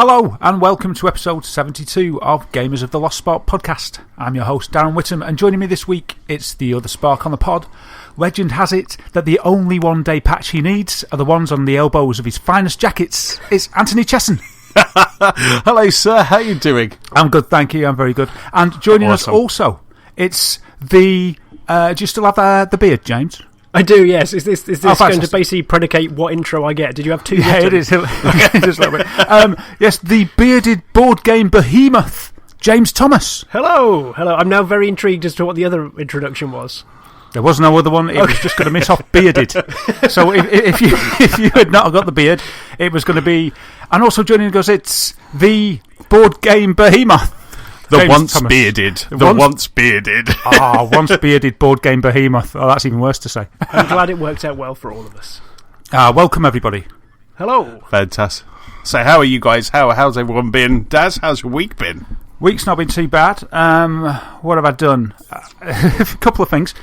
Hello and welcome to episode 72 of Gamers of the Lost Spark podcast. I'm your host Darren Whittam, and joining me this week it's the other spark on the pod. Legend has it that the only one-day patch he needs are the ones on the elbows of his finest jackets. It's Antony Chesson. Hello sir, how are you doing? I'm good, thank you, I'm very good. And joining us also, it's the... do you still have the beard, James? I do, yes. Is this going to basically predicate what intro I get? Did you have two? Yeah, it is. Just a little bit. Yes, the bearded board game behemoth, James Thomas. Hello. I'm now very intrigued as to what the other introduction was. There was no other one. It was just going to miss off bearded. So if you had not got the beard, it was going to be... And also joining us, it's the board game behemoth. The once bearded. Once bearded. Once bearded board game behemoth. Oh, that's even worse to say. I'm glad it worked out well for all of us. Welcome, everybody. Hello. Fantastic. So, how are you guys? How's everyone been? Daz, how's your week been? Week's not been too bad. What have I done? A couple of things.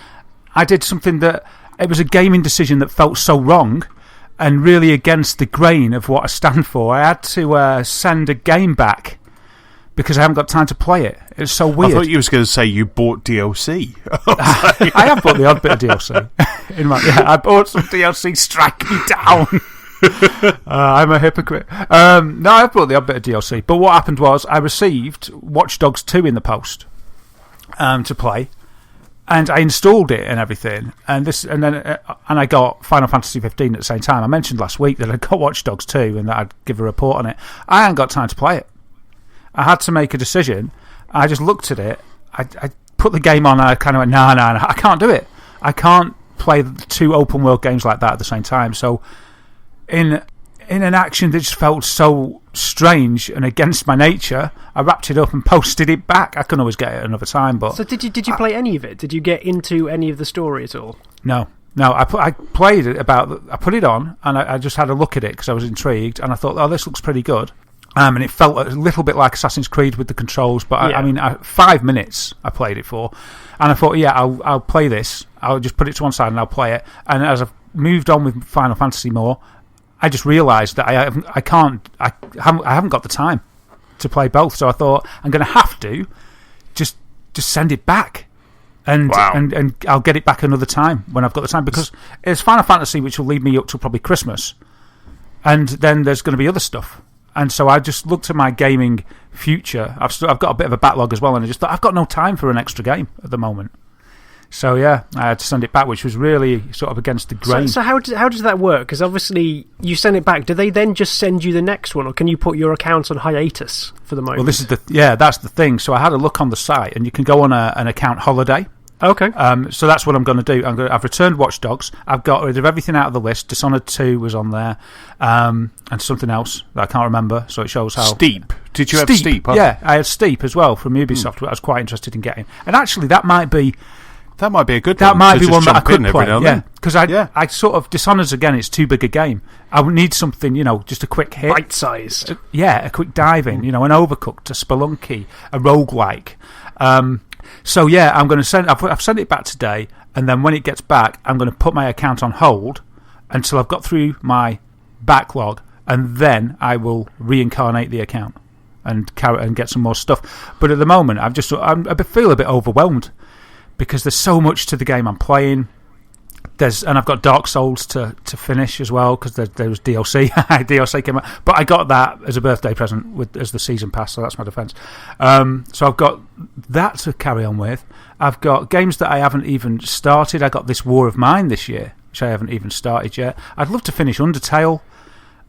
I did something that... It was a gaming decision that felt so wrong and really against the grain of what I stand for. I had to send a game back because I haven't got time to play it. It's so weird. I thought you was going to say you bought DLC. I have bought the odd bit of DLC. I bought some DLC. Strike me down. I'm a hypocrite. No, I bought the odd bit of DLC. But what happened was I received Watch Dogs 2 in the post to play, and I installed it and everything. And I got Final Fantasy 15 at the same time. I mentioned last week that I got Watch Dogs 2 and that I'd give a report on it. I hadn't got time to play it. I had to make a decision. I just looked at it. I put the game on and I kind of went, no, I can't do it. I can't play two open world games like that at the same time. So in an action that just felt so strange and against my nature, I wrapped it up and posted it back. I can always get it another time. But so did you play any of it? Did you get into any of the story at all? No. I played it I put it on and I just had a look at it because I was intrigued and I thought, oh, this looks pretty good. And it felt a little bit like Assassin's Creed with the controls, but yeah. 5 minutes I played it for, and I thought, yeah, I'll play this. I'll just put it to one side and I'll play it. And as I've moved on with Final Fantasy more, I just realised that I haven't got the time to play both. So I thought I'm going to have to just send it back, and I'll get it back another time when I've got the time, because it's Final Fantasy, which will lead me up to probably Christmas, and then there's going to be other stuff. And so I just looked at my gaming future. I've got a bit of a backlog as well, and I just thought, I've got no time for an extra game at the moment. So, yeah, I had to send it back, which was really sort of against the grain. So how does that work? Because obviously you send it back. Do they then just send you the next one, or can you put your account on hiatus for the moment? Well, that's the thing. So I had a look on the site, and you can go on an account holiday. Okay. So that's what I'm going to do. I've returned Watch Dogs. I've got rid of everything out of the list. Dishonored 2 was on there, and something else that I can't remember. So it shows how Steep. Did you have Steep? Huh? Yeah, I had Steep as well from Ubisoft. I was quite interested in getting, and actually that might be a good. That one might be one that I could play. Yeah, because I sort of Dishonored again. It's too big a game. I would need something, just a quick hit, bite-sized. A quick dive in. An Overcooked, a Spelunky, a roguelike. So yeah, I'm going to send. I've sent it back today, and then when it gets back, I'm going to put my account on hold until I've got through my backlog, and then I will reincarnate the account and get some more stuff. But at the moment, I feel a bit overwhelmed because there's so much to the game I'm playing. And I've got Dark Souls to finish as well, because there was DLC. DLC came out, but I got that as a birthday present as the season pass, so that's my defence. So I've got that to carry on with. I've got games that I haven't even started. I got this War of Mine this year, which I haven't even started yet. I'd love to finish Undertale.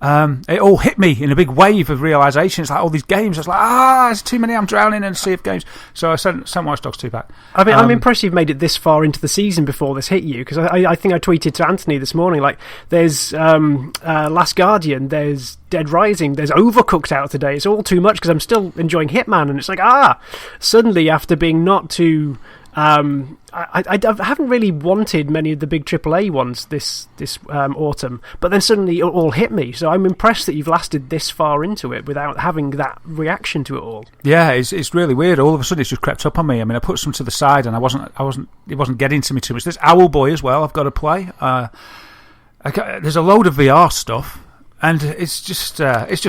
It all hit me in a big wave of realisation. It's like all these games. It's like, there's too many. I'm drowning in a sea of games. So I sent Watch Dogs 2 back. I mean, I'm impressed you've made it this far into the season before this hit you, because I think I tweeted to Anthony this morning, like, there's Last Guardian, there's Dead Rising, there's Overcooked out today. It's all too much because I'm still enjoying Hitman, and it's like, suddenly after being not too... I haven't really wanted many of the big AAA ones this autumn, but then suddenly it all hit me. So I'm impressed that you've lasted this far into it without having that reaction to it all. Yeah, it's really weird. All of a sudden, it's just crept up on me. I mean, I put some to the side, and it wasn't getting to me too much. There's Owlboy as well. I've got to play. There's a load of VR stuff. And it's just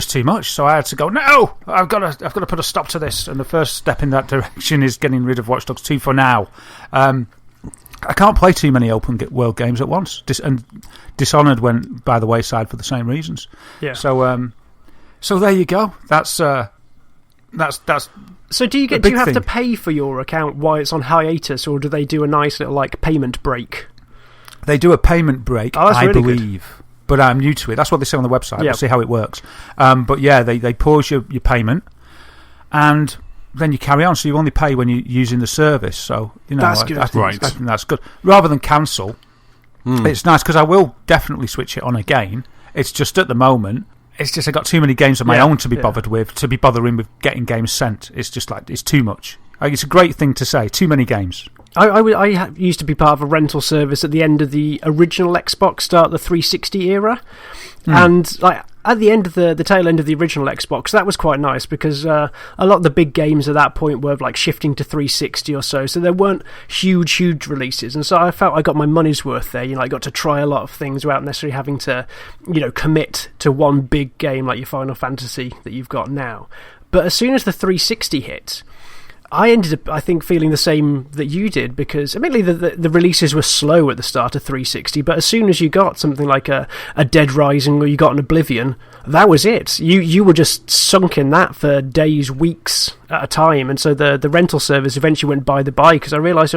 too much. So I had to go, no, I've got to put a stop to this. And the first step in that direction is getting rid of Watch Dogs 2 for now. I can't play too many open world games at once. And Dishonored went by the wayside for the same reasons. Yeah. So there you go. That's. So do you have to pay for your account while it's on hiatus, or do they do a nice little payment break? They do a payment break, I believe. Good. But I'm new to it. That's what they say on the website. We'll see how it works. But yeah, they pause your payment, and then you carry on. So you only pay when you're using the service. So that's good. I think that's good. Rather than cancel, it's nice because I will definitely switch it on again. It's just at the moment, it's just I got too many games of my own to be bothered with, to be bothering with getting games sent. It's just it's too much. It's a great thing to say. Too many games. I used to be part of a rental service at the end of the original Xbox, start the 360 era, and at the end of the tail end of the original Xbox, that was quite nice because a lot of the big games at that point were shifting to 360 or so there weren't huge releases, and so I felt I got my money's worth there. I got to try a lot of things without necessarily having to commit to one big game like your Final Fantasy that you've got now. But as soon as the 360 hit, I ended up, I think, feeling the same that you did, because admittedly the releases were slow at the start of 360, but as soon as you got something like a Dead Rising or you got an Oblivion, that was it. You were just sunk in that for days, weeks at a time, and so the rental service eventually went by the by because I realised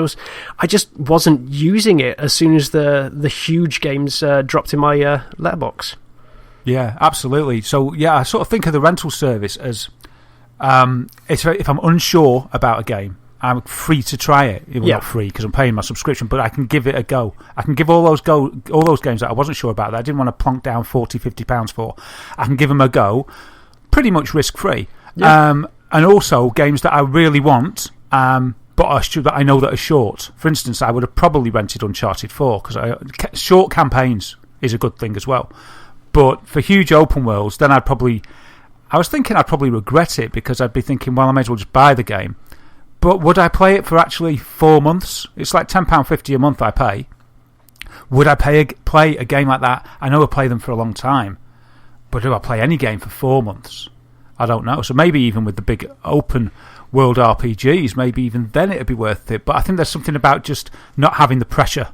I just wasn't using it as soon as the huge games dropped in my letterbox. Yeah, absolutely. So yeah, I sort of think of the rental service as if I'm unsure about a game, I'm free to try it. Well, not free because I'm paying my subscription, but I can give it a go. I can give all those games that I wasn't sure about, that I didn't want to plonk down £40-50 for. I can give them a go, pretty much risk free. Yeah. And also games that I really want, but that I know that are short. For instance, I would have probably rented Uncharted 4 because short campaigns is a good thing as well. But for huge open worlds, then I was thinking I'd probably regret it because I'd be thinking, well, I may as well just buy the game. But would I play it for actually 4 months? It's like £10.50 a month I pay. Would I play a game like that? I know I play them for a long time. But do I play any game for 4 months? I don't know. So maybe even with the big open world RPGs, maybe even then it'd be worth it. But I think there's something about just not having the pressure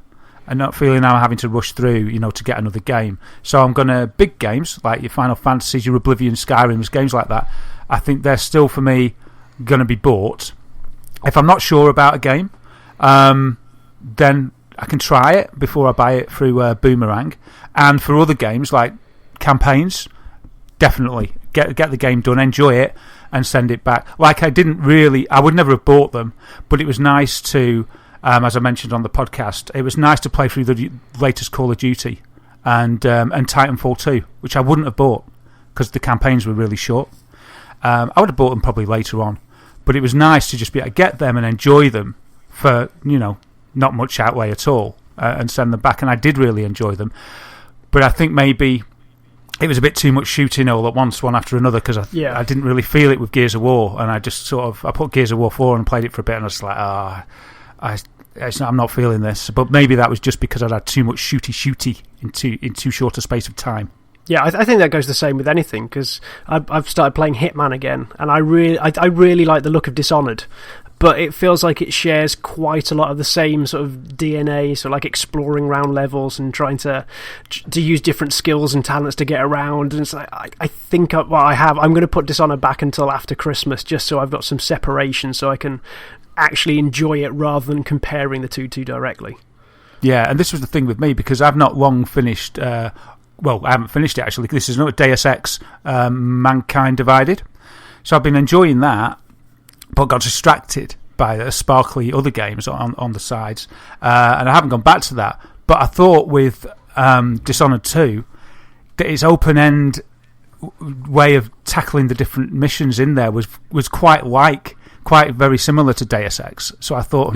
and not feeling I'm having to rush through, to get another game. So I'm going to big games like your Final Fantasies, your Oblivion, Skyrims, games like that. I think they're still for me going to be bought. If I'm not sure about a game, then I can try it before I buy it through Boomerang. And for other games like campaigns, definitely get the game done, enjoy it, and send it back. I would never have bought them, but it was nice to. As I mentioned on the podcast, it was nice to play through the latest Call of Duty and Titanfall 2, which I wouldn't have bought because the campaigns were really short. I would have bought them probably later on, but it was nice to just be able to get them and enjoy them for not much outlay at all and send them back, and I did really enjoy them. But I think maybe it was a bit too much shooting all at once, one after another, because I didn't really feel it with Gears of War, and I just I put Gears of War 4 and played it for a bit, and I was like, I'm not feeling this. But maybe that was just because I'd had too much shooty in too short a space of time. Yeah, I think that goes the same with anything, because I've started playing Hitman again, and I really like the look of Dishonored, but it feels like it shares quite a lot of the same sort of DNA, so like exploring around levels and trying to use different skills and talents to get around. And it's like, I think I'm going to put Dishonored back until after Christmas, just so I've got some separation, so I can actually enjoy it rather than comparing the two directly. Yeah, and this was the thing with me, because I've not long finished. I haven't finished it actually. This is another Deus Ex, Mankind Divided. So I've been enjoying that, but got distracted by the sparkly other games on the sides, and I haven't gone back to that. But I thought with Dishonored 2, that its open-end way of tackling the different missions in there was quite very similar to Deus Ex. So I thought,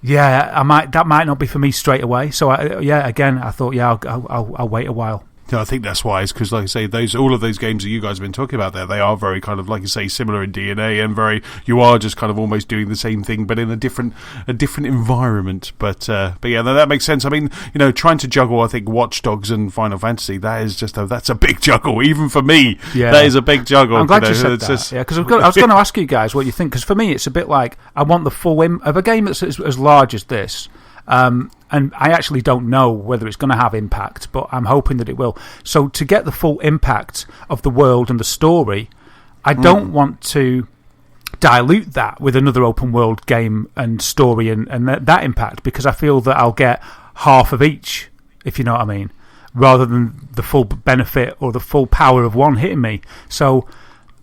that might not be for me straight away. So I thought, I'll wait a while. No, I think that's wise because, like I say, all of those games that you guys have been talking about there, they are very kind of, like you say, similar in DNA and you are just kind of almost doing the same thing but in a different environment. But yeah, that makes sense. I mean, trying to juggle, I think, Watch Dogs and Final Fantasy, that's a big juggle, even for me. Yeah. That is a big juggle. I'm glad you said that. Yeah, because I was going to ask you guys what you think. Because for me, it's a bit like I want the full of a game that's as large as this. And I actually don't know whether it's going to have impact, but I'm hoping that it will. So to get the full impact of the world and the story, I don't want to dilute that with another open world game and story and that impact, because I feel that I'll get half of each, if you know what I mean, rather than the full benefit or the full power of one hitting me. So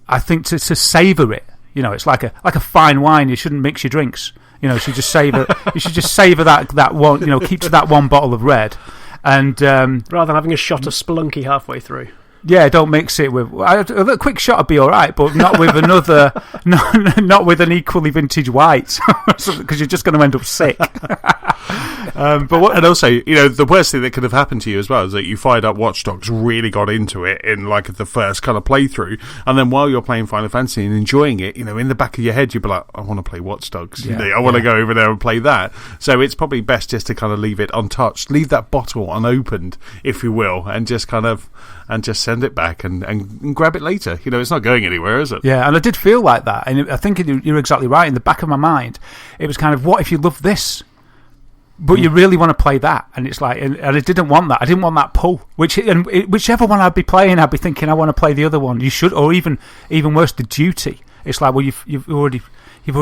I think to savour it, it's like a fine wine. You shouldn't mix your drinks. You should just savor. You should just savor that one. Keep to that one bottle of red, and rather than having a shot of Spelunky halfway through. Yeah, don't mix it with a quick shot would be all right, but not with another, not with an equally vintage white, because you're just going to end up sick. And also, the worst thing that could have happened to you as well is that you fired up Watch Dogs, really got into it in like the first kind of playthrough, and then while you're playing Final Fantasy and enjoying it, in the back of your head you'd be like, I want to play Watch Dogs. Yeah, I want to go over there and play that. So it's probably best just to kind of leave it untouched, leave that bottle unopened, if you will, and just send it back and grab it later. It's not going anywhere, is it? Yeah, and I did feel like that, and I think you're exactly right. In the back of my mind, it was kind of, what if you love this, but you really want to play that? And it's like, and I didn't want that. I didn't want that pull. Whichever one I'd be playing, I'd be thinking, I want to play the other one. You should, or even worse, the duty. It's like, well, you've already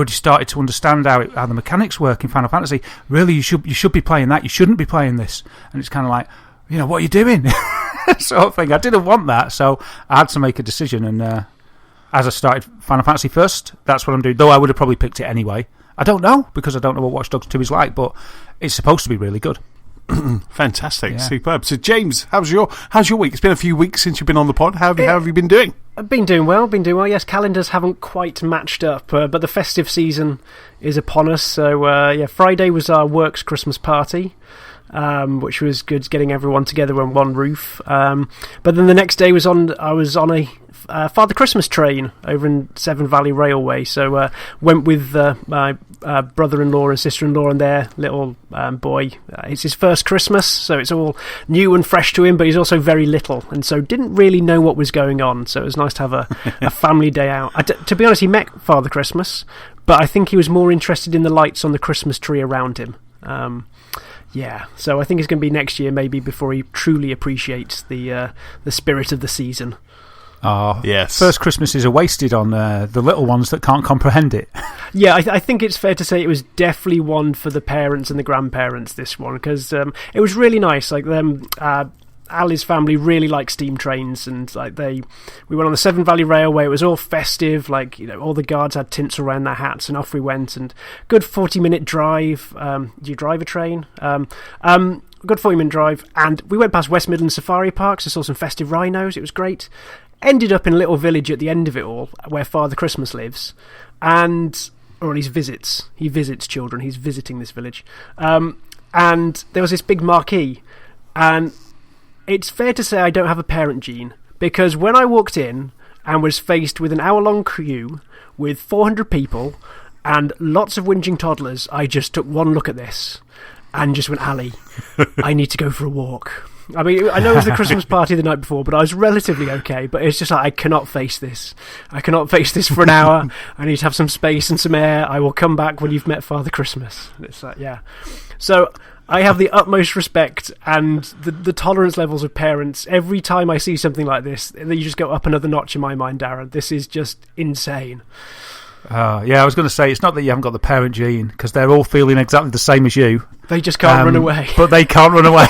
started to understand how the mechanics work in Final Fantasy. Really, you should be playing that. You shouldn't be playing this. And it's kind of like, what are you doing? Sort of thing. I didn't want that, so I had to make a decision. And as I started Final Fantasy first, that's what I'm doing. Though I would have probably picked it anyway. I don't know, because I don't know what Watch Dogs 2 is like, but it's supposed to be really good. Fantastic, yeah. Superb. So, James, how's your week? It's been a few weeks since you've been on the pod. How have you been doing? I've been doing well. Yes, calendars haven't quite matched up, but the festive season is upon us. So, Friday was our works Christmas party, which was good, getting everyone together on one roof. But then the next day I was on a Father Christmas train over in Severn Valley Railway. So went with my brother-in-law and sister-in-law and their little boy. It's his first Christmas, so it's all new and fresh to him, but he's also very little, and so didn't really know what was going on. So it was nice to have a family day out. To be honest, he met Father Christmas, but I think he was more interested in the lights on the Christmas tree around him. So I think it's going to be next year, maybe, before he truly appreciates the spirit of the season. Oh, yes. First Christmases are wasted on the little ones that can't comprehend it. Yeah, I think it's fair to say it was definitely one for the parents and the grandparents, this one, because it was really nice. Like Ali's family really like steam trains, and we went on the Severn Valley Railway. It was all festive, all the guards had tinsel around their hats, and off we went. And good 40-minute drive. Do you drive a train? Good 40-minute drive, and we went past West Midlands Safari Parks. I saw some festive rhinos. It was great. Ended up in a little village at the end of it all, where Father Christmas lives, or at least visits. He visits children. He's visiting this village, and there was this big marquee, and it's fair to say I don't have a parent gene, because when I walked in and was faced with an hour-long queue with 400 people and lots of whinging toddlers, I just took one look at this and just went, Ali, I need to go for a walk. I mean, I know it was the Christmas party the night before, but I was relatively okay. But it's just like, I cannot face this. I cannot face this for an hour. I need to have some space and some air. I will come back when you've met Father Christmas. And it's like, yeah. So I have the utmost respect and the tolerance levels of parents. Every time I see something like this, you just go up another notch in my mind, Darren. This is just insane. I was going to say, it's not that you haven't got the parent gene, because they're all feeling exactly the same as you. They just can't run away. But they can't run away.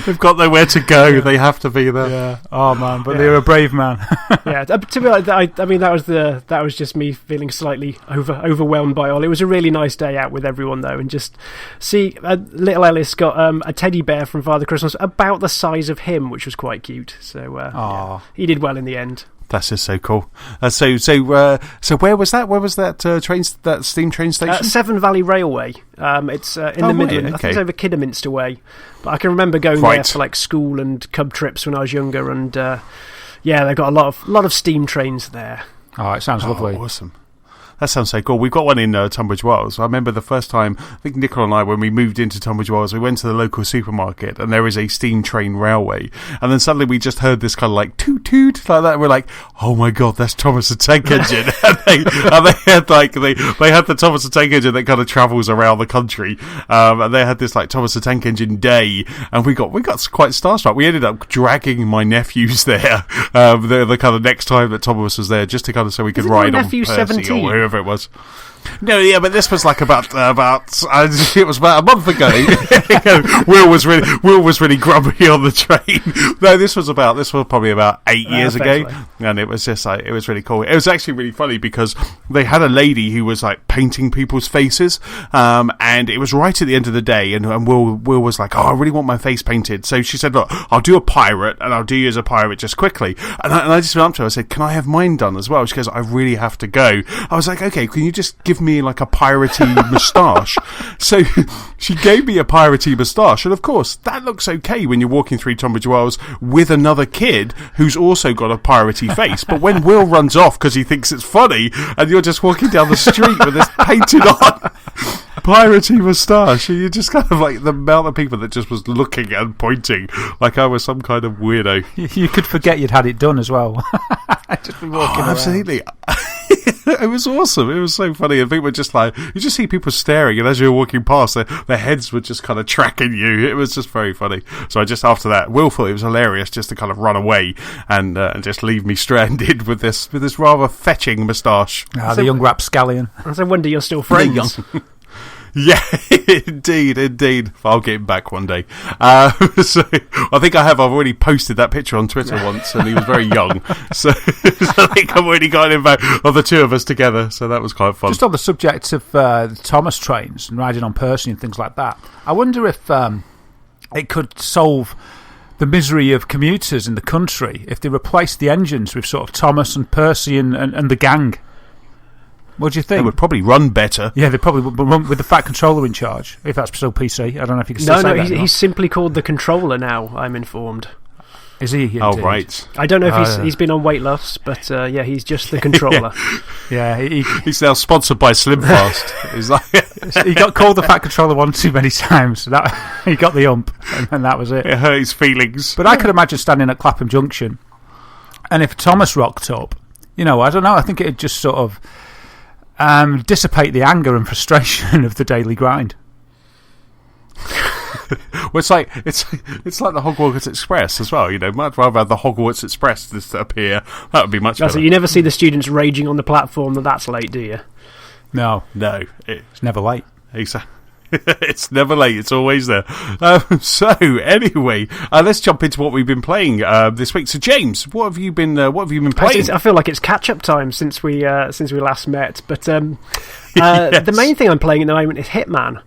They've got nowhere to go. Yeah. They have to be there. Yeah. Oh man, but they're a brave man. Yeah. To be honest, I mean that was just me feeling slightly overwhelmed by all. It was a really nice day out with everyone though, and just see little Ellis got a teddy bear from Father Christmas about the size of him, which was quite cute. So he did well in the end. That's just so cool. So where was that? Where was that that steam train station? Severn Valley Railway. It's in the Midlands. Okay. I think it's over Kidderminster way. But I can remember going there for like school and cub trips when I was younger. And they've got a lot of steam trains there. Oh, it sounds lovely. Awesome. That sounds so cool. We've got one in Tunbridge Wells. I remember the first time, I think Nicola and I, when we moved into Tunbridge Wells, we went to the local supermarket and there is a steam train railway. And then suddenly we just heard this kind of like toot toot like that. And we're like, oh my God, that's Thomas the Tank Engine. and they had they had the Thomas the Tank Engine that kind of travels around the country. And they had this like Thomas the Tank Engine day. And we got quite starstruck. We ended up dragging my nephews there the kind of next time that Thomas was there, just to kind of so we could ride on Percy 17? or whoever it was. No, yeah, but this was like about it was about a month ago. Will was really grumpy on the train. No, this was probably about 8 years ago, and it was just like, it was really cool. It was actually really funny because they had a lady who was like painting people's faces, and it was right at the end of the day, and Will was like, oh, I really want my face painted. So she said, look, I'll do a pirate, and I'll do you as a pirate just quickly. And I just went up to her, I said, can I have mine done as well? She goes, I really have to go. I was like, okay, can you just give me like a piratey moustache? So she gave me a piratey moustache, and of course that looks okay when you're walking through Tunbridge Wells with another kid who's also got a piratey face. But when Will runs off because he thinks it's funny, and you're just walking down the street with this painted on piratey moustache, and you're just kind of like the amount of people that just was looking and pointing like I was some kind of weirdo. You could forget you'd had it done as well. Just be walking around. Absolutely. It was awesome. It was so funny. And people were just like, you just see people staring, and as you were walking past, their heads were just kind of tracking you. It was just very funny. So I just, after that, Will thought it was hilarious just to kind of run away and just leave me stranded with this rather fetching moustache. The young rapscallion. I wonder you're still friends. Yeah, indeed. I'll get him back one day. So I think I've already posted that picture on Twitter once, and he was very young. So I think I've already got him back of the two of us together. So that was quite fun. Just on the subject of Thomas trains and riding on Percy and things like that, I wonder if it could solve the misery of commuters in the country if they replaced the engines with sort of Thomas and Percy and the gang. What do you think? They would probably run better. Yeah, they probably would run with the fat controller in charge, if that's still PC. I don't know if you can still say that. No, he's simply called the controller now, I'm informed. Is he? Indeed? Oh, right. I don't know if he's been on weight loss, but he's just the controller. Yeah, he's now sponsored by Slim Fast. He's like he got called the fat controller one too many times. So he got the ump, and that was it. It hurt his feelings. But I could imagine standing at Clapham Junction, and if Thomas rocked up, I don't know, I think it'd just sort of dissipate the anger and frustration of the daily grind. Well, it's like the Hogwarts Express as well. Much rather have the Hogwarts Express just appear. That would be much better. You never see the students raging on the platform that's late, do you? No, it's never late. Exactly. It's never late. It's always there. So anyway, let's jump into what we've been playing this week. So James, what have you been playing? I feel like it's catch-up time since we last met. But Yes. The main thing I'm playing at the moment is Hitman.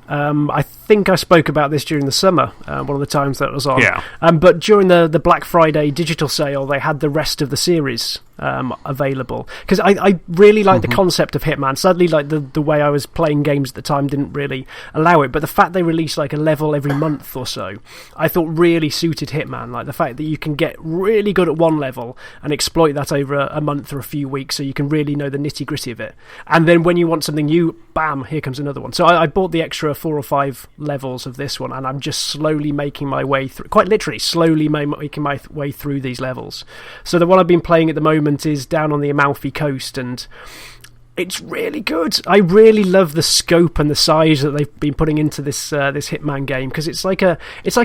I think I spoke about this during the summer, one of the times that it was on. Yeah. But during the Black Friday digital sale, they had the rest of the series available. Because I really like the concept of Hitman. Sadly, like the way I was playing games at the time didn't really allow it. But the fact they released like a level every month or so, I thought really suited Hitman. Like the fact that you can get really good at one level and exploit that over a month or a few weeks, so you can really know the nitty-gritty of it. And then when you want something new, bam, here comes another one. So I bought the extra 4 or 5 levels of this one, and I'm just slowly making my way through, quite literally slowly making my way through these levels. So the one I've been playing at the moment is down on the Amalfi Coast, and it's really good. I really love the scope and the size that they've been putting into this Hitman game, because it's like a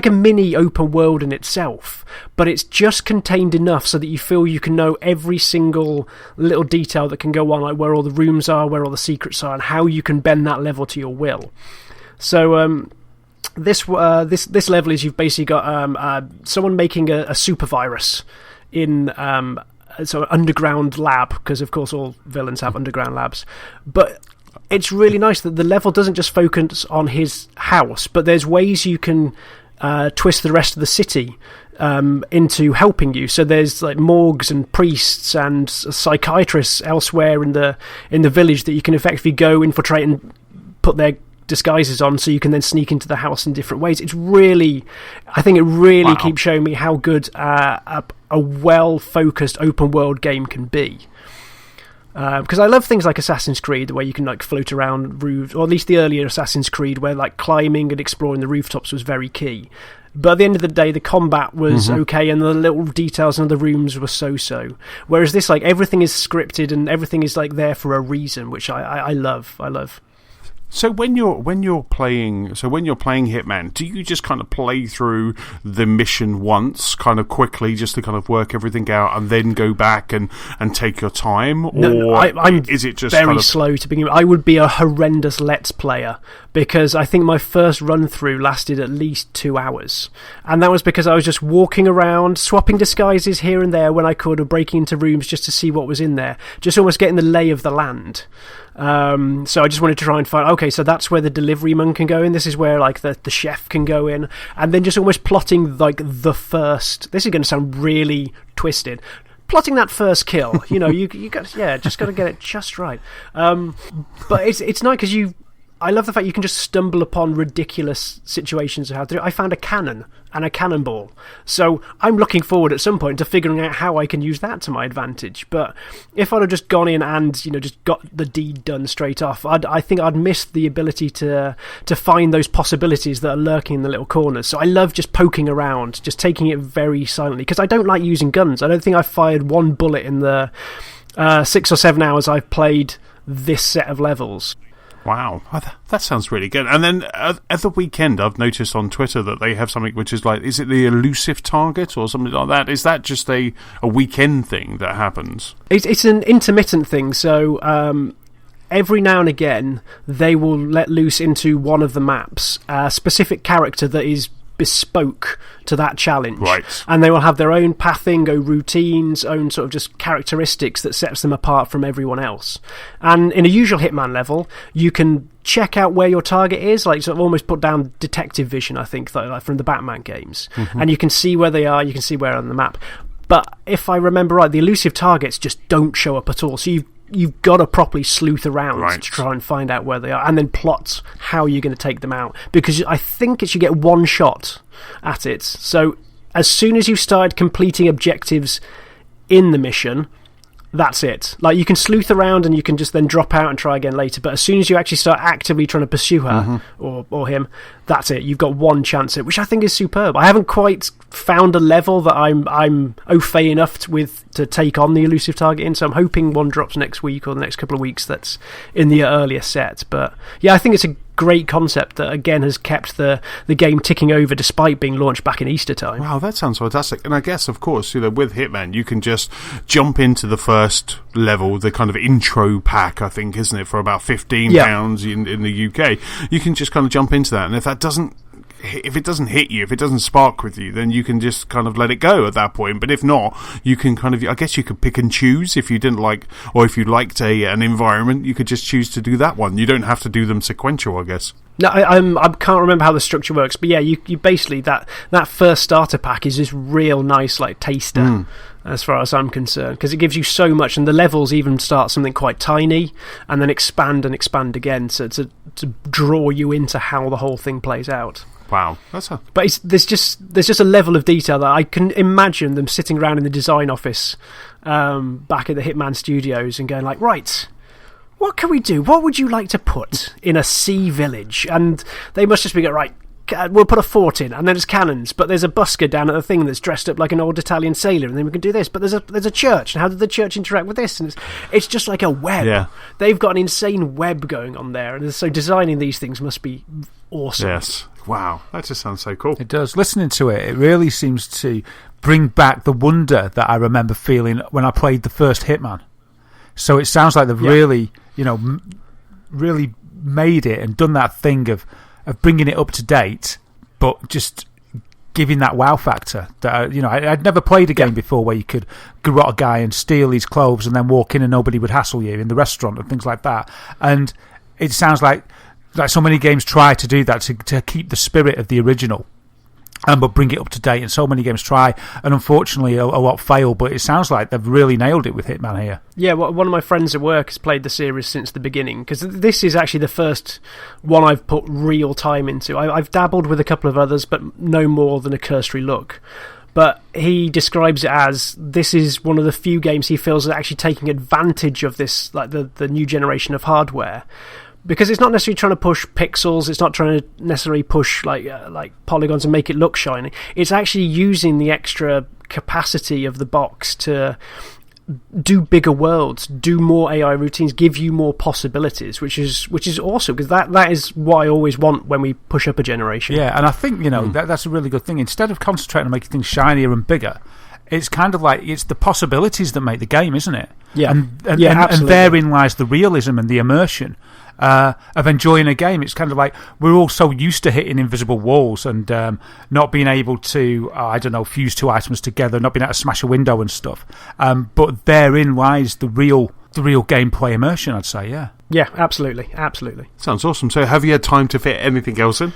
mini open world in itself, but it's just contained enough so that you feel you can know every single little detail that can go on, like where all the rooms are, where all the secrets are, and how you can bend that level to your will. So this level is, you've basically got someone making a super virus in so an underground lab, because of course all villains have underground labs. But it's really nice that the level doesn't just focus on his house, but there's ways you can twist the rest of the city into helping you. So there's like morgues and priests and psychiatrists elsewhere in the village that you can effectively go infiltrate and put their disguises on, so you can then sneak into the house in different ways. It's really, I think it really keeps showing me how good a well-focused open world game can be. Because I love things like Assassin's Creed, where you can like float around roofs, or at least the earlier Assassin's Creed, where like climbing and exploring the rooftops was very key. But at the end of the day, the combat was okay, and the little details in the rooms were so-so. Whereas this, like, everything is scripted and everything is like there for a reason, which I love. I love. So when you're playing Hitman, do you just kind of play through the mission once, kind of quickly, just to kind of work everything out, and then go back and take your time, or I'm is it just very kind of slow to begin with? I would be a horrendous Let's Player, because I think my first run through lasted at least 2 hours, and that was because I was just walking around, swapping disguises here and there when I could, or breaking into rooms just to see what was in there, just almost getting the lay of the land. So I just wanted to try and find, okay, so that's where the delivery man can go in, this is where like the chef can go in, and then just almost plotting like the first, this is going to sound really twisted, plotting that first kill. You know, you got, just got to get it just right. But it's nice because I love the fact you can just stumble upon ridiculous situations of how to do it. I found a cannon and a cannonball, so I'm looking forward at some point to figuring out how I can use that to my advantage. But if I'd have just gone in and just got the deed done straight off, I think I'd missed the ability to find those possibilities that are lurking in the little corners. So I love just poking around, just taking it very silently, because I don't like using guns. I don't think I've fired one bullet in the 6 or 7 hours I've played this set of levels. Wow, that sounds really good. And then at the weekend, I've noticed on Twitter that they have something which is like, is it the elusive target or something like that? Is that just a weekend thing that happens? It's an intermittent thing, so every now and again they will let loose into one of the maps a specific character that is bespoke to that challenge, right? And they will have their own pathing, own routines, own sort of just characteristics that sets them apart from everyone else. And in a usual Hitman level, you can check out where your target is, like sort of almost put down detective vision, I think, like from the Batman games, and you can see where they are, you can see where on the map. But if I remember right, the elusive targets just don't show up at all, so you've got to properly sleuth around to try and find out where they are, and then plot how you're going to take them out, because I think it should get one shot at it. So as soon as you start completing objectives in the mission, that's it. Like, you can sleuth around and you can just then drop out and try again later, but as soon as you actually start actively trying to pursue her or him, that's it. You've got one chance at it, which I think is superb. I haven't quite found a level that I'm au fait enough to take on the elusive target in, so I'm hoping one drops next week or the next couple of weeks that's in the earlier set. But yeah, I think it's a great concept that again has kept the game ticking over despite being launched back in Easter time. Wow, that sounds fantastic. And I guess, of course, with Hitman, you can just jump into the first level, the kind of intro pack, I think, isn't it, for about £15 in the UK. You can just kind of jump into that, and if it doesn't hit you, if it doesn't spark with you, then you can just kind of let it go at that point. But if not, you can kind of, I guess you could pick and choose if you didn't like, or if you liked an environment, you could just choose to do that one. You don't have to do them sequential, I guess. No, I can't remember how the structure works, but yeah, you basically, that first starter pack is this real nice like taster, as far as I'm concerned, because it gives you so much, and the levels even start something quite tiny and then expand and expand again, so to draw you into how the whole thing plays out. Wow, but there's just a level of detail that I can imagine them sitting around in the design office back at the Hitman Studios and going like, right, what can we do? What would you like to put in a sea village? And they must just be going, right, we'll put a fort in, and then there's cannons, but there's a busker down at the thing that's dressed up like an old Italian sailor, and then we can do this, but there's a church, and how did the church interact with this? And it's just like a web. Yeah. They've got an insane web going on there, and so designing these things must be awesome. Yes. Wow, that just sounds so cool. It does. Listening to it, it really seems to bring back the wonder that I remember feeling when I played the first Hitman. So it sounds like they've really, really made it and done that thing of bringing it up to date, but just giving that wow factor. That I'd never played a game before where you could garrote a guy and steal his clothes and then walk in and nobody would hassle you in the restaurant and things like that. And it sounds like so many games try to do that to keep the spirit of the original. but bring it up to date. And so many games try, and unfortunately a lot fail. But it sounds like they've really nailed it with Hitman here. Yeah, well, one of my friends at work has played the series since the beginning, because this is actually the first one I've put real time into. I've dabbled with a couple of others, but no more than a cursory look. But he describes it as this is one of the few games he feels are actually taking advantage of this, like the new generation of hardware. Because it's not necessarily trying to push pixels, it's not trying to necessarily push like polygons and make it look shiny. It's actually using the extra capacity of the box to do bigger worlds, do more AI routines, give you more possibilities, which is awesome, because that is what I always want when we push up a generation. Yeah, and I think that's a really good thing. Instead of concentrating on making things shinier and bigger, it's kind of like it's the possibilities that make the game, isn't it? Yeah, and therein lies the realism and the immersion of enjoying a game. It's kind of like we're all so used to hitting invisible walls and not being able to, fuse two items together, not being able to smash a window and stuff. But therein lies the real gameplay immersion, I'd say. Yeah, absolutely. Sounds awesome. So, have you had time to fit anything else in?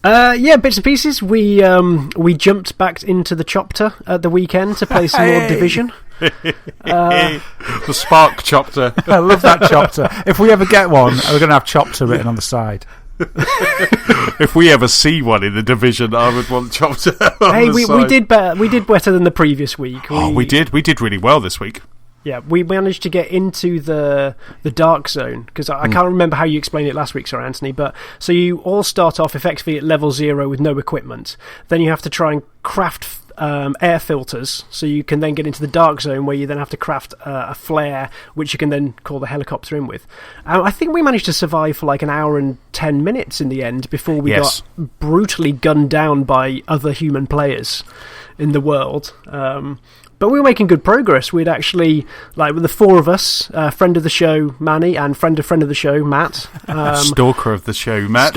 Yeah, bits and pieces. We jumped back into the chopper at the weekend to play some more Division. The Spark chopper. I love that chopper. If we ever get one, we're going to have chopper written on the side. If we ever see one in the Division, I would want chopper on the side. We did better than the previous week. We did really well this week. Yeah, we managed to get into the dark zone, because I can't remember how you explained it last week, Sir Anthony, but so you all start off effectively at level 0 with no equipment. Then you have to try and craft air filters, so you can then get into the dark zone, where you then have to craft a flare, which you can then call the helicopter in with. I think we managed to survive for like an hour and 10 minutes in the end before we got brutally gunned down by other human players in the world. But we were making good progress. We'd actually, with the four of us, friend of the show, Manny, and friend of the show, Matt. Stalker of the show, Matt.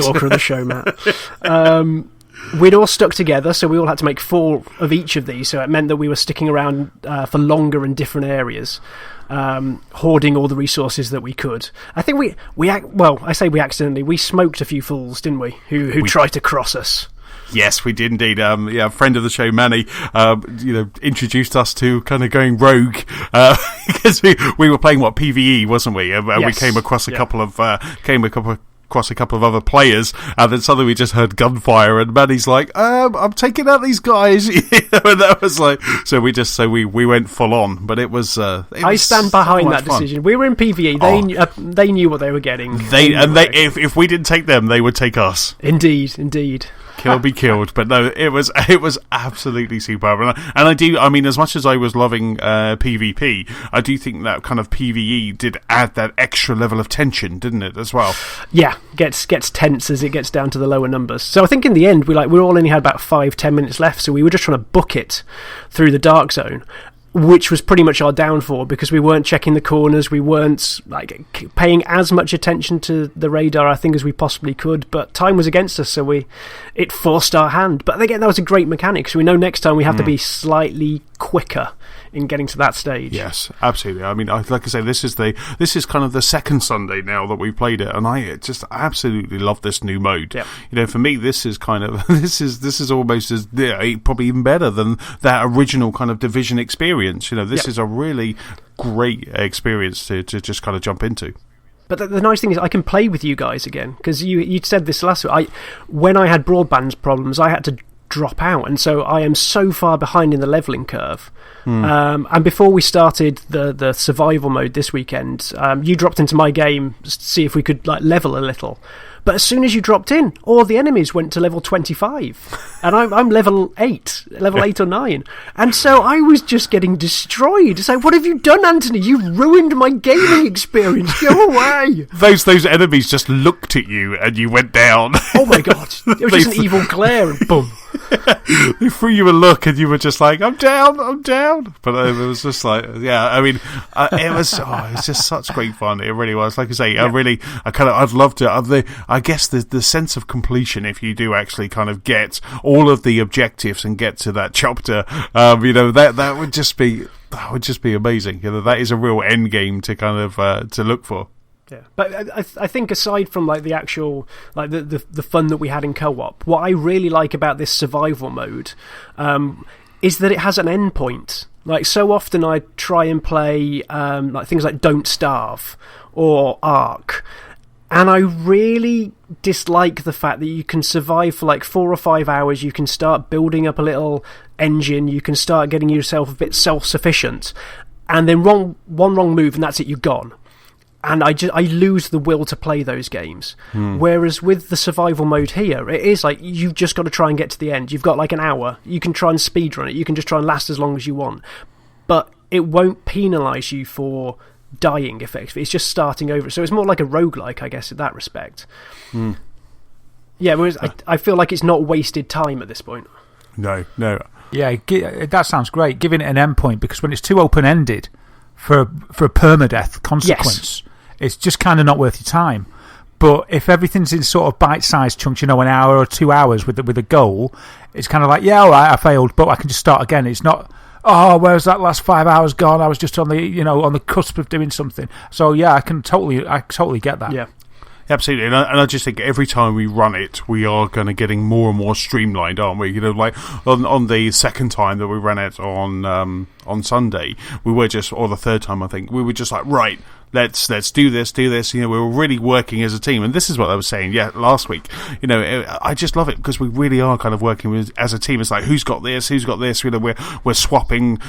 We'd all stuck together, so we all had to make 4 of each of these, so it meant that we were sticking around for longer in different areas, hoarding all the resources that we could. I think we accidentally, we smoked a few fools, didn't we, who tried to cross us. Yes, we did indeed. A friend of the show, Manny, introduced us to kind of going rogue, because we were playing PvE, wasn't we? And we came across a couple of other players, and then suddenly we just heard gunfire, and Manny's like, I'm taking out these guys. And that was like, so we went full on, but it was. I stand behind that decision. We were in PvE. They knew what they were getting. If we didn't take them, they would take us. Indeed. Kill be killed, but no, it was absolutely superb, and I do. I mean, as much as I was loving PvP, I do think that kind of PvE did add that extra level of tension, didn't it, as well? Yeah, gets tense as it gets down to the lower numbers. So I think in the end we all only had about 5-10 minutes left, so we were just trying to book it through the dark zone, which was pretty much our downfall, because we weren't checking the corners, we weren't paying as much attention to the radar, I think, as we possibly could, but time was against us, so it forced our hand. But again, that was a great mechanic, so we know next time we have to be slightly quicker in getting to that stage. Yes, absolutely. I mean, like I say, this is kind of the second Sunday now that we've played it, and I just absolutely love this new mode. Yep. For me, this is kind of this is almost as probably even better than that original kind of Division experience. This is a really great experience to just kind of jump into. But the nice thing is I can play with you guys again, because you said this last week. When I had broadband problems, I had to drop out, and so I am so far behind in the levelling curve. And before we started the survival mode this weekend, you dropped into my game to see if we could level a little. But as soon as you dropped in, all the enemies went to level 25. And I'm level 8 or 9. And so I was just getting destroyed. It's like, what have you done, Anthony? You've ruined my gaming experience. Go away. Those enemies just looked at you and you went down. Oh my God. It was just an evil glare and boom. They threw you a look and you were just like, I'm down. But it was just like, it was just such great fun. It really was. Like I say, I'd love to. I guess the sense of completion, if you do actually kind of get all of the objectives and get to that chapter, that would just be amazing. That is a real end game to kind of to look for. Yeah, but I think aside from like the actual like the fun that we had in co-op, what I really like about this survival mode is that it has an end point. Like, so often I try and play like things like Don't Starve or Ark, and I really dislike the fact that you can survive for like 4 or 5 hours, you can start building up a little engine, you can start getting yourself a bit self-sufficient, and then one wrong move and that's it, you're gone. And I lose the will to play those games. Whereas with the survival mode here, it is like you've just got to try and get to the end. You've got like an hour. You can try and speedrun it. You can just try and last as long as you want. But it won't penalise you for dying, effectively. It's just starting over. So it's more like a roguelike, I guess, in that respect. Yeah, whereas I feel like it's not wasted time at this point. No. Yeah, that sounds great, giving it an endpoint, because when it's too open-ended for a permadeath consequence, it's just kind of not worth your time. But if everything's in sort of bite-sized chunks, an hour or 2 hours with a goal, it's kind of like, yeah, all right, I failed, but I can just start again. It's not, oh, where's that last 5 hours gone? I was just on the on the cusp of doing something. So yeah, I totally get that. Yeah. Absolutely, and I just think every time we run it, we are kind of getting more and more streamlined, aren't we? Like on the second time that we ran it on Sunday, we were just, or the third time I think, we were just like, right, let's do this. We were really working as a team, and this is what I was saying, last week. I just love it because we really are kind of working as a team. It's like, who's got this? We're swapping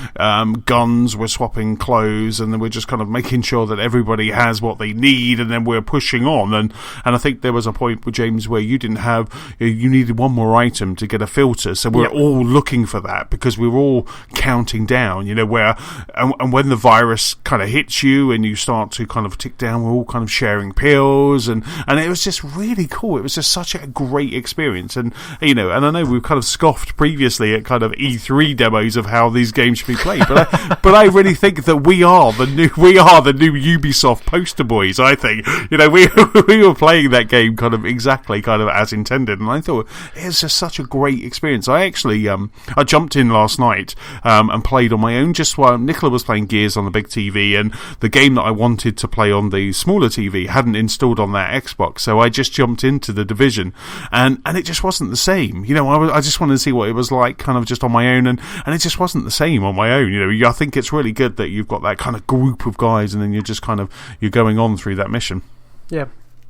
guns, we're swapping clothes, and then we're just kind of making sure that everybody has what they need, and then we're pushing on. And I think there was a point with James where you didn't have, you needed one more item to get a filter, so we're all looking for that because we were all counting down. And when the virus kind of hits you and you start to kind of tick down, we're all kind of sharing pills, and it was just really cool. It was just such a great experience, and and I know we've kind of scoffed previously at kind of E3 demos of how these games should be played, but I really think that we are the new Ubisoft poster boys. I think we were playing that game kind of exactly kind of as intended, and I thought it was just such a great experience. I actually I jumped in last night and played on my own just while Nicola was playing Gears on the big TV, and the game that I wanted to play on the smaller TV hadn't installed on that Xbox, so I just jumped into the Division, and it just wasn't the same. I just wanted to see what it was like kind of just on my own, and it just wasn't the same on my own. I think it's really good that you've got that kind of group of guys, and then you're just kind of, you're going on through that mission. Yeah.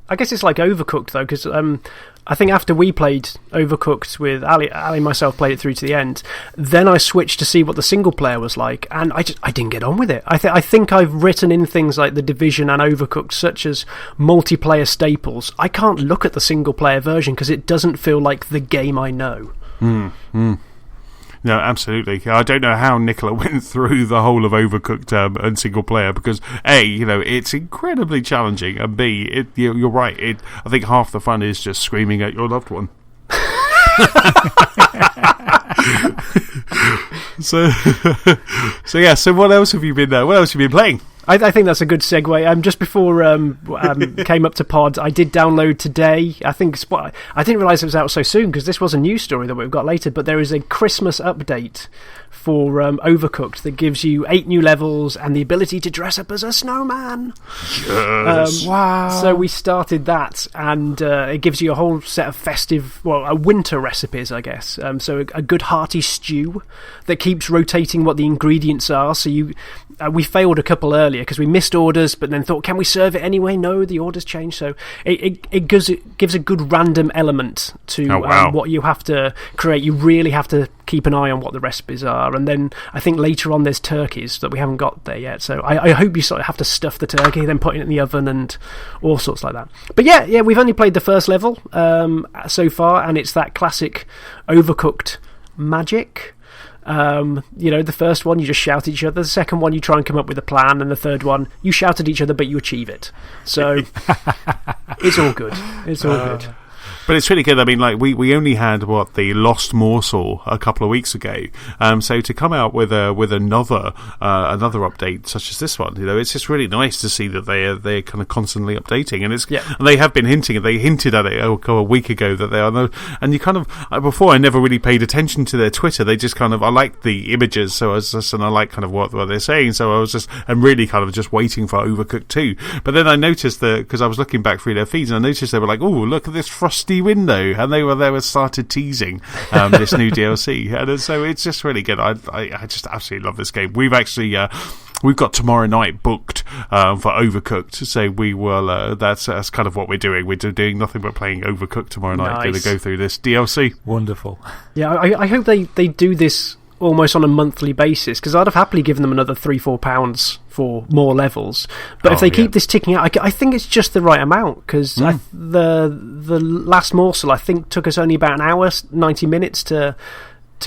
I guess it's like Overcooked, though, because I think after we played Overcooked with Ali and myself played it through to the end, then I switched to see what the single player was like, and I didn't get on with it. I think I've written in things like The Division and Overcooked, such as multiplayer staples. I can't look at the single player version because it doesn't feel like the game I know. No, absolutely. I don't know how Nicola went through the whole of Overcooked and single player, because A, it's incredibly challenging, and B, you're right. I think half the fun is just screaming at your loved one. So yeah. So what else have you been? What else have you been playing? I think that's a good segue. Just before came up to pod, I did download today. I didn't realise it was out so soon, because this was a news story that we've got later. But there is a Christmas update for Overcooked that gives you 8 new levels and the ability to dress up as a snowman. Yes. Wow! So we started that, and it gives you a whole set of festive, winter recipes, I guess. So a good hearty stew that keeps rotating what the ingredients are. So we failed a couple earlier because we missed orders, but then thought, can we serve it anyway? No, the orders changed. So it gives a good random element to what you have to create. You really have to keep an eye on what the recipes are. And then I think later on there's turkeys that we haven't got there yet. So I hope you sort of have to stuff the turkey, then put it in the oven and all sorts like that. But yeah, we've only played the first level so far, and it's that classic Overcooked magic. The first one you just shout at each other, the second one you try and come up with a plan, and the third one you shout at each other but you achieve it. So it's all good. It's all good. But it's really good. I mean, like we only had the Lost Morsel a couple of weeks ago. So to come out with another update such as this one, it's just really nice to see that they're kind of constantly updating, and and they have been hinting. They hinted at it a week ago that they are, and you kind of before I never really paid attention to their Twitter. They just kind of I liked the images, so I like kind of what they're saying. So I was really kind of just waiting for Overcooked 2. But then I noticed that because I was looking back through their feeds, and I noticed they were like, "Oh, look at this frosty window," and they were started teasing this new DLC, and so it's just really good. I just absolutely love this game. We've actually we've got tomorrow night booked for Overcooked, so we will. That's kind of what we're doing. We're doing nothing but playing Overcooked tomorrow night. Nice. Going to go through this DLC. Wonderful. Yeah, I hope they do this almost on a monthly basis, because I'd have happily given them another £3-4 for more levels. But if they keep this ticking out, I think it's just the right amount, because the Last Morsel I think took us only about an hour, 90 minutes to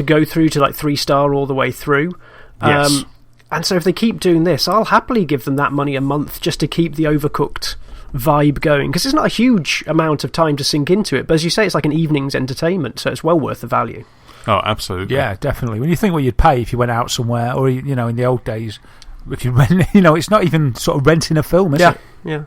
go through to like 3-star all the way through. Yes. And so if they keep doing this, I'll happily give them that money a month just to keep the Overcooked vibe going, because it's not a huge amount of time to sink into it, but as you say, it's like an evening's entertainment, so it's well worth the value. Oh, absolutely. Yeah, definitely. When you think what you'd pay if you went out somewhere, or in the old days, if you rent, it's not even sort of renting a film, is it? Yeah.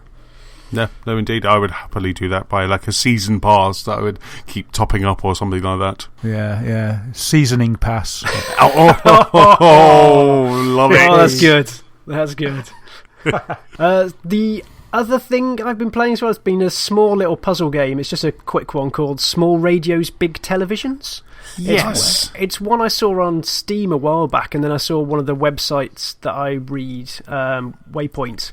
No, indeed. I would happily do that by like a season pass that I would keep topping up or something like that. Yeah. Seasoning pass. Love it. Oh, that's good. The other thing I've been playing as well has been a small little puzzle game. It's just a quick one called Small Radios, Big Televisions. Yes. It's one I saw on Steam a while back, and then I saw one of the websites that I read, Waypoint,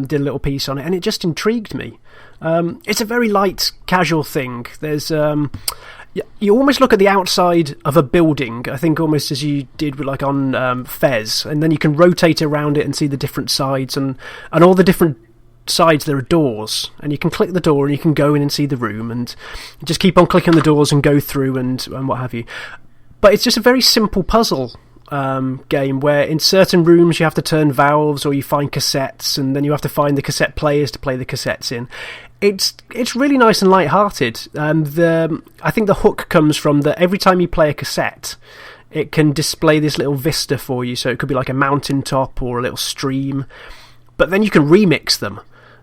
did a little piece on it, and it just intrigued me. It's a very light, casual thing. There's you almost look at the outside of a building, I think almost as you did with on Fez, and then you can rotate around it and see the different sides, and all the different sides there are doors, and you can click the door and you can go in and see the room, and just keep on clicking the doors and go through and what have you. But it's just a very simple puzzle game where in certain rooms you have to turn valves, or you find cassettes, and then you have to find the cassette players to play the cassettes in. It's really nice and light-hearted. I think the hook comes from that every time you play a cassette, it can display this little vista for you, so it could be like a mountaintop or a little stream, but then you can remix them.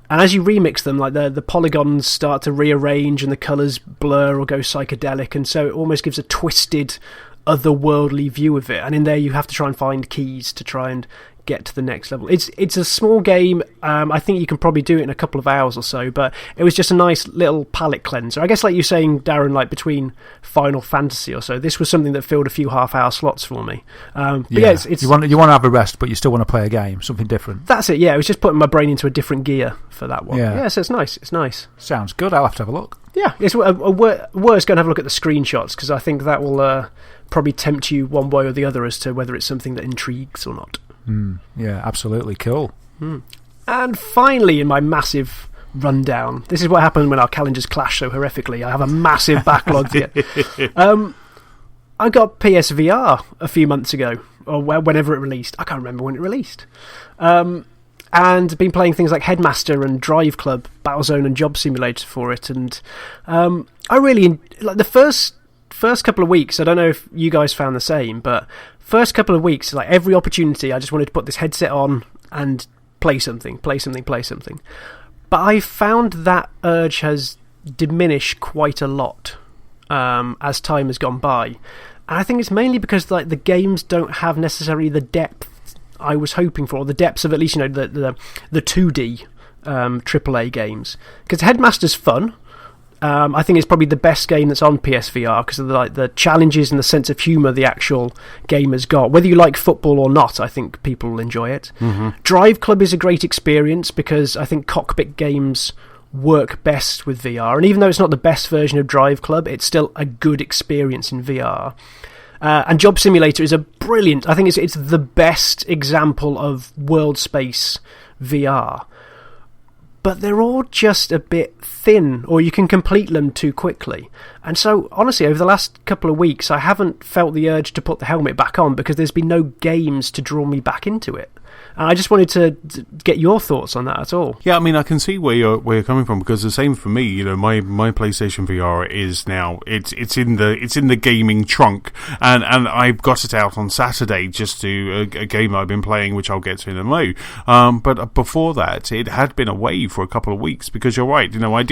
And as you remix them, like the polygons start to rearrange and the colours blur or go psychedelic, and so it almost gives a twisted, otherworldly view of it. And in there you have to try and find keys to try and get to the next level. It's a small game. I think you can probably do it in a couple of hours or so, but it was just a nice little palate cleanser. I guess like you're saying, Darren, like between Final Fantasy or so, this was something that filled a few half-hour slots for me. But it's you want to have a rest, but you still want to play a game, something different. That's it. Yeah, it was just putting my brain into a different gear for that one. Yeah, so it's nice. It's nice. Sounds good. I'll have to have a look. Yeah, it's worth going to have a look at the screenshots, because I think that will probably tempt you one way or the other as to whether it's something that intrigues or not. Yeah, absolutely. Cool. And finally, in my massive rundown, this is what happened when our calendars clash so horrifically. I have a massive backlog to get. I got PSVR a few months ago, or whenever it released. I can't remember when it released. And been playing things like Headmaster and Drive Club, Battlezone and Job Simulator for it. And I really like the first couple of weeks. I don't know if you guys found the same, but first couple of weeks, like every opportunity, I just wanted to put this headset on and play something. But I found that urge has diminished quite a lot as time has gone by. And I think it's mainly because like the games don't have necessarily the depth I was hoping for, or the depths of at least the 2D AAA games. Because Headmaster's fun. I think it's probably the best game that's on PSVR because of the challenges and the sense of humour the actual game has got. Whether you like football or not, I think people will enjoy it. Drive Club is a great experience because I think cockpit games work best with VR. And even though it's not the best version of Drive Club, it's still a good experience in VR. And Job Simulator is a brilliant... I think it's the best example of world space VR. But they're all just a bit thin, or you can complete them too quickly. And so, honestly, over the last couple of weeks, I haven't felt the urge to put the helmet back on because there's been no games to draw me back into it. I just wanted to get your thoughts on that at all. Yeah, I mean, I can see where you're coming from, because the same for me. You know, my PlayStation VR is now it's in the gaming trunk, and I got it out on Saturday just to a game I've been playing, which I'll get to in a mo. But before that, it had been away for a couple of weeks, because you're right. You know, I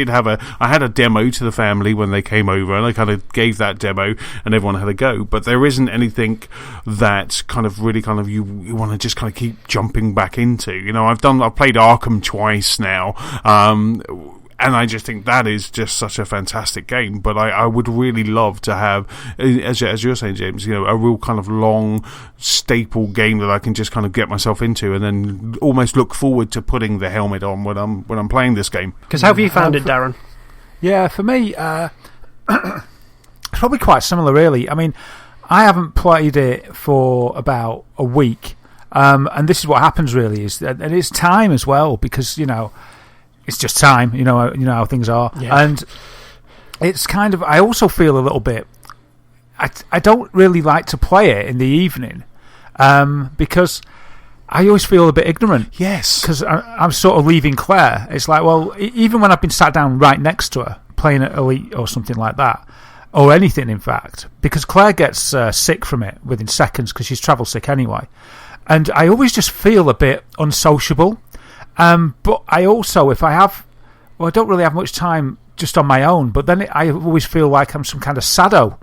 had a demo to the family when they came over, and I kind of gave that demo, and everyone had a go. But there isn't anything that kind of really kind of you want to just kind of keep jumping back into. You know, I've played Arkham twice now, and I just think that is just such a fantastic game. But I would really love to have, as you're saying, James, you know, a real kind of long staple game that I can just kind of get myself into, and then almost look forward to putting the helmet on when I'm playing this game. Because how have you found it, Darren? Yeah, for me, it's probably quite similar, really. I mean, I haven't played it for about a week, and this is what happens, really, is that it's time as well, because, you know, it's just time, you know how things are. Yeah. And it's kind of, I also feel a little bit, I don't really like to play it in the evening, because I always feel a bit ignorant. Yes. Because I'm sort of leaving Claire. It's like, well, even when I've been sat down right next to her, playing at Elite or something like that, or anything, in fact, because Claire gets sick from it within seconds, because she's travel sick anyway. And I always just feel a bit unsociable. But I also, if I have, well, I don't really have much time just on my own, but then I always feel like I'm some kind of sado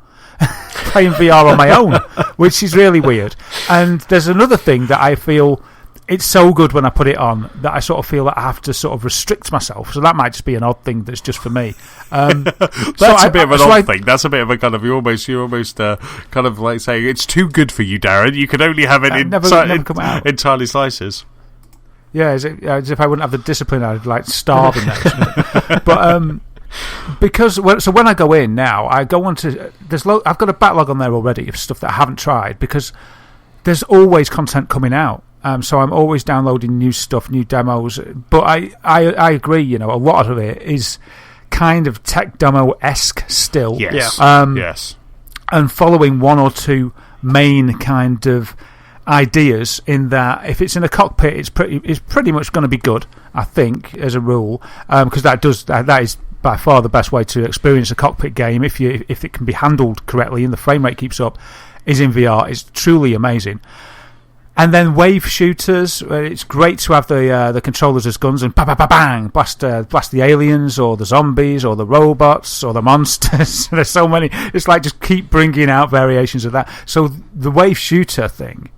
playing VR on my own, which is really weird. And there's another thing that I feel, it's so good when I put it on that I sort of feel that I have to sort of restrict myself. So that might just be an odd thing that's just for me. That's a bit of an odd thing. That's a bit of a kind of, you're almost kind of like saying it's too good for you, Darren. You can only have it entirely slices. Yeah, as if I wouldn't have the discipline, I'd like starve in there. But because when I go in now, I go on to I've got a backlog on there already of stuff that I haven't tried, because there's always content coming out. So I'm always downloading new stuff, new demos. But I agree, you know, a lot of it is kind of tech demo-esque still. Yes. Yes. And following one or two main kind of ideas, in that if it's in a cockpit, it's pretty much going to be good, I think, as a rule, because that is by far the best way to experience a cockpit game, if it can be handled correctly and the frame rate keeps up, is in VR. It's truly amazing. And then wave shooters, it's great to have the controllers as guns and bang, blast the aliens or the zombies or the robots or the monsters. There's so many. It's like just keep bringing out variations of that. So the wave shooter thing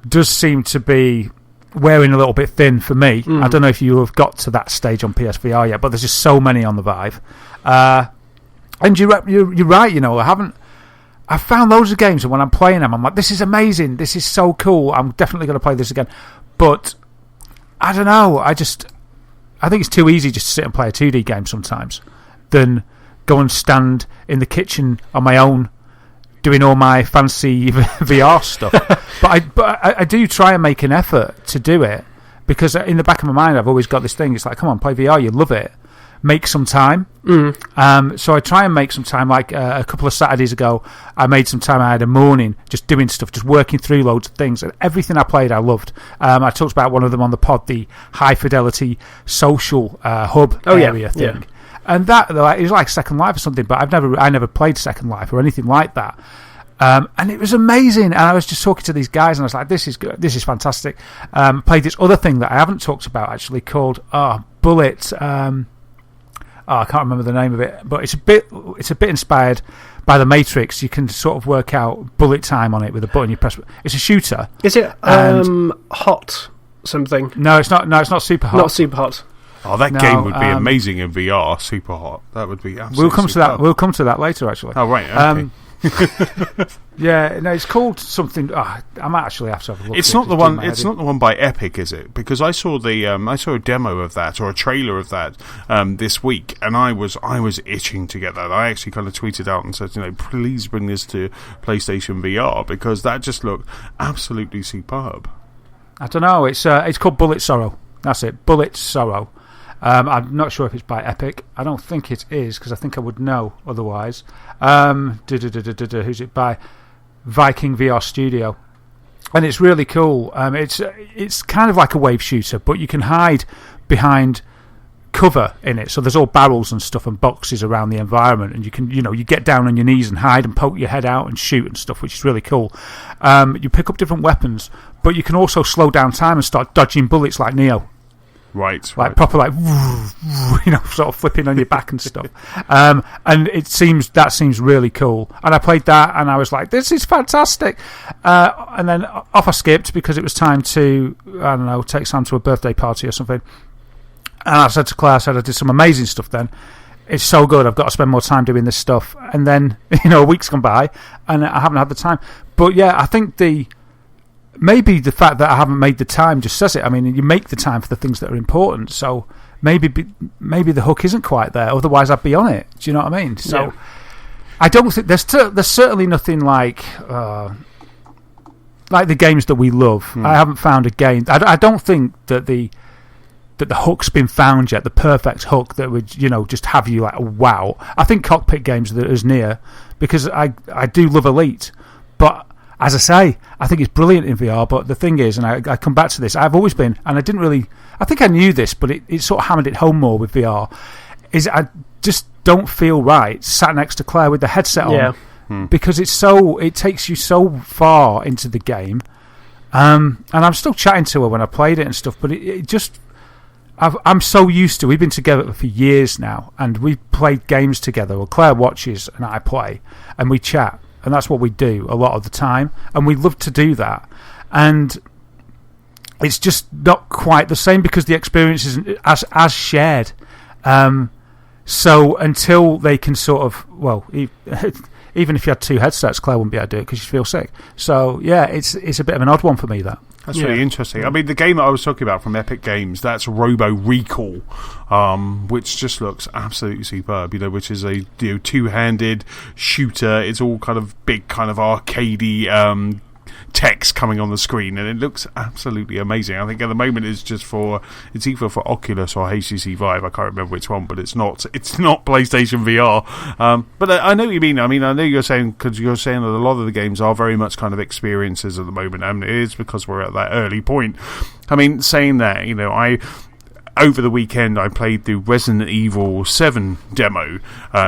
does seem to be wearing a little bit thin for me. I don't know if you have got to that stage on PSVR yet, but there's just so many on the Vive. And you're right, you know, I've found loads of games, and when I'm playing them, I'm like, this is amazing, this is so cool, I'm definitely going to play this again. But I don't know, I think it's too easy just to sit and play a 2D game sometimes than go and stand in the kitchen on my own doing all my fancy VR stuff. But I do try and make an effort to do it, because in the back of my mind I've always got this thing, it's like, come on, play VR, you love it, make some time. So I try and make some time. Like a couple of Saturdays ago, I made some time. I had a morning just doing stuff, just working through loads of things, and everything I played I loved. I talked about one of them on the pod, the high fidelity social hub area thing. Yeah. And that, it was like Second Life or something, but I never played Second Life or anything like that. And it was amazing. And I was just talking to these guys, and I was like, this is good, this is fantastic. Played this other thing that I haven't talked about actually, called Bullet. I can't remember the name of it, but it's a bit inspired by the Matrix. You can sort of work out bullet time on it with a button you press. It's a shooter. Is it hot something? No, it's not. No, it's not super hot. Not super hot. Oh, that game would be amazing in VR. Super hot. That would be absolutely. We'll come to that. We'll come to that later, actually. Oh right. Okay. Yeah, no, it's called something. I might actually have to have a look. It's not the one. It's not the one by Epic, is it? Because I saw I saw a demo of that, or a trailer of that, this week, and I was itching to get that. I actually kind of tweeted out and said, please bring this to PlayStation VR, because that just looked absolutely superb. I don't know. It's called Bullet Sorrow. That's it, Bullet Sorrow. I'm not sure if it's by Epic. I don't think it is, because I think I would know otherwise. Who's it by? Viking VR Studio. and it's really cool. It's kind of like a wave shooter, but you can hide behind cover in it. So there's all barrels and stuff and boxes around the environment, and you can, you get down on your knees and hide and poke your head out and shoot and stuff, which is really cool. You pick up different weapons, but you can also slow down time and start dodging bullets like Neo. Right. Proper, sort of flipping on your back and stuff. And that seems really cool. And I played that, and I was like, this is fantastic. And then off I skipped because it was time to, I don't know, take Sam to a birthday party or something. And I said to Claire, I did some amazing stuff then. It's so good, I've got to spend more time doing this stuff. And then, a week's gone by, and I haven't had the time. But yeah, I think maybe the fact that I haven't made the time just says it. I mean, you make the time for the things that are important, so maybe the hook isn't quite there. Otherwise, I'd be on it. Do you know what I mean? So, yeah. I don't think there's certainly nothing like the games that we love. I haven't found a game. I don't think that the hook's been found yet. The perfect hook that would just have you like, wow. I think cockpit games are as near, because I do love Elite, but. As I say, I think it's brilliant in VR, but the thing is, and I come back to this, I've always been, and I didn't really, I think I knew this, but it sort of hammered it home more with VR, is I just don't feel right sat next to Claire with the headset on, because it takes you so far into the game, and I'm still chatting to her when I played it and stuff, but it just, I'm so used to, we've been together for years now, and we've played games together, or Claire watches and I play, and we chat. And that's what we do a lot of the time. And we love to do that. And it's just not quite the same because the experience isn't as shared. So until they can sort of... Well, even if you had two headsets, Claire wouldn't be able to do it because she'd feel sick. So, yeah, it's a bit of an odd one for me, that. That's really interesting. I mean, the game that I was talking about from Epic Games, that's Robo Recall, which just looks absolutely superb, which is a two-handed shooter. It's all kind of big, kind of arcadey text coming on the screen, and it looks absolutely amazing. I think at the moment it's either for Oculus or HTC Vive. I can't remember which one, but it's not PlayStation VR. But I know what you mean. I mean, I know you're saying, because you're saying that a lot of the games are very much kind of experiences at the moment, and it is because we're at that early point. I mean, saying that, over the weekend I played the Resident Evil 7 demo,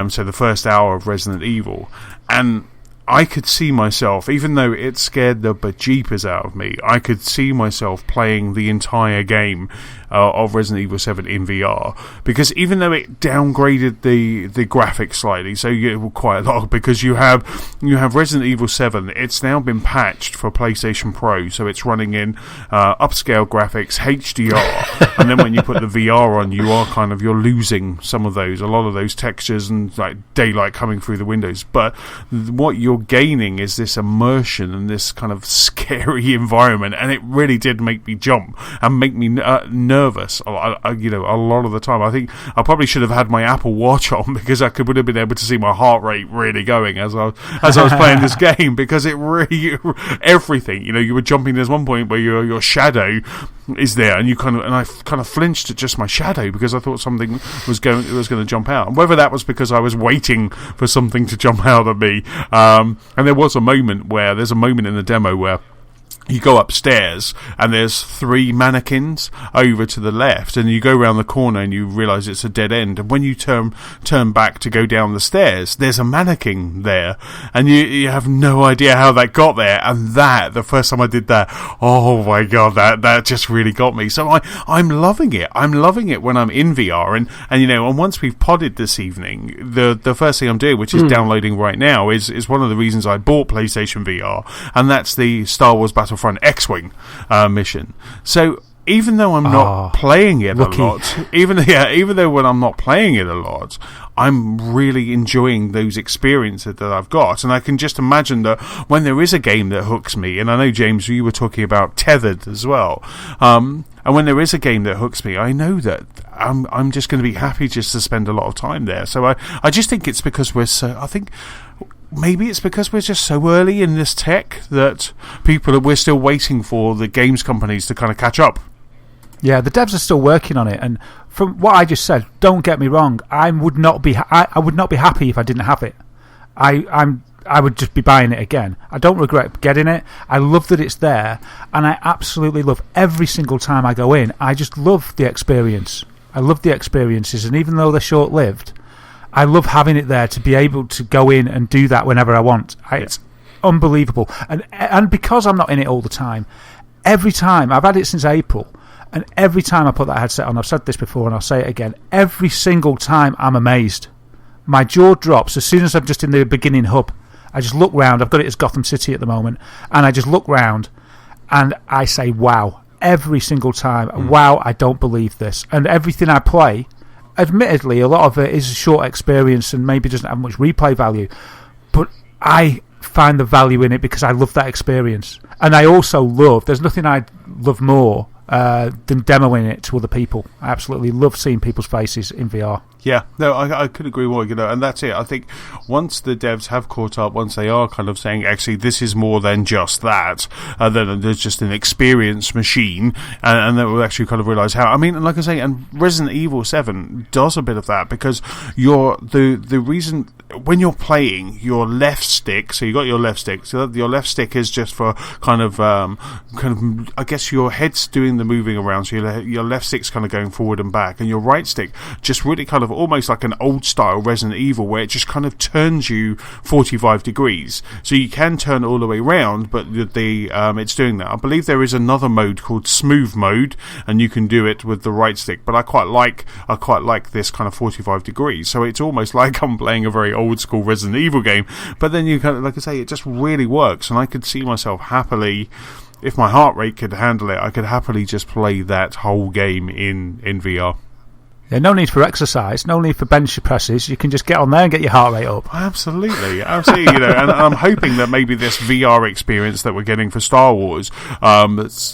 so the first hour of Resident Evil, and I could see myself, even though it scared the bejeepers out of me, I could see myself playing the entire game of Resident Evil 7 in VR, because even though it downgraded the graphics slightly, so quite a lot, because you have Resident Evil 7, it's now been patched for PlayStation Pro, so it's running in upscale graphics, HDR, and then when you put the VR on, you're losing a lot of those textures and like daylight coming through the windows, but what you're gaining is this immersion and this kind of scary environment, and it really did make me jump and make me nervous a lot of the time. I think I probably should have had my Apple Watch on, because I would have been able to see my heart rate really going as I was playing this game, because it really everything, you were jumping. There's one point where your shadow is there, and I kind of flinched at just my shadow, because I thought something was going to jump out, and whether that was because I was waiting for something to jump out at me. And there's a moment in the demo where you go upstairs and there's 3 mannequins over to the left, and you go around the corner and you realise it's a dead end, and when you turn back to go down the stairs, there's a mannequin there, and you have no idea how that got there. And the first time I did that, oh my god, that just really got me. So I'm loving it when I'm in VR, and once we've podded this evening, the first thing I'm doing, which is downloading right now, is one of the reasons I bought PlayStation VR, and that's the Star Wars Battlefront X-Wing mission. So even though I'm not playing it a lot, even though when I'm not playing it a lot, I'm really enjoying those experiences that I've got, and I can just imagine that when there is a game that hooks me, and I know, James, you were talking about Tethered as well, and when there is a game that hooks me, I know that I'm just going to be happy just to spend a lot of time there. So I just think it's because maybe it's because we're just so early in this tech that we're still waiting for the games companies to kind of catch up. Yeah, the devs are still working on it, and from what I just said, don't get me wrong, I would not be happy if I didn't have it. I'm I would just be buying it again. I don't regret getting it. I love that it's there, and I absolutely love every single time I go in. I just love the experience. I love the experiences, and even though they're short-lived, I love having it there to be able to go in and do that whenever I want. It's unbelievable. And because I'm not in it all the time, every time, I've had it since April, and every time I put that headset on, I've said this before and I'll say it again, every single time I'm amazed. My jaw drops as soon as I'm just in the beginning hub. I just look round. I've got it as Gotham City at the moment, and I just look round and I say, wow. Every single time, wow, I don't believe this. And everything I play, admittedly, a lot of it is a short experience and maybe doesn't have much replay value, but I find the value in it because I love that experience. And I also love, there's nothing I love more than demoing it to other people. I absolutely love seeing people's faces in VR. Yeah, no, I could agree more, and that's it. I think once the devs have caught up, once they are kind of saying, actually, this is more than just that, then there's just an experience machine, and then we'll actually kind of realise how. I mean, like I say, and Resident Evil 7 does a bit of that, because the reason when you're playing your left stick, so you got your left stick, so your left stick is just for kind of I guess your head's doing the moving around, so your left stick's kind of going forward and back, and your right stick just really kind of almost like an old style Resident Evil, where it just kind of turns you 45 degrees, so you can turn all the way around, but it's doing that. I believe there is another mode called smooth mode, and you can do it with the right stick, but I quite like this kind of 45 degrees, so it's almost like I'm playing a very old school Resident Evil game, but then you kind of, like I say, it just really works, and I could see myself happily, if my heart rate could handle it, I could happily just play that whole game in VR. Yeah, no need for exercise, no need for bench presses. You can just get on there and get your heart rate up. Absolutely. And I'm hoping that maybe this VR experience that we're getting for Star Wars, that's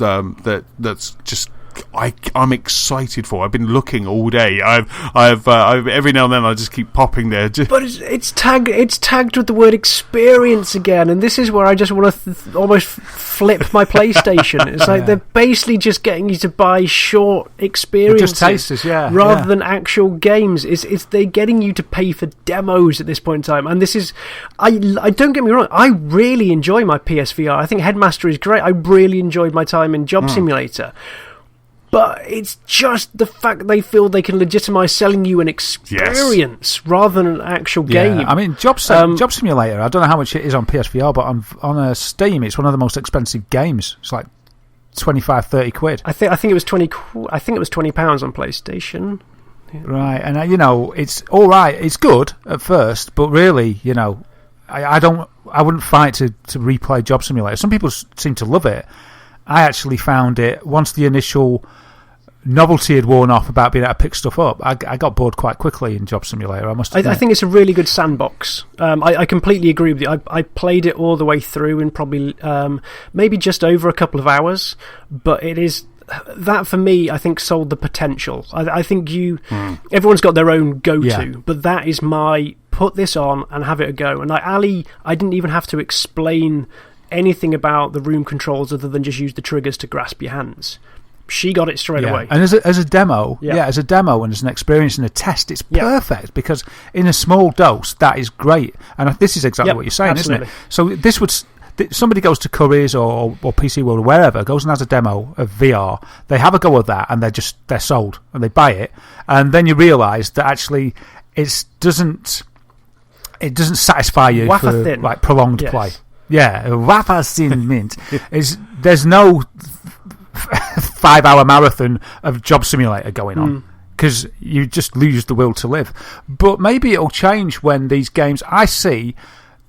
just. I'm excited for. I've been looking all day. I've every now and then I just keep popping there. But it's tagged with the word experience again, and this is where I just want to almost flip my PlayStation. It's like they're basically just getting you to buy short experiences, just tasters, rather than actual games. It's they're getting you to pay for demos at this point in time, and this is I don't get me wrong. I really enjoy my PSVR. I think Headmaster is great. I really enjoyed my time in Job Simulator. But it's just the fact they feel they can legitimise selling you an experience rather than an actual game. I mean, Job Simulator, I don't know how much it is on PSVR, but on Steam, it's one of the most expensive games. It's like 25, 30 quid. I think it was 20. I think it was £20 on PlayStation. Yeah. Right, and it's all right. It's good at first, but really, I wouldn't fight to replay Job Simulator. Some people seem to love it. I actually found it, once the initial novelty had worn off about being able to pick stuff up, I got bored quite quickly in Job Simulator, I must admit. I think it's a really good sandbox. I completely agree with you. I played it all the way through in probably maybe just over a couple of hours, but it is... That, for me, I think sold the potential. I think everyone's got their own go-to, but that is my put this on and have it a go. And Ali, I didn't even have to explain anything about the room controls other than just use the triggers to grasp your hands. She got it straight away. And as a demo, as a demo and as an experience and a test, it's perfect, because in a small dose, that is great. And this is exactly what you're saying, absolutely. Isn't it? So somebody goes to Curry's or PC World or wherever, goes and has a demo of VR, they have a go at that, and they're sold, and they buy it, and then you realise that actually it doesn't satisfy you for like prolonged play. Yeah, wafer thin mint. There's no 5-hour marathon of Job Simulator going on, because you just lose the will to live. But maybe it'll change when these games, I see,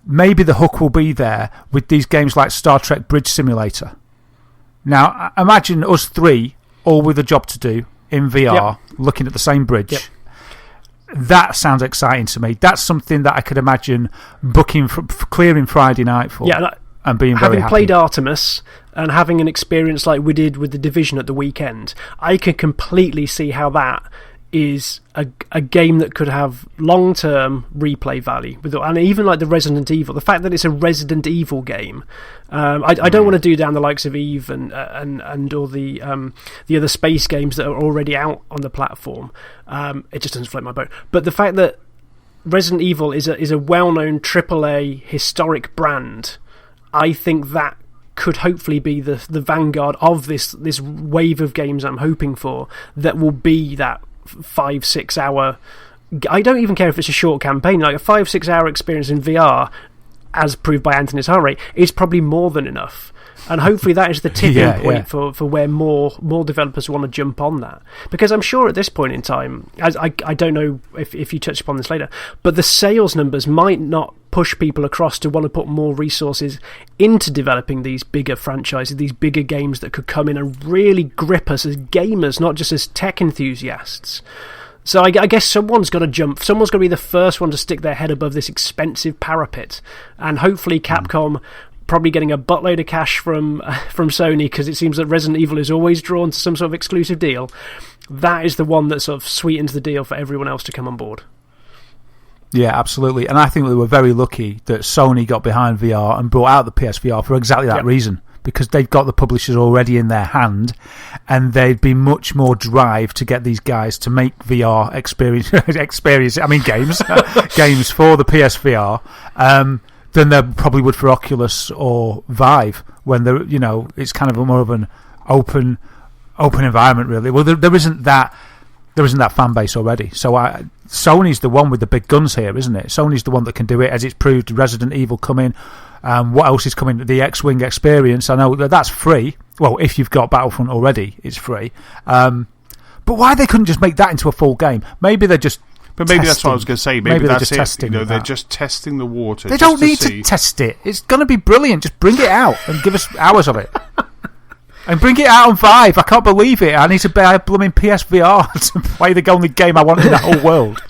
maybe the hook will be there with these games like Star Trek Bridge Simulator. Now, imagine us three, all with a job to do, in VR, looking at the same bridge. Yep. That sounds exciting to me. That's something that I could imagine booking for clearing Friday night for, and being very happy. Having played Artemis and having an experience like we did with The Division at the weekend, I can completely see how that is a game that could have long-term replay value. And even like the Resident Evil, the fact that it's a Resident Evil game, I don't want to do down the likes of Eve and all the other space games that are already out on the platform. It just doesn't float my boat. But the fact that Resident Evil is a well-known AAA historic brand. I think that could hopefully be the vanguard of this wave of games I'm hoping for, that will be that 5-6 hour. I don't even care if it's a short campaign, like a 5-6 hour experience in VR, as proved by Antony's heart rate, is probably more than enough. And hopefully that is the tipping point for where more developers want to jump on that. Because I'm sure at this point in time, as I don't know if you touch upon this later, but the sales numbers might not push people across to want to put more resources into developing these bigger franchises, these bigger games that could come in and really grip us as gamers, not just as tech enthusiasts. So I guess someone's got to jump. Someone's got to be the first one to stick their head above this expensive parapet. And hopefully Capcom, probably getting a buttload of cash from Sony, because it seems that Resident Evil is always drawn to some sort of exclusive deal. That is the one that sort of sweetens the deal for everyone else to come on board. Yeah, absolutely. And I think we were very lucky that Sony got behind VR and brought out the PSVR for exactly that reason. Because they've got the publishers already in their hand, and they'd be much more drive to get these guys to make VR games for the PSVR than they probably would for Oculus or Vive, when they're, it's kind of more of an open environment, really. Well, there isn't that fan base already. So Sony's the one with the big guns here, isn't it? Sony's the one that can do it, as it's proved. Resident Evil coming. What else is coming? The X-Wing experience. I know that's free. Well, if you've got Battlefront already, it's free. But why they couldn't just make that into a full game? Maybe they're just. But maybe that's what I was going to say. Maybe that's just testing. They're just testing the water. They don't need to test it. It's going to be brilliant. Just bring it out and give us hours of it. And bring it out on Vive. I can't believe it. I need to buy a blooming PSVR to play the only game I want in the whole world.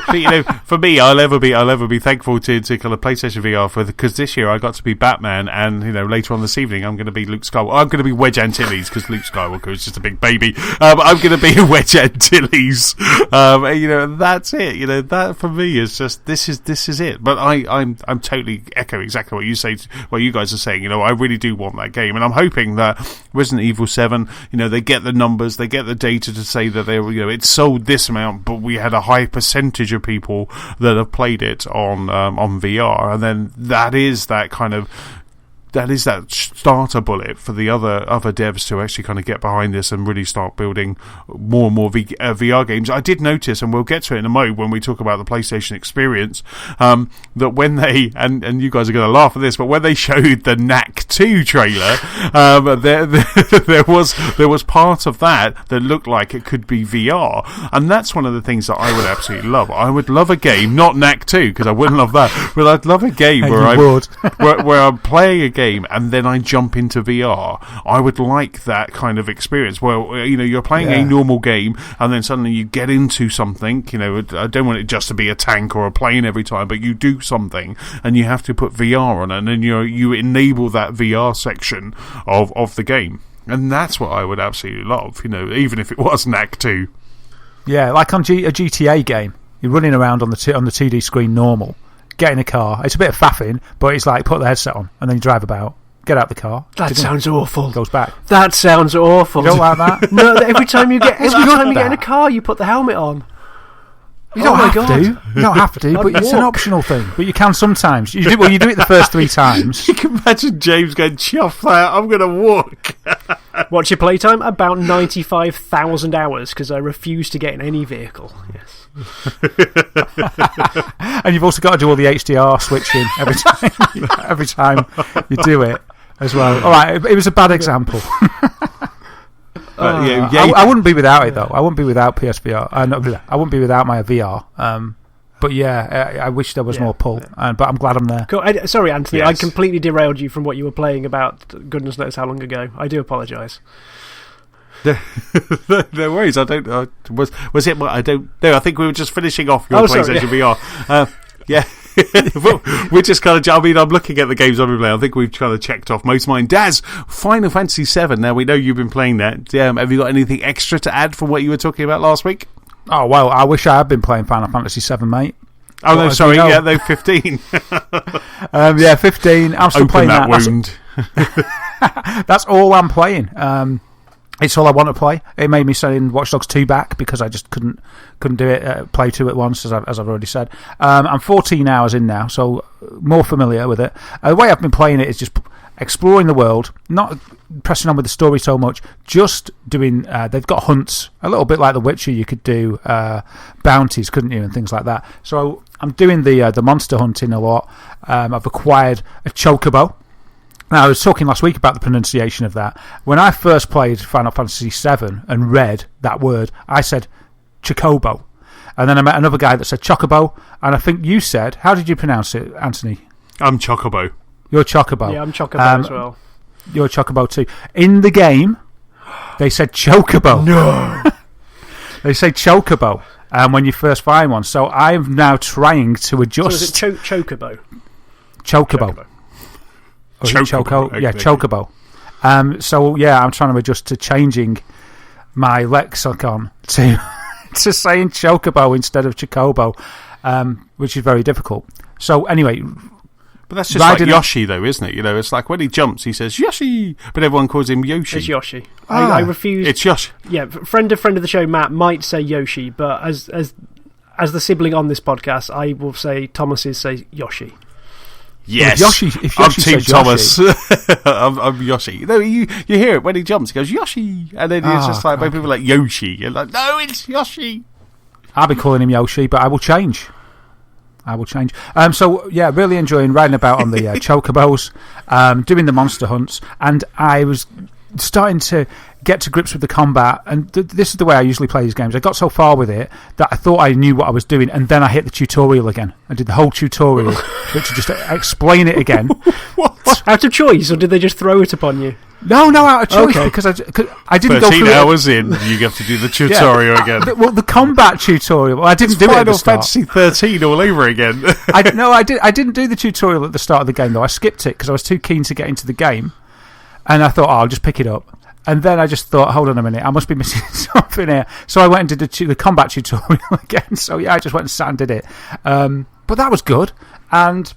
But for me, I'll ever be thankful to kind of PlayStation VR because this year I got to be Batman, and later on this evening I'm going to be Luke Skywalker. I'm going to be Wedge Antilles because Luke Skywalker is just a big baby. I'm going to be Wedge Antilles. That's it. That for me is just this is it. But I'm totally echo exactly what you say. What you guys are saying. I really do want that game, and I'm hoping that Resident Evil 7. They get the numbers, they get the data to say that it sold this amount, but we had a high percentage of people that have played it on VR, and then that is that starter bullet for the other devs to actually kind of get behind this and really start building more and more VR games. I did notice, and we'll get to it in a moment when we talk about the PlayStation experience, that when they, and you guys are going to laugh at this, but when they showed the Knack 2 trailer, there was part of that looked like it could be VR, and that's one of the things that I would absolutely love. I would love a game, not Knack 2, because I wouldn't love that, but I'd love a game where I'm playing a game and then I jump into VR. I would like that kind of experience where you're playing a normal game and then suddenly you get into something. I don't want it just to be a tank or a plane every time, but you do something and you have to put VR on it, and then you enable that VR section of the game, and that's what I would absolutely love. Even if it was Knack 2. Yeah, like on a GTA game, you're running around on the 2D screen normal. Get in a car. It's a bit of faffing, but it's like put the headset on and then you drive about. Get out the car. That sounds awful. Goes back. That sounds awful. You don't like that? No, every time you get in a car, you put the helmet on. You don't have to. You don't have to, but it's an optional thing. But you can sometimes. You do it the first 3 times. You can imagine James going, "Chuff that! I'm going to walk." What's your playtime? About 95,000 hours, because I refuse to get in any vehicle. Yes. And you've also got to do all the HDR switching every time you do it as well. All right, it was a bad example. I wouldn't be without it, though. I wouldn't be without PSVR. I wouldn't be without my VR. But I wish there was more pull. But I'm glad I'm there. Cool. Sorry, Anthony, yes. I completely derailed you from what you were playing about goodness knows how long ago. I do apologise. No worries. I don't. Was it? I don't know. I think we were just finishing off your PlayStation VR. Yeah. We're just kind of. I'm looking at the games I've been playing. I think we've kind of checked off most of mine. Daz, Final Fantasy 7. Now we know you've been playing that. Have you got anything extra to add from what you were talking about last week? Oh well, I wish I had been playing Final Fantasy 7, mate. Oh no, sorry. Yeah, no, 15. 15. I'm still playing that. Wound. That's all I'm playing. It's all I want to play. It made me send Watch Dogs 2 back because I just couldn't do it, play 2 at once, as I've already said. I'm 14 hours in now, so more familiar with it. The way I've been playing it is just exploring the world, not pressing on with the story so much, just doing... they've got hunts, a little bit like The Witcher. You could do bounties, couldn't you, and things like that. So I'm doing the monster hunting a lot. I've acquired a chocobo. Now, I was talking last week about the pronunciation of that. When I first played Final Fantasy VII and read that word, I said chocobo. And then I met another guy that said chocobo, and I think you said... How did you pronounce it, Anthony? I'm chocobo. You're chocobo. Yeah, I'm chocobo as well. You're chocobo too. In the game, they said chocobo. No! They say chocobo when you first find one. So I'm now trying to adjust... So is it chocobo? Chocobo. Chocobo. Yeah, chocobo. So yeah, I'm trying to adjust to changing my lexicon to saying chocobo instead of chocobo, which is very difficult. So anyway, but that's just like Yoshi, though, isn't it? You know, it's like when he jumps, he says Yoshi, but everyone calls him Yoshi. It's Yoshi. I refuse. It's Yoshi. Yeah, friend of the show, Matt, might say Yoshi, but as the sibling on this podcast, I will say Thomas's say Yoshi. Yes, if I'm Yoshi Team says Thomas. Yoshi. I'm Yoshi. No, you hear it when he jumps. He goes Yoshi, and then it's just like when people are like Yoshi. You're like, no, it's Yoshi. I'll be calling him Yoshi, but I will change. So yeah, really enjoying riding about on the chocobos, doing the monster hunts, and I was starting to get to grips with the combat, and this is the way I usually play these games. I got so far with it that I thought I knew what I was doing, and then I hit the tutorial again. I did the whole tutorial, which just explain it again. What? Out of choice, or did they just throw it upon you? No, out of choice, because I didn't go through 13 hours in, you have to do the tutorial again. The combat tutorial. I didn't do it at the start. Final Fantasy 13 all over again. I didn't do the tutorial at the start of the game, though. I skipped it because I was too keen to get into the game, and I thought, I'll just pick it up. And then I just thought, hold on a minute, I must be missing something here. So I went and did the combat tutorial again. So yeah, I just went and sat and did it. But that was good. And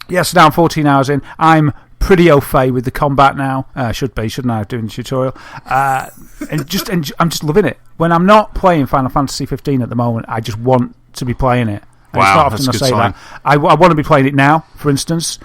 yeah, so now I'm 14 hours in. I'm pretty au fait with the combat now. Should be, shouldn't I, doing the tutorial? And I'm just loving it. When I'm not playing Final Fantasy 15 at the moment, I just want to be playing it. And wow, it's not often that's I say sign. that. I want to be playing it now, for instance.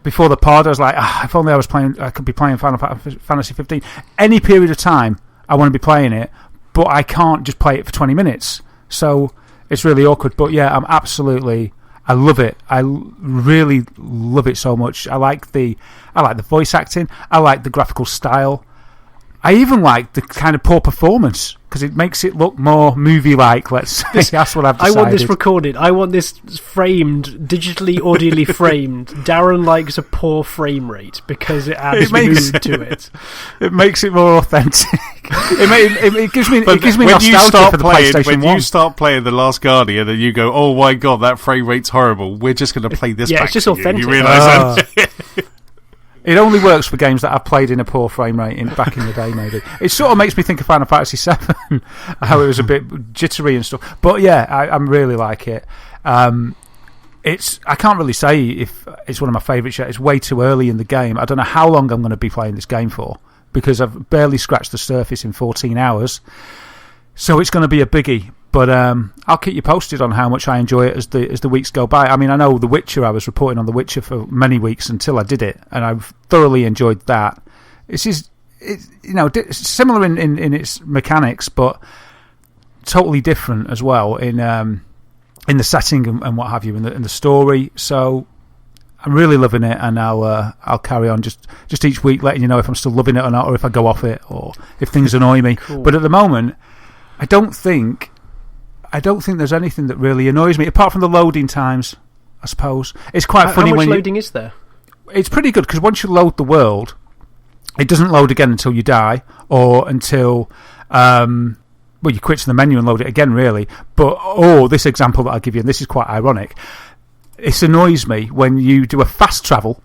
Before the pod, I was like, if only I could be playing Final Fantasy 15. Any period of time, I want to be playing it, but I can't just play it for 20 minutes. So it's really awkward. But yeah, I love it. I really love it so much. I like the voice acting. I like the graphical style. I even like the kind of poor performance because it makes it look more movie-like, let's say. That's what I've decided. I want this recorded. I want this framed, digitally, audially framed. Darren likes a poor frame rate because it adds mood to it. It makes it more authentic. It gives me nostalgia for the PlayStation 1. When you start playing The Last Guardian and you go, oh my god, that frame rate's horrible, we're just going to play this back. Yeah, it's just authentic. You realise that? It only works for games that I've played in a poor frame rate back in the day, maybe. It sort of makes me think of Final Fantasy VII, how it was a bit jittery and stuff. But yeah, I really like it. I can't really say if it's one of my favourites yet. It's way too early in the game. I don't know how long I'm going to be playing this game for because I've barely scratched the surface in 14 hours. So it's going to be a biggie. But I'll keep you posted on how much I enjoy it as the weeks go by. I mean, I know The Witcher, I was reporting on The Witcher for many weeks until I did it, and I've thoroughly enjoyed that. It's similar in its mechanics, but totally different as well in the setting and what have you, in the story. So I'm really loving it, and I'll carry on just each week letting you know if I'm still loving it or not, or if I go off it, or if things annoy me. Cool. But at the moment, I don't think there's anything that really annoys me, apart from the loading times, I suppose. It's quite funny how much loading is there? It's pretty good, because once you load the world, it doesn't load again until you die, or until... you quit to the menu and load it again, really. But, this example that I'll give you, and this is quite ironic, it annoys me when you do a fast travel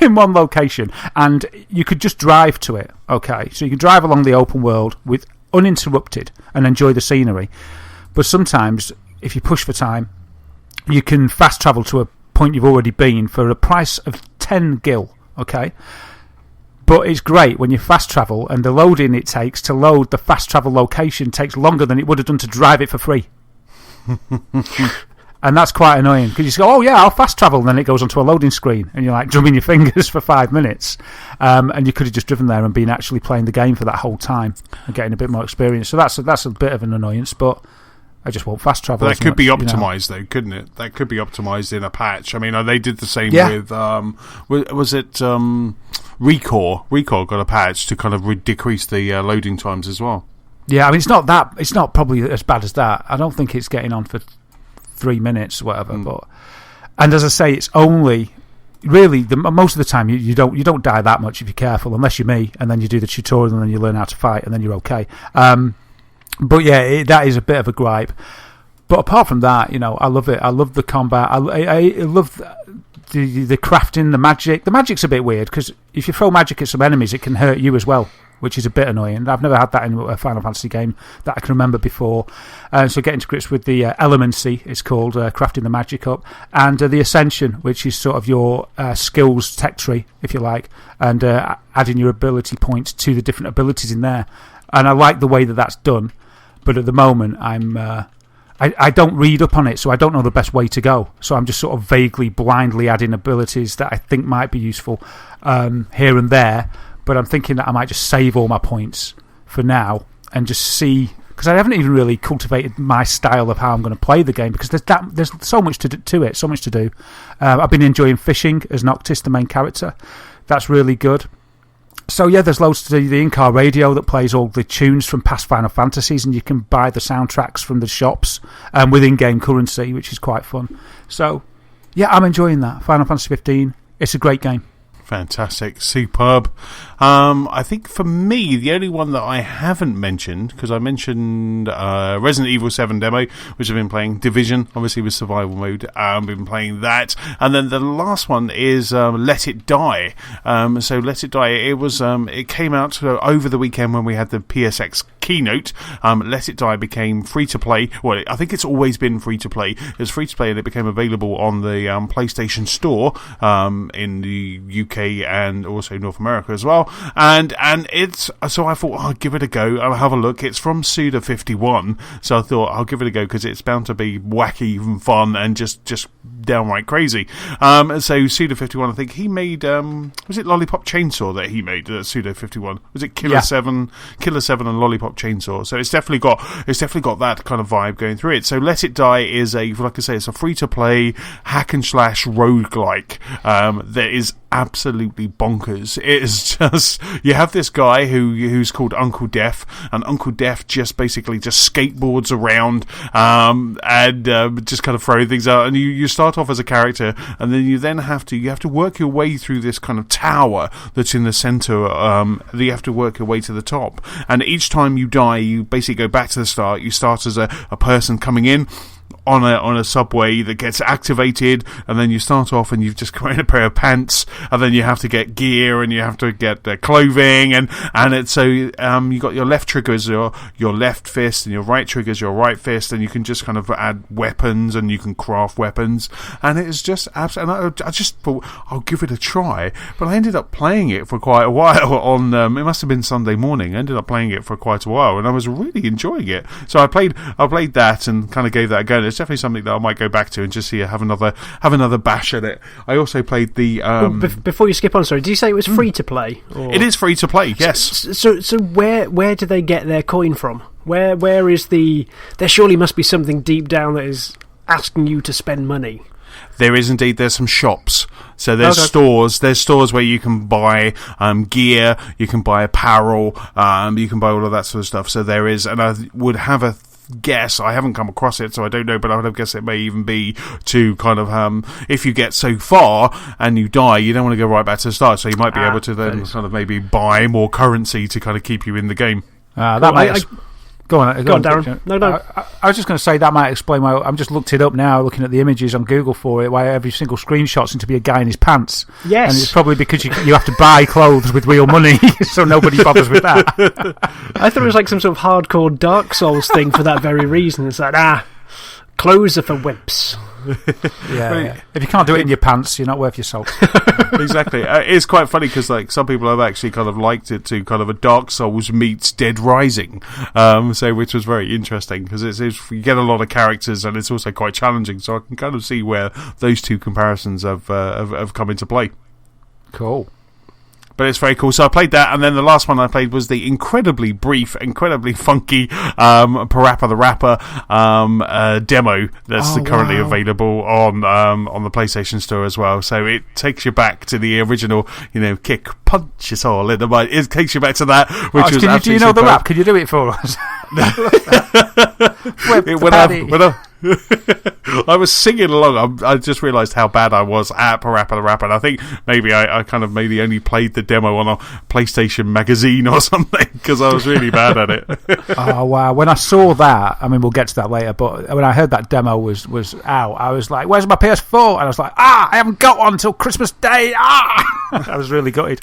in one location, and you could just drive to it, okay? So you can drive along the open world with uninterrupted and enjoy the scenery. But sometimes, if you push for time, you can fast travel to a point you've already been for a price of 10 gil, okay? But it's great when you fast travel, and the loading it takes to load the fast travel location takes longer than it would have done to drive it for free. And that's quite annoying, because you go, oh yeah, I'll fast travel, and then it goes onto a loading screen, and you're like drumming your fingers for 5 minutes, and you could have just driven there and been actually playing the game for that whole time and getting a bit more experience. So that's a bit of an annoyance, but I just won't fast travel. But that could be optimised, though, couldn't it? That could be optimised in a patch. I mean, they did the same with was it Recore? Recore got a patch to kind of decrease the loading times as well. Yeah, I mean, it's not probably as bad as that. I don't think it's getting on for 3 minutes or whatever, but and as I say, it's only really most of the time you don't die that much if you're careful, unless you're me, and then you do the tutorial and then you learn how to fight and then you're okay. But yeah, that is a bit of a gripe. But apart from that, I love it. I love the combat. I love the crafting, the magic. The magic's a bit weird, because if you throw magic at some enemies, it can hurt you as well, which is a bit annoying. I've never had that in a Final Fantasy game that I can remember before. So getting to grips with the Elemency, it's called, crafting the magic up, and the Ascension, which is sort of your skills tech tree, if you like, and adding your ability points to the different abilities in there. And I like the way that that's done, but at the moment I don't read up on it, so I don't know the best way to go. So I'm just sort of vaguely, blindly adding abilities that I think might be useful here and there. But I'm thinking that I might just save all my points for now and just see, because I haven't even really cultivated my style of how I'm going to play the game, because there's so much to it, so much to do. I've been enjoying fishing as Noctis, the main character. That's really good. So yeah, there's loads to do. The in-car radio that plays all the tunes from past Final Fantasies, and you can buy the soundtracks from the shops with in-game currency, which is quite fun. So yeah, I'm enjoying that. Final Fantasy 15, it's a great game. Fantastic, superb. I think for me, the only one that I haven't mentioned, because I mentioned Resident Evil 7 demo, which I've been playing. Division, obviously with survival mode. I've been playing that. And then the last one is Let It Die. So Let It Die, it came out over the weekend when we had the PSX keynote. Let It Die became free-to-play. Well, I think it's always been free-to-play. It was free-to-play, and it became available on the PlayStation Store in the UK and also North America as well. And it's, so I thought, I'll give it a go. I'll have a look. It's from Suda51, so I thought I'll give it a go, because it's bound to be wacky and fun and just downright crazy. So Suda51, I think he made, was it Lollipop Chainsaw that he made? Suda51, was it Killer 7 and Lollipop Chainsaw? So it's definitely got that kind of vibe going through it. So Let It Die is like I say, it's a free to play hack and slash roguelike that is absolutely bonkers. It is just, you have this guy who's called Uncle Death, and Uncle Death just basically just skateboards around and just kind of throw things out, and you start off as a character, and then you have to work your way through this kind of tower that's in the center, that you have to work your way to the top, and each time you die you basically go back to the start. You start as a person coming in on a subway that gets activated, and then you start off and you've just got a pair of pants, and then you have to get gear, and you have to get clothing, and it's so you got your left trigger as your left fist, and your right trigger is your right fist, and you can just kind of add weapons, and you can craft weapons, and it's just absolutely. I just thought I'll give it a try, but I ended up playing it for quite a while on it must have been Sunday morning. I ended up playing it for quite a while, and I was really enjoying it. So I played that and kind of gave that a go. It's definitely something that I might go back to and just see have another bash at it. I also played the before you skip on, sorry, did you say it was free to play? It is free to play, yes. So where do they get their coin from? Where is there surely must be something deep down that is asking you to spend money. There is indeed. There's some shops. So there's stores. There's stores where you can buy gear, you can buy apparel, you can buy all of that sort of stuff. So there is, and I would have a guess, I haven't come across it, so I don't know, but I would have guessed it may even be to kind of if you get so far and you die, you don't want to go right back to the start, so you might be able to then kind of maybe buy more currency to kind of keep you in the game. Go on, Darren. No. I was just going to say that might explain why. I'm just looked it up now, looking at the images on Google for it, why every single screenshot seems to be a guy in his pants. Yes. And it's probably because you have to buy clothes with real money, so nobody bothers with that. I thought it was like some sort of hardcore Dark Souls thing for that very reason. It's like, clothes are for wimps. Yeah. If you can't do it in your pants, you're not worth your salt. Exactly. It's quite funny because like some people have actually kind of liked it to kind of a Dark Souls meets Dead Rising, so which was very interesting because you get a lot of characters and it's also quite challenging. So I can kind of see where those two comparisons have come into play. Cool. But it's very cool. So I played that, and then the last one I played was the incredibly brief, incredibly funky Parappa the Rapper demo that's currently available on the PlayStation Store as well. So it takes you back to the original, kick, punch, it's all in the mind. It takes you back to that, which was absolutely do you know the rap? Could you do it for us? I was singing along. I just realised how bad I was at Parappa the Rapper, and I think maybe I kind of maybe only played the demo on a PlayStation magazine or something because I was really bad at it. Oh wow! When I saw that, I mean, we'll get to that later, but when I heard that demo was out, I was like, "Where's my PS4?" And I was like, I haven't got one until Christmas Day. I was really gutted.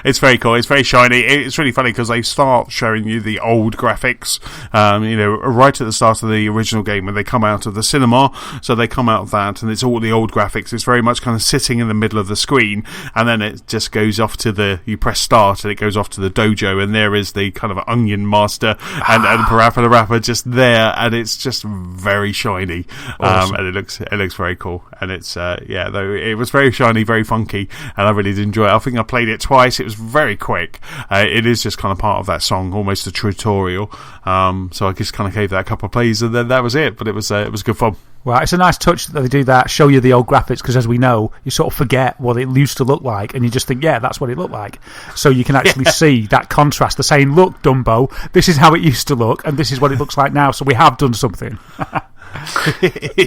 It's very cool. It's very shiny. It's really funny because they start showing you the old graphics, right at the start of the original game when they come out of the cinema. So they come out of that, and it's all the old graphics. It's very much kind of sitting in the middle of the screen, and then it just goes off to you press start, and it goes off to the dojo, and there is the kind of Onion Master and Parappa the Rapper just there, and it's just very shiny. Awesome. And it looks very cool, and it's though it was very shiny, very funky, and I really did enjoy it. I think I played it twice. It was very quick. It is just kind of part of that song, almost a tutorial. So I just kind of gave that a couple of plays, and then that was it. But it was good fun. Well, it's a nice touch that they do that, show you the old graphics, because as we know, you sort of forget what it used to look like, and you just think, yeah, that's what it looked like. So you can actually see that contrast. They're saying, look, Dumbo, this is how it used to look, and this is what it looks like now, so we have done something.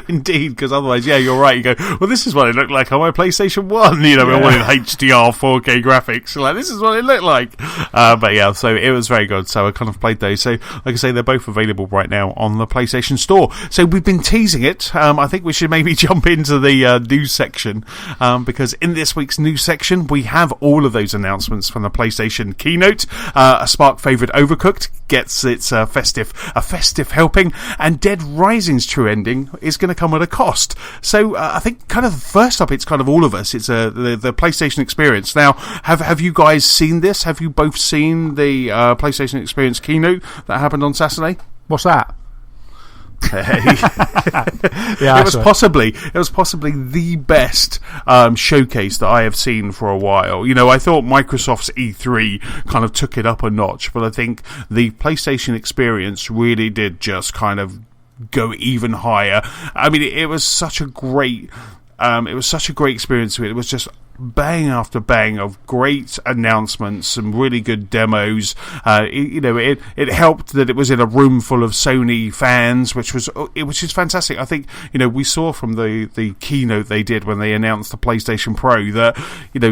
Indeed, because otherwise, you're right. You go, well, this is what it looked like on my PlayStation 1. We wanted HDR 4K graphics. Like, this is what it looked like. But yeah, so it was very good. So I kind of played those. So, like I say, they're both available right now on the PlayStation Store. So we've been teasing it. I think we should maybe jump into the news section, because in this week's news section, we have all of those announcements from the PlayStation keynote. A Spark favourite, Overcooked, gets its festive helping, and Dead Rising's true ending is going to come at a cost. So I think kind of first up, it's kind of all of us. It's the PlayStation Experience. Now, have you guys seen this? Have you both seen the PlayStation Experience keynote that happened on Saturday? What's that? It was possibly the best showcase that I have seen for a while. I thought Microsoft's E3 kind of took it up a notch, but I think the PlayStation Experience really did just kind of go even higher. I mean, it was such a great experience to it. It was just bang after bang of great announcements, some really good demos. It helped that it was in a room full of Sony fans, which is fantastic. I think we saw from the keynote they did when they announced the PlayStation Pro that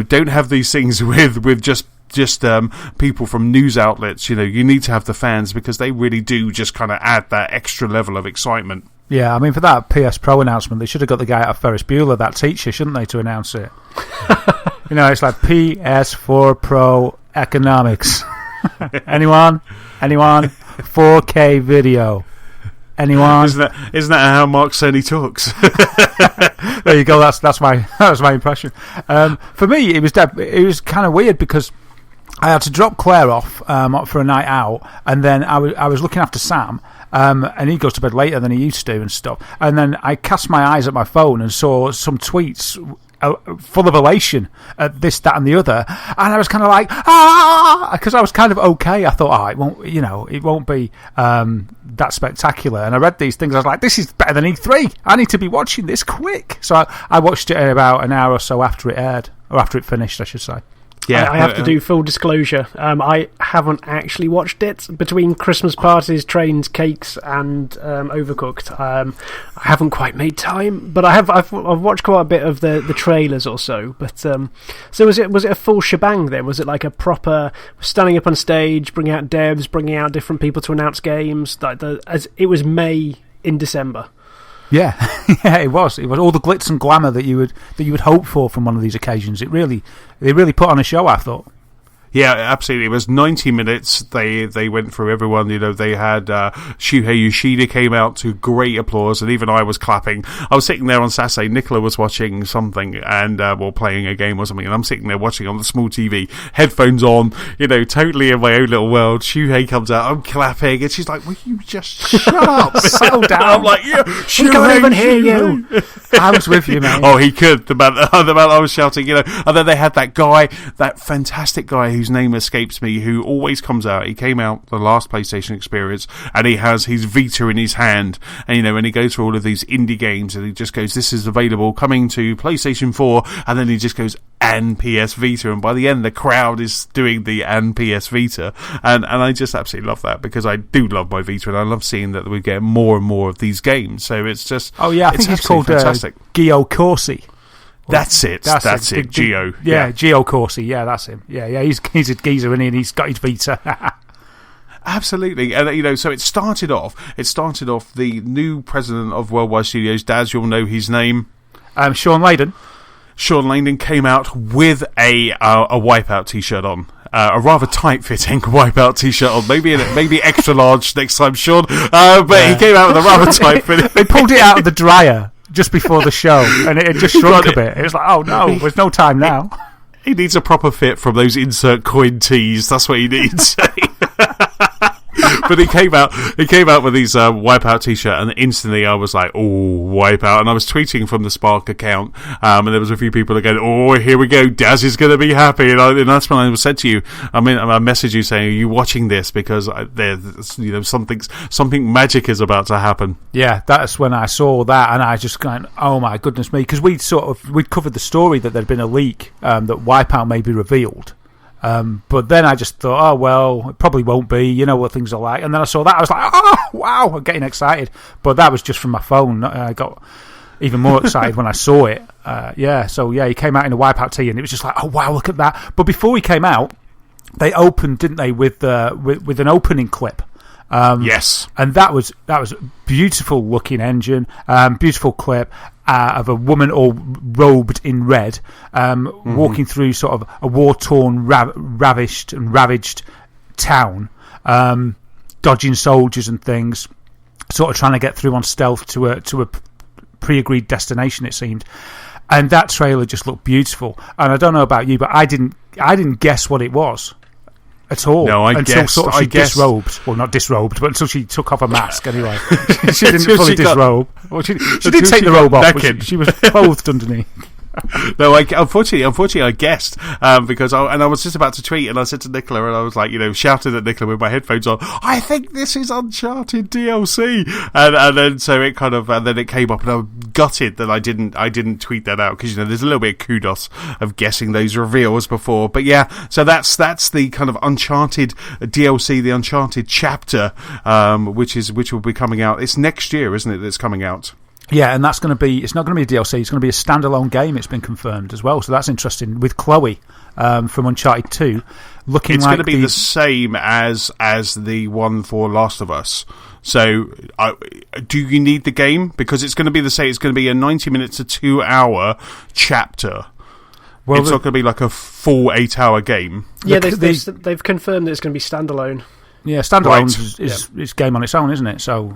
don't have these things with just people from news outlets. You need to have the fans, because they really do just kind of add that extra level of excitement. Yeah, I mean, for that PS Pro announcement, they should have got the guy out of Ferris Bueller, that teacher, shouldn't they, to announce it? It's like PS4 Pro economics. Anyone? 4K video. Anyone? Isn't that how Mark Cerny talks? There you go. That's my impression. For me, it was kind of weird because I had to drop Claire off for a night out, and then I was looking after Sam. And he goes to bed later than he used to and stuff. And then I cast my eyes at my phone and saw some tweets full of elation at this, that, and the other. And I was kind of like, because I was kind of okay. I thought, it won't be that spectacular. And I read these things. I was like, this is better than E3. I need to be watching this quick. So I watched it about an hour or so after it aired, or after it finished, I should say. Yeah, I have to do full disclosure. I haven't actually watched it. Between Christmas parties, trains, cakes, and Overcooked, I haven't quite made time. But I've watched quite a bit of the trailers or so. But so was it a full shebang then? Was it like a proper standing up on stage, bringing out devs, bringing out different people to announce games? As it was May in December. Yeah, yeah, it was. It was all the glitz and glamour that you would hope for from one of these occasions. They really put on a show, I thought. Yeah, absolutely. It was 90 minutes. They went through everyone. They had Shuhei Yoshida came out to great applause, and even I was clapping. I was sitting there on Saturday. Nicola was watching something and playing a game or something, and I'm sitting there watching on the small TV, headphones on, totally in my own little world. Shuhei comes out, I'm clapping, and she's like, "Will you just shut up, settle down?" I'm like, "Yeah, he can't even hear you." I was with you, man. Oh, he could. The man I was shouting, and then they had that guy, that fantastic guy whose name escapes me, who always comes out. He came out the last PlayStation experience, and he has his Vita in his hand, and and he goes through all of these indie games, and he just goes, "This is available, coming to PlayStation 4," and then he just goes, "and PS Vita," and by the end the crowd is doing the "and PS Vita," and I just absolutely love that, because I do love my Vita, and I love seeing that we get more and more of these games. So it's just, I think he's called fantastic. Gio Corsi. That's it. That's it. Gio. Yeah, Gio Corsi. Yeah, that's him. Yeah. He's a geezer, and he's got his Vita. Absolutely, and so it started off. The new president of Worldwide Studios, Daz, you'll know his name. Sean Layden. Sean Layden came out with a Wipeout t-shirt on. A rather tight-fitting Wipeout t-shirt on, maybe extra large next time, Sean. But he came out with a rather tight-fitting. They pulled it out of the dryer just before the show, and it just shrunk a bit. It was like, oh no, there's no time now. He needs a proper fit from those insert coin tees. That's what he needs. But he came out with his Wipeout t-shirt, and instantly I was like, "Oh, Wipeout!" And I was tweeting from the Spark account, and there was a few people that go, "Oh, here we go, Daz is going to be happy." And that's when I said to you, I messaged you saying, "Are you watching this? Because there's something magic is about to happen." Yeah, that's when I saw that, and I just going, "Oh my goodness me!" Because we'd covered the story that there'd been a leak that Wipeout may be revealed. But then I just thought, oh, well, it probably won't be. You know what things are like. And then I saw that. I was like, oh, wow, I'm getting excited. But that was just from my phone. I got even more excited when I saw it. He came out in a Wipeout tee, and it was just like, oh, wow, look at that. But before he came out, they opened, didn't they, with an opening clip. Yes. And that was beautiful looking engine, beautiful clip of a woman all robed in red, walking through sort of a war-torn, ravaged town, dodging soldiers and things, sort of trying to get through on stealth to a pre-agreed destination, it seemed. And that trailer just looked beautiful. And I don't know about you, but I didn't guess what it was at all. No, until she disrobed. Well, not disrobed, but until she took off her mask anyway. She didn't fully disrobe. Well, she did take the robe off, but she was clothed underneath. No, unfortunately, I guessed because I was just about to tweet, and I said to Nicola, and I was like, shouted at Nicola with my headphones on, "I think this is Uncharted DLC," and then so it kind of, and then it came up, and I was gutted that I didn't tweet that out, because there's a little bit of kudos of guessing those reveals before, but yeah, so that's the kind of Uncharted DLC, the Uncharted chapter, which will be coming out. It's next year, isn't it? That's coming out. Yeah, and it's not going to be a DLC, it's going to be a standalone game, it's been confirmed as well, so that's interesting, with Chloe from Uncharted 2 looking it's like... It's going to be the same as the one for Last of Us. So, do you need the game? Because it's going to be the same, it's going to be a 90 minutes to 2 hour chapter. Well, it's not going to be like a full 8-hour game. Yeah, they've confirmed that it's going to be standalone. Yeah, standalone is game on its own, isn't it? So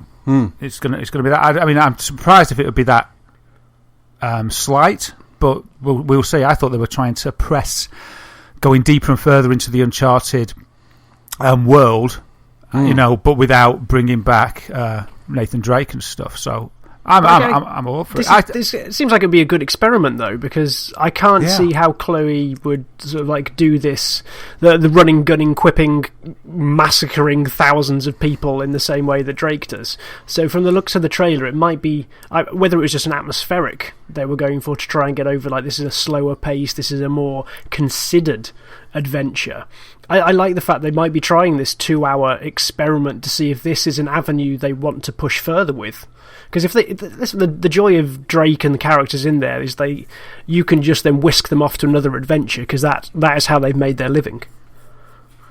it's gonna be that. I mean, I'm surprised if it would be that slight, but we'll see. I thought they were trying to press going deeper and further into the Uncharted world, but without bringing back Nathan Drake and stuff. So I'm all for it. This seems like it'd be a good experiment, though, because I can't see how Chloe would sort of like do this, the running, gunning, quipping, massacring thousands of people in the same way that Drake does. So from the looks of the trailer, it might be, whether it was just an atmospheric they were going for to try and get over, like, this is a slower pace, this is a more considered adventure. I like the fact they might be trying this 2-hour experiment to see if this is an avenue they want to push further with. Because if the joy of Drake and the characters in there is you can just then whisk them off to another adventure, because that is how they've made their living.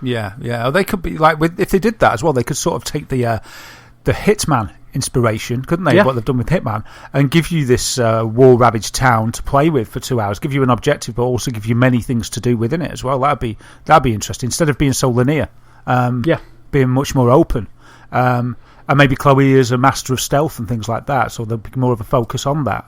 Yeah. They could be like, if they did that as well, they could sort of take the Hitman inspiration, couldn't they? Yeah. What they've done with Hitman, and give you this war-ravaged town to play with for 2 hours, give you an objective, but also give you many things to do within it as well. That'd be interesting instead of being so linear. Being much more open. And maybe Chloe is a master of stealth and things like that, so there'll be more of a focus on that,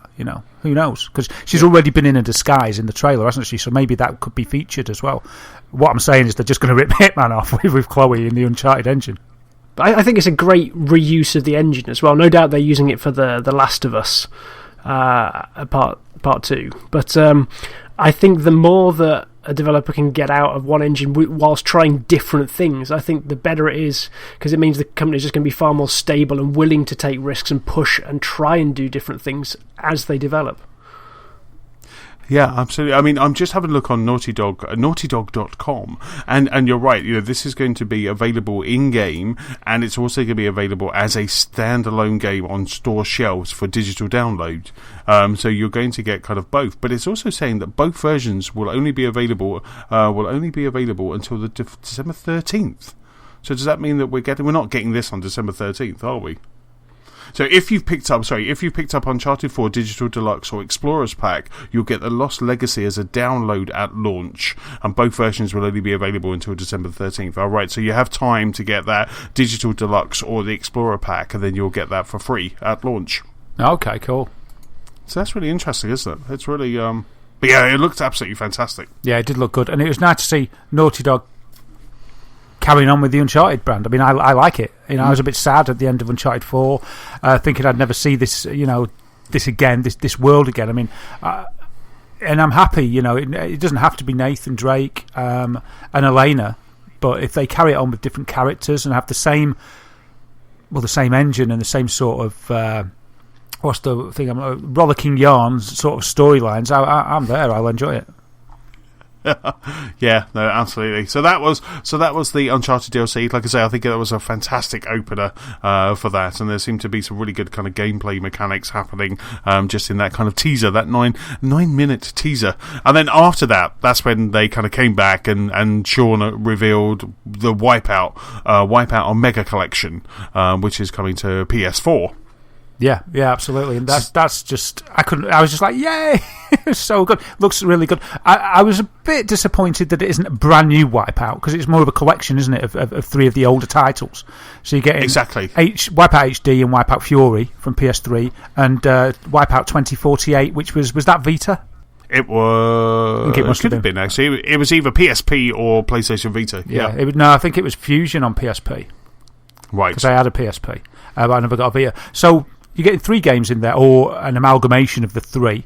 Who knows? Because she's already been in a disguise in the trailer, hasn't she? So maybe that could be featured as well. What I'm saying is they're just going to rip Hitman off with Chloe in the Uncharted engine. But I think it's a great reuse of the engine as well. No doubt they're using it for the Last of Us part 2. But I think the more that a developer can get out of one engine whilst trying different things, I think the better it is, because it means the company is just going to be far more stable and willing to take risks and push and try and do different things as they develop. Yeah, absolutely. I mean, I'm just having a look on naughtydog.com, and you're right, this is going to be available in-game, and it's also going to be available as a standalone game on store shelves for digital download. So you're going to get kind of both, but it's also saying that both versions will only be available until the December 13th. So does that mean that we're not getting this on December 13th, are we? So if you've picked up Uncharted 4 Digital Deluxe or Explorers Pack, you'll get the Lost Legacy as a download at launch, and both versions will only be available until December 13th. All right, so you have time to get that Digital Deluxe or the Explorer Pack, and then you'll get that for free at launch. Okay, cool. So that's really interesting, isn't it? It's really, but yeah, it looked absolutely fantastic. Yeah, it did look good, and it was nice to see Naughty Dog carrying on with the Uncharted brand. I mean, I like it. I was a bit sad at the end of Uncharted 4, thinking I'd never see this, this again, this world again. I mean, and I'm happy. It doesn't have to be Nathan Drake and Elena, but if they carry it on with different characters and have the same engine and the same sort of what's the thing? Rollicking yarns sort of storylines. I'm there. I'll enjoy it. Yeah, no, absolutely. So that was the Uncharted DLC. Like I say, I think that was a fantastic opener for that, and there seemed to be some really good kind of gameplay mechanics happening just in that kind of teaser, that 9-minute teaser. And then after that, that's when they kind of came back and Sean revealed the Wipeout Omega Collection, which is coming to PS4. Yeah, absolutely, and that's just I was just like, yay! It's so good, looks really good. I was a bit disappointed that it isn't a brand new Wipeout, because it's more of a collection, isn't it, of 3 of the older titles. So you get exactly Wipeout HD and Wipeout Fury from PS3, and Wipeout 2048, which was that Vita? It was. I think it must could have been actually. It was either PSP or PlayStation Vita. Yeah. No, I think it was Fusion on PSP. Right. Because I had a PSP, but I never got a Vita. So you're getting 3 games in there, or an amalgamation of the 3,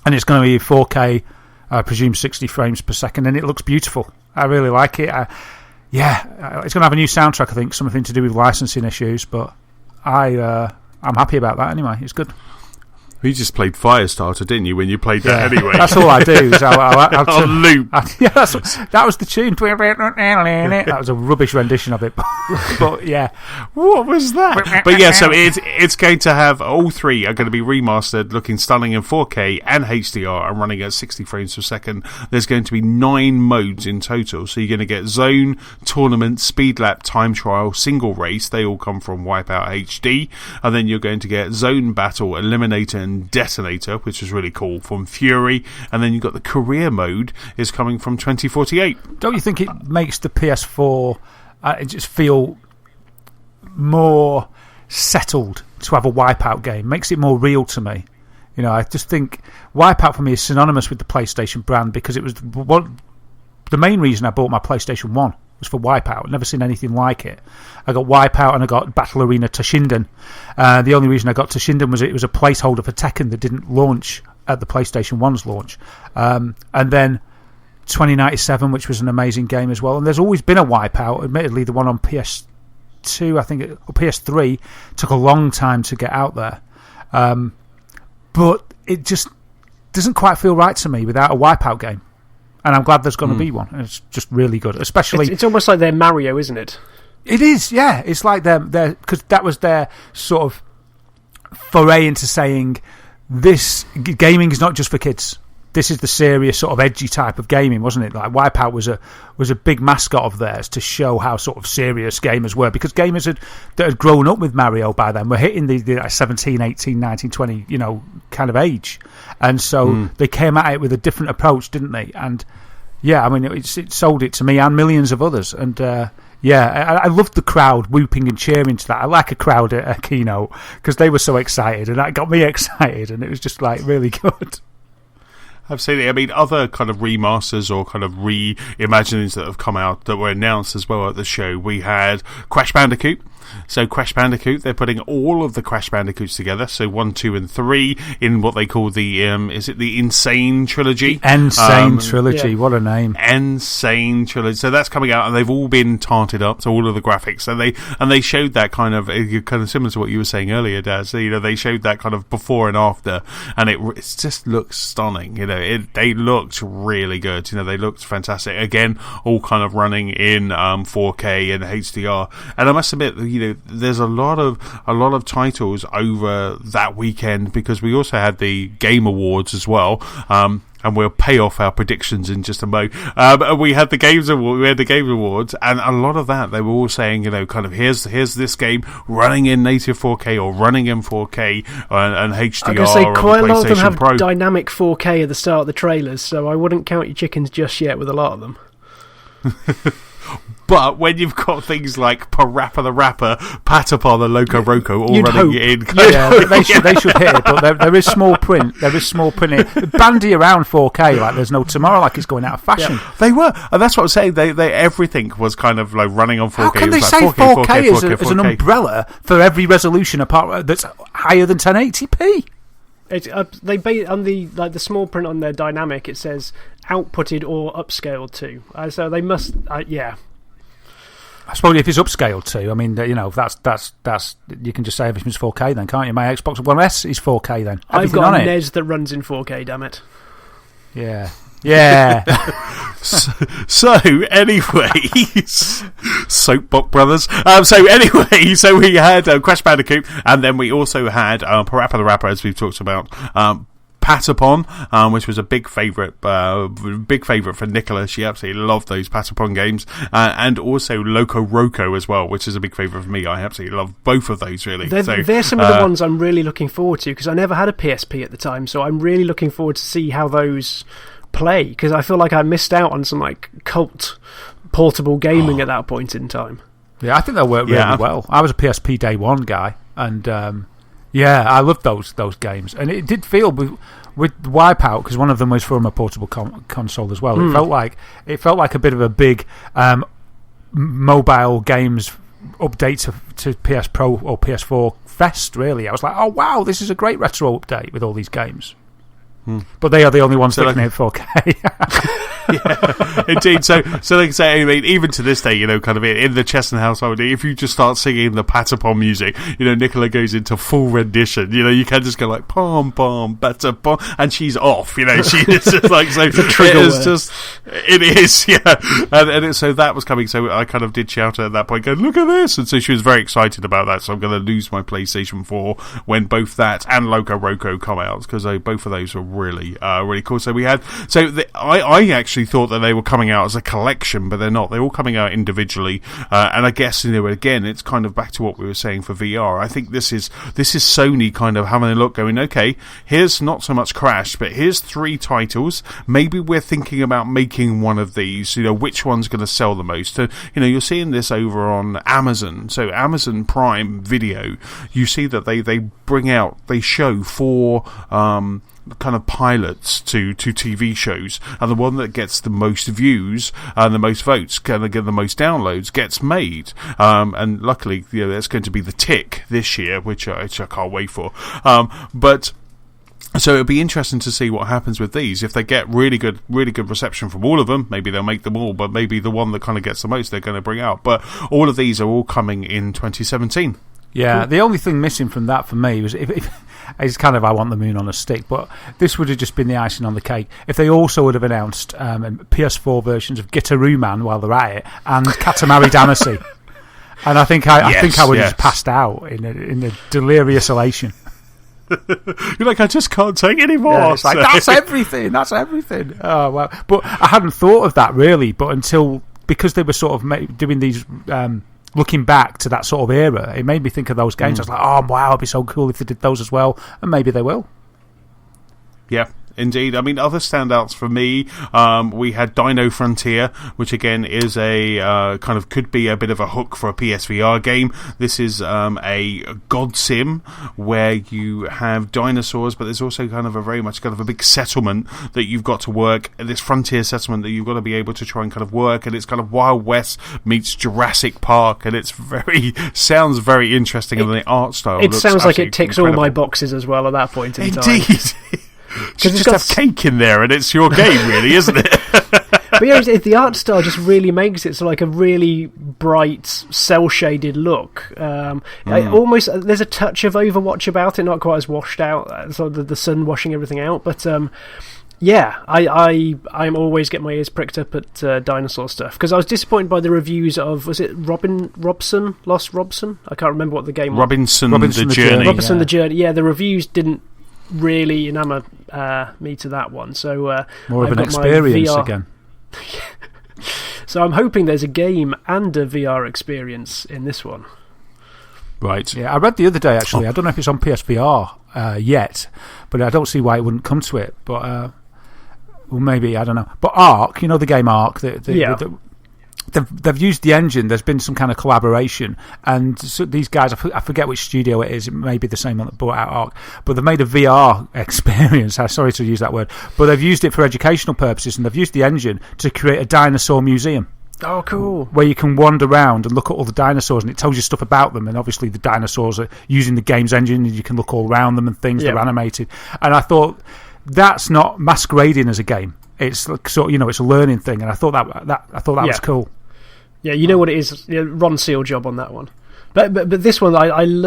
and it's going to be 4K, I presume 60 frames per second, and it looks beautiful. I really like it. It's going to have a new soundtrack, I think, something to do with licensing issues, but I'm happy about that anyway. It's good. You just played Firestarter, didn't you, when you played that anyway? That's all I do. Is I'll on loop. That was the tune. That was a rubbish rendition of it. But yeah. What was that? But yeah, so it's going to have, all 3 are going to be remastered, looking stunning in 4K and HDR and running at 60 frames per second. There's going to be 9 modes in total. So you're going to get Zone, Tournament, Speed Lap, Time Trial, Single Race. They all come from Wipeout HD. And then you're going to get Zone Battle, Eliminator, and Detonator, which is really cool, from Fury. And then you've got the career mode is coming from 2048. Don't you think it makes the PS4 just feel more settled to have a Wipeout game? Makes it more real to me. I just think Wipeout for me is synonymous with the PlayStation brand, because it was the main reason I bought my PlayStation 1 was for Wipeout. I'd never seen anything like it. I got Wipeout and I got Battle Arena Toshinden. The only reason I got Toshinden was it was a placeholder for Tekken that didn't launch at the PlayStation 1's launch. And then 2097, which was an amazing game as well. And there's always been a Wipeout. Admittedly, the one on PS2, I think, or PS3, took a long time to get out there. But it just doesn't quite feel right to me without a Wipeout game. And I'm glad there's going to be one. It's just really good, especially. It's almost like their Mario, isn't it? It is, yeah. It's like their because that was their sort of foray into saying this gaming is not just for kids. this is the serious sort of edgy type of gaming, wasn't it? Like Wipeout was a big mascot of theirs to show how sort of serious gamers were, because gamers that had grown up with Mario by then were hitting the 17, 18, 19, 20, kind of age, and so they came at it with a different approach, didn't they? And yeah, I mean, it sold it to me and millions of others, and I loved the crowd whooping and cheering to that. I like a crowd at a keynote because they were so excited, and that got me excited, and it was just like really good. Absolutely. I mean, other kind of remasters or kind of reimaginings that have come out that were announced as well at the show. We had Crash Bandicoot. So Crash Bandicoot, they're putting all of the Crash Bandicoots together, so 1, 2 and 3 in what they call the is it the Insane Trilogy? Insane Trilogy, what a name. Insane Trilogy. So that's coming out, and they've all been tarted up, so all of the graphics, and they showed that kind of similar to what you were saying earlier, Daz. So, they showed that kind of before and after, and it just looks stunning. They looked really good. They looked fantastic. Again, all kind of running in 4K and HDR. And I must admit, there's a lot of titles over that weekend, because we also had the Game Awards as well. And we'll pay off our predictions in just a moment. We had the Games Awards, and a lot of that they were all saying, kind of here's this game running in native 4K or running in 4K and HDR. I was going to say, quite a lot of them have Pro. dynamic 4K at the start of the trailers, so I wouldn't count your chickens just yet with a lot of them. But when you've got things like Parappa the Rapper, Patapon, and Loco Roco all running in, they should hit it. But there is small print. There is small print. Bandy around 4K like there's no tomorrow, like it's going out of fashion. Yeah. They were, and that's what I'm saying. They everything was kind of like running on 4K. How can they say 4K as an umbrella for every resolution apart that's higher than 1080p? They on the small print on their dynamic, it says outputted or upscaled to. So they must, yeah. I suppose if it's upscaled to, I mean, that's you can just say everything's 4K then, can't you? My Xbox One S is 4K then. I've got a NES that runs in 4K, damn it. Yeah. So anyway, Soapbox Brothers. So we had Crash Bandicoot, and then we also had Parappa the Rapper, as we've talked about. Patapon, which was a big favourite for Nicola. She absolutely loved those Patapon games, and also Loco Roco as well, which is a big favourite for me. I absolutely love both of those, really. They're some of the ones I'm really looking forward to, because I never had a PSP at the time, so I'm really looking forward to see how those play, because I feel like I missed out on some like cult portable gaming at that point in time. Yeah, I think they'll work really well. I was a PSP day one guy, and I loved those games, and it did feel with Wipeout, because one of them was from a portable console as well. It felt like a bit of a big mobile games update to PS Pro or PS4 Fest. Really, I was like, oh wow, this is a great retro update with all these games. But they are the only ones that can hit 4K. Yeah, indeed. So like I say, I mean, even to this day, kind of in the Chesson household, if you just start singing the Patapon music, Nicola goes into full rendition. You can just go like pom pom Patapon, and she's off. She is just like so. It is, yeah. So that was coming. So I kind of did shout at that point, going, "Look at this!" And so she was very excited about that. So I'm going to lose my PlayStation 4 when both that and Loco Roco come out, because both of those were really cool. So we had I actually thought that they were coming out as a collection, but they're not. They're all coming out individually, and I guess again it's kind of back to what we were saying for VR. I think this is Sony kind of having a look, going, okay, here's not so much Crash, but here's 3 titles. Maybe we're thinking about making one of these. Which one's going to sell the most? So, you're seeing this over on Amazon. So Amazon Prime Video, you see that they show 4 kind of pilots to TV shows, and the one that gets the most views and the most votes, get the most downloads, gets made. And luckily, that's going to be The Tick this year, which I can't wait for. But so it'll be interesting to see what happens with these. If they get really good reception from all of them, maybe they'll make them all, but maybe the one that kind of gets the most they're going to bring out. But all of these are all coming in 2017. Yeah, the only thing missing from that for me was if it's kind of I want the moon on a stick, but this would have just been the icing on the cake if they also would have announced PS4 versions of Gitaroo Man while they're at it, and Katamari Damacy. And I think I would have just passed out in a delirious elation. You're like, I just can't take any more. Yeah, it's like, that's everything. Oh, well. But I hadn't thought of that, really, because they were sort of doing these... looking back to that sort of era, it made me think of those games. I was like, oh, wow, it'd be so cool if they did those as well. And maybe they will. Yeah. Indeed. I mean, other standouts for me, we had Dino Frontier, which again is a kind of could be a bit of a hook for a PSVR game. This is a god sim where you have dinosaurs, but there's also kind of a very much kind of a big settlement that you've got to work. This frontier settlement that you've got to be able to try and kind of work, and it's kind of Wild West meets Jurassic Park, and it's sounds very interesting, and the art style. It sounds like it ticks incredible. all my boxes as well at that point in time. Indeed. Just have cake in there and it's your game, really, isn't it? But yeah, the art style just really makes it so like a really bright, cel-shaded look. Almost, there's a touch of Overwatch about it, not quite as washed out, sort of the sun washing everything out. But yeah, I'm always getting my ears pricked up at dinosaur stuff, because I was disappointed by the reviews of, was it Lost Robson? I can't remember what the game was. Robinson the Journey. Robinson the Journey. Yeah, the reviews didn't really enamour me to that one, so more of an experience again. So I'm hoping there's a game and a VR experience in this one. Right. Yeah, I read the other day, actually. I don't know if it's on PSVR yet, but I don't see why it wouldn't come to it. But well, maybe, I don't know. But Ark, the game Ark, they've used the engine. There's been some kind of collaboration, and so these guys, I forget which studio it is. It may be the same one that brought out Ark, but they've made a VR experience. I'm sorry to use that word, but they've used it for educational purposes, and they've used the engine to create a dinosaur museum. Oh, cool. Where you can wander around and look at all the dinosaurs, and it tells you stuff about them, and obviously the dinosaurs are using the game's engine, and you can look all around them and things. They're animated, and I thought that's not masquerading as a game. It's like, sort of, it's a learning thing, and I thought that was cool. Yeah, you know what it is. Ron Seal job on that one. But this one,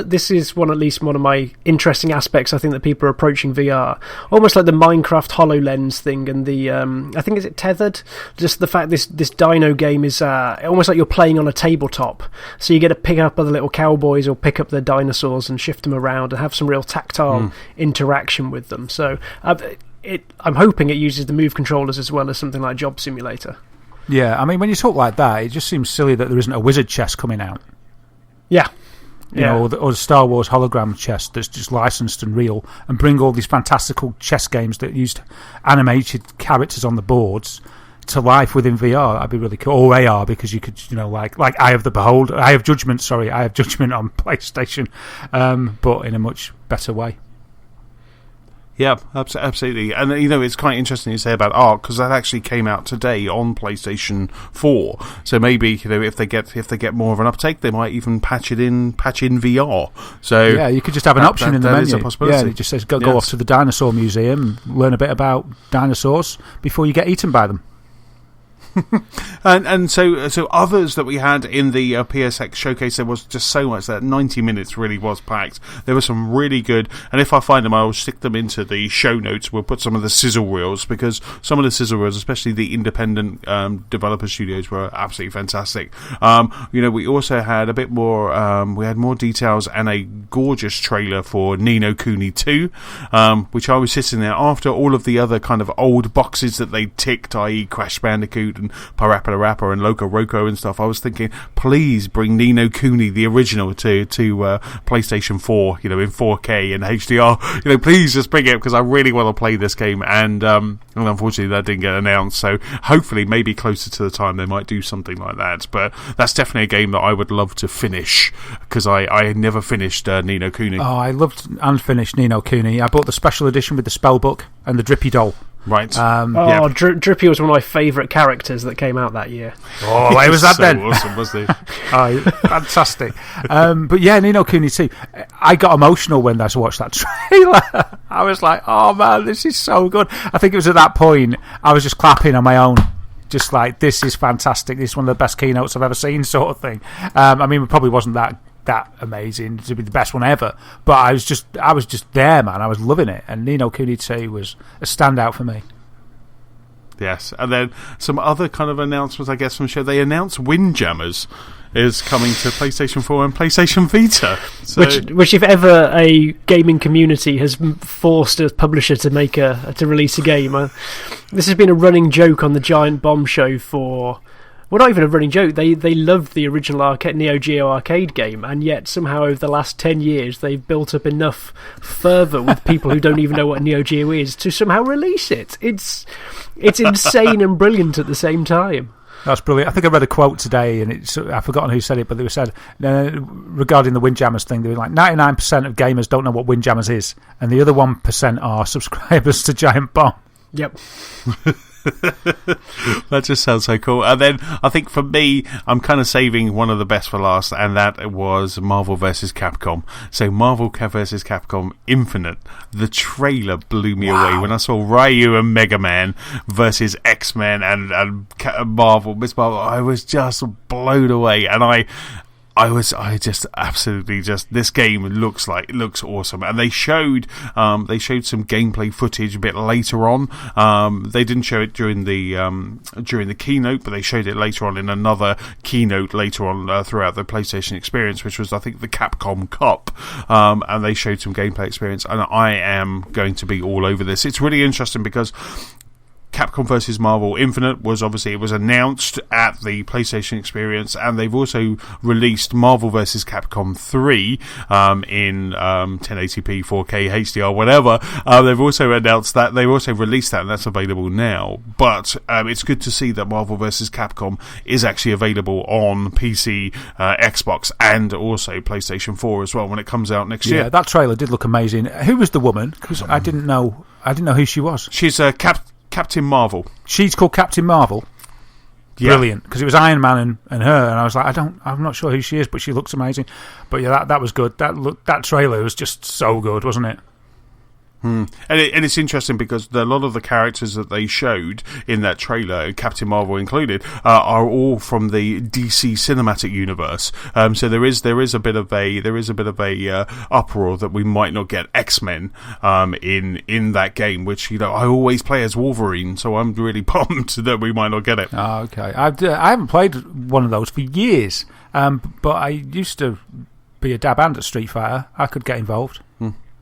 this is at least one of my interesting aspects. I think that people are approaching VR almost like the Minecraft HoloLens thing, and the I think is it Tethered. Just the fact this dino game is almost like you're playing on a tabletop. So you get to pick up other little cowboys or pick up the dinosaurs and shift them around and have some real tactile interaction with them. So I'm hoping it uses the Move controllers as well as something like Job Simulator. Yeah, I mean, when you talk like that, it just seems silly that there isn't a wizard chest coming out. Yeah. You know, or the Star Wars hologram chest that's just licensed and real, and bring all these fantastical chess games that used animated characters on the boards to life within VR. That'd be really cool. Or AR, because you could, like Eye of Judgment on PlayStation, but in a much better way. Yeah, absolutely. And, it's quite interesting you say about Ark, because that actually came out today on PlayStation 4. So maybe, if they get more of an uptake, they might even patch in VR. So yeah, you could just have an option in the menu. Is a possibility. Yeah, it just says go off to the dinosaur museum and learn a bit about dinosaurs before you get eaten by them. and so others that we had in the PSX showcase, there was just so much that 90 minutes really was packed. There were some really good, and if I find them, I will stick them into the show notes. We'll put some of the sizzle reels, because some of the sizzle reels, especially the independent developer studios, were absolutely fantastic. We also had a bit more, we had more details and a gorgeous trailer for Ni no Kuni 2, which I was sitting there after all of the other kind of old boxes that they ticked, i.e. Crash Bandicoot and Parappa the Rapper and Loco Roco and stuff. I was thinking, please bring Ni no Kuni, the original, to PlayStation 4, in 4K and HDR. Please just bring it, because I really want to play this game. And unfortunately, that didn't get announced. So hopefully, maybe closer to the time, they might do something like that. But that's definitely a game that I would love to finish, because I had never finished Ni no Kuni. Oh, I loved and finished Ni no Kuni. I bought the special edition with the spellbook and the Drippy doll. Right. Drippy was one of my favourite characters that came out that year. Oh, why was that so then? Awesome, wasn't he? Oh, fantastic. But yeah, Ni no Kuni 2. I got emotional when I watched that trailer. I was like, oh man, this is so good. I think it was at that point I was just clapping on my own. Just like, this is fantastic. This is one of the best keynotes I've ever seen, sort of thing. I mean, it probably wasn't that amazing to be the best one ever, but I was just there, man. I was loving it, and Ni no Kuni 2 was a standout for me. Yes, and then some other kind of announcements, I guess, from the show. They announced Windjammers, is coming to PlayStation 4 and PlayStation Vita. So, which, if ever a gaming community has forced a publisher to release a game, this has been a running joke on the Giant Bomb show for. Well, not even a running joke. They loved the original Neo Geo arcade game, and yet somehow over the last 10 years they've built up enough fervour with people who don't even know what Neo Geo is to somehow release it. It's insane and brilliant at the same time. That's brilliant. I think I read a quote today, and I've forgotten who said it, but they said regarding the Windjammers thing, they were like 99% of gamers don't know what Windjammers is, and the other 1% are subscribers to Giant Bomb. Yep. That just sounds so cool. And then I think for me, I'm kind of saving one of the best for last, and that was Marvel vs. Capcom. So Marvel vs. Capcom Infinite, the trailer blew me away when I saw Ryu and Mega Man versus X-Men and Miss Marvel. I was just blown away, and I just absolutely this game looks awesome, and they showed some gameplay footage a bit later on. They didn't show it during the keynote, but they showed it later on in another keynote later on throughout the PlayStation experience, which was I think the Capcom Cup, and they showed some gameplay experience, and I am going to be all over this. It's really interesting because Capcom vs. Marvel Infinite was announced at the PlayStation Experience, and they've also released Marvel vs. Capcom 3 in 1080p, 4K, HDR, whatever. They've also announced that they've also released that, and that's available now. But it's good to see that Marvel vs. Capcom is actually available on PC, Xbox, and also PlayStation 4 as well when it comes out next year. Yeah, that trailer did look amazing. Who was the woman? Because I didn't know who she was. She's Captain Marvel. She's called Captain Marvel. Yeah. Brilliant, because it was Iron Man and her, and I was like, I'm not sure who she is, but she looks amazing. But yeah, that was good. That trailer was just so good, wasn't it? And it's interesting because a lot of the characters that they showed in that trailer, Captain Marvel included, are all from the DC cinematic universe. So there is a bit of a uproar that we might not get X-Men in that game, which I always play as Wolverine, so I'm really bummed that we might not get it. Oh, okay, I haven't played one of those for years, but I used to be a dab hand at Street Fighter. I could get involved.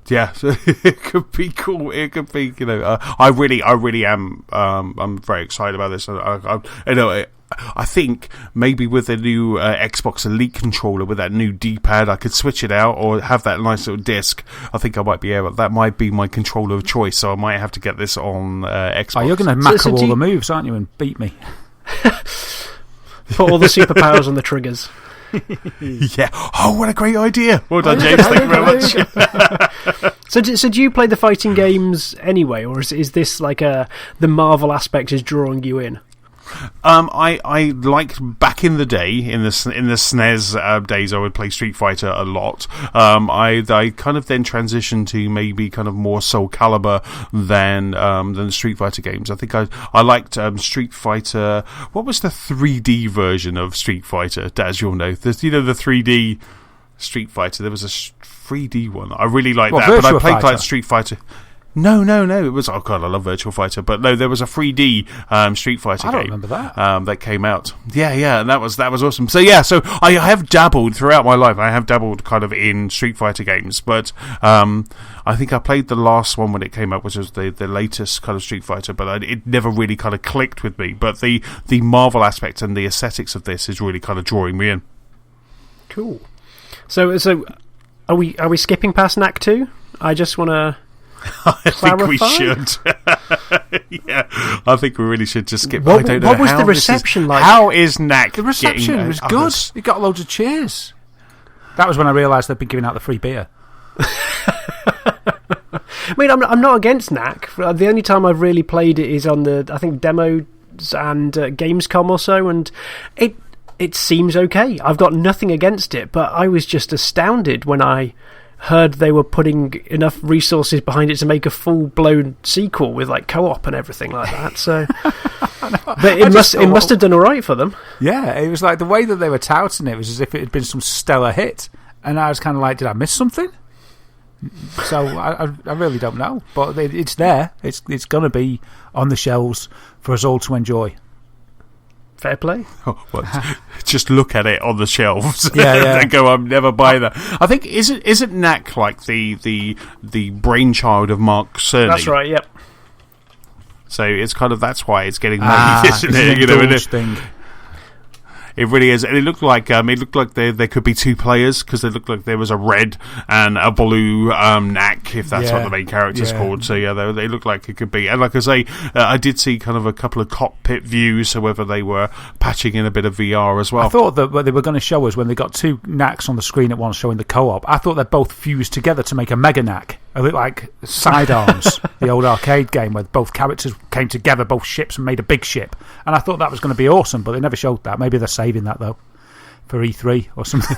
Yeah, so it could be cool. It could be, I really am. I'm very excited about this. I think maybe with the new Xbox Elite controller with that new D-pad, I could switch it out or have that nice little disc. I think I might be able. That might be my controller of choice. So I might have to get this on Xbox. Oh, you're going to macro all the moves, aren't you, and beat me? Put all the superpowers on the triggers. Yeah. Oh, what a great idea! Well done, James. Thank you very much. So do you play the fighting games anyway, or is this like the Marvel aspect is drawing you in? I liked back in the day in the SNES days. I would play Street Fighter a lot. I kind of then transitioned to maybe kind of more Soul Calibur than the Street Fighter games. I think I liked Street Fighter. What was the 3D version of Street Fighter? As you'll know, the 3D Street Fighter. There was a 3D one. I really liked that, but I played like Street Fighter. No. It was, oh god, I love Virtual Fighter, but no, there was a 3D Street Fighter game. I don't remember that. That came out. Yeah, and that was awesome. So yeah, so I have dabbled throughout my life. I have dabbled kind of in Street Fighter games, but I think I played the last one when it came out, which was the latest kind of Street Fighter, but it never really kind of clicked with me. But the Marvel aspect and the aesthetics of this is really kind of drawing me in. Cool. So are we skipping past Knack 2? I just want to. I think we should. Yeah, I think we really should just skip. What was the reception like? How is Knack? The reception was good. He got loads of cheers. That was when I realised they'd been giving out the free beer. I mean, I'm not against Knack. The only time I've really played it is on I think demos and Gamescom or so, and it seems okay. I've got nothing against it, but I was just astounded when I heard they were putting enough resources behind it to make a full-blown sequel with like co-op and everything like that. So, but it must have done all right for them. Yeah, it was like the way that they were touting it was as if it had been some stellar hit, and I was kind of like, did I miss something? So I really don't know, but it's there. It's going to be on the shelves for us all to enjoy. Fair play. Just look at it on the shelves. Yeah. And go, I'm never buying that. I think isn't Knack like the brainchild of Mark Cerny? That's right. Yep. So it's kind of that's why it's getting made, isn't it? You know, thing. It really is, and it looked like there could be two players because it looked like there was a red and a blue Knack, if that's what the main character's called. So they looked like it could be, and like I say, I did see kind of a couple of cockpit views, so whether they were patching in a bit of VR as well. I thought that what they were going to show us when they got two Knacks on the screen at once showing the co-op, I thought they're both fused together to make a mega Knack. A bit like Sidearms, the old arcade game where both characters came together, both ships, and made a big ship. And I thought that was going to be awesome, but they never showed that. Maybe they're saving that, though, for E3 or something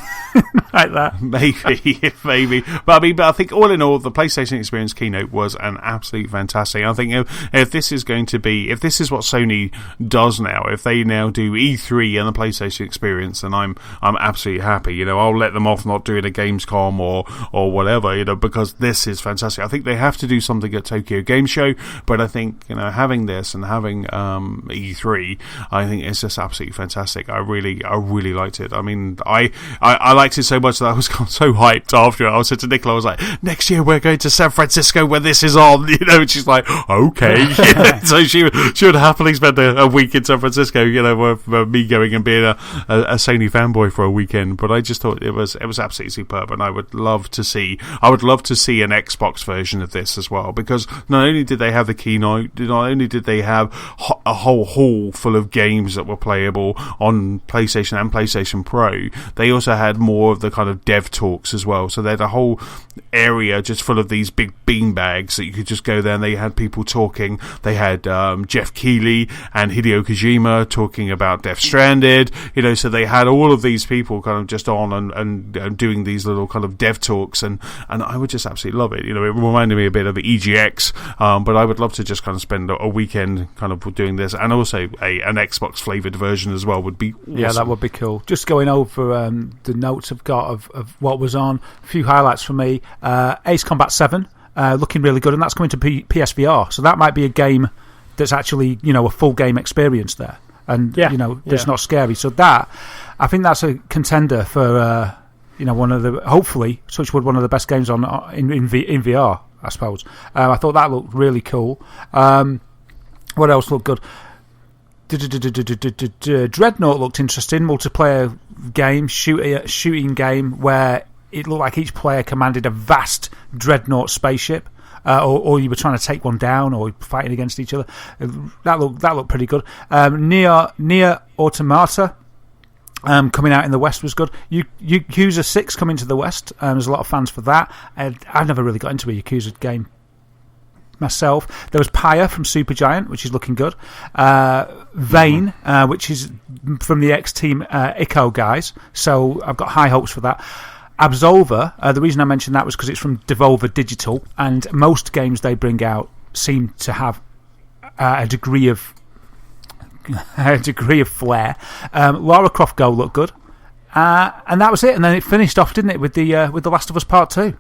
like that. Maybe. But I think all in all, the PlayStation Experience keynote was an absolute fantastic. I think if this is going to be, if this is what Sony does now, if they now do E3 and the PlayStation Experience, then I'm absolutely happy. You know, I'll let them off not doing a Gamescom or whatever, you know, because this is fantastic. I think they have to do something at Tokyo Game Show, but I think, you know, having this and having E3, I think it's just absolutely fantastic. I really liked it. I mean, I liked it so much that I was so hyped after it. I said to Nicola, I was like, next year we're going to San Francisco when this is on, you know, and she's like, okay. So she would happily spend a week in San Francisco, you know, with me going and being a Sony fanboy for a weekend. But I just thought it was absolutely superb, and I would love to see an Xbox version of this as well, because not only did they have the keynote, not only did they have a whole hall full of games that were playable on PlayStation and PlayStation Pro, they also had more of the kind of dev talks as well. So they had a whole area just full of these big bean bags that you could just go there, and they had people talking. They had Geoff Keighley and Hideo Kojima talking about Death Stranded, you know, so they had all of these people kind of just on and doing these little kind of dev talks, and I would just absolutely love it. You know, it reminded me a bit of EGX, but I would love to just kind of spend a weekend kind of doing this, and also an Xbox flavoured version as well would be awesome. Yeah, that would be cool. Just going over the notes I've got of what was on, a few highlights for me. Ace Combat 7, looking really good, and that's coming to PSVR, so that might be a game that's actually, you know, a full game experience there, and you know, it's not scary. So that, I think that's a contender for you know, one of the, hopefully, Touchwood, one of the best games in VR, I suppose. I thought that looked really cool. What else looked good? Dreadnought looked interesting. Multiplayer game, shooting game where it looked like each player commanded a vast Dreadnought spaceship, or you were trying to take one down, or fighting against each other. That looked pretty good. Nier Automata, coming out in the West, was good. Yakuza 6 coming to the West. There's a lot of fans for that. I've never really got into a Yakuza game myself. There was Pyre from Supergiant, which is looking good. Vane, which is from the X-Team Ico guys, so I've got high hopes for that. Absolver, the reason I mentioned that was because it's from Devolver Digital, and most games they bring out seem to have a degree of flair. Lara Croft Go looked good, and that was it. And then it finished off, didn't it, with the Last of Us Part 2.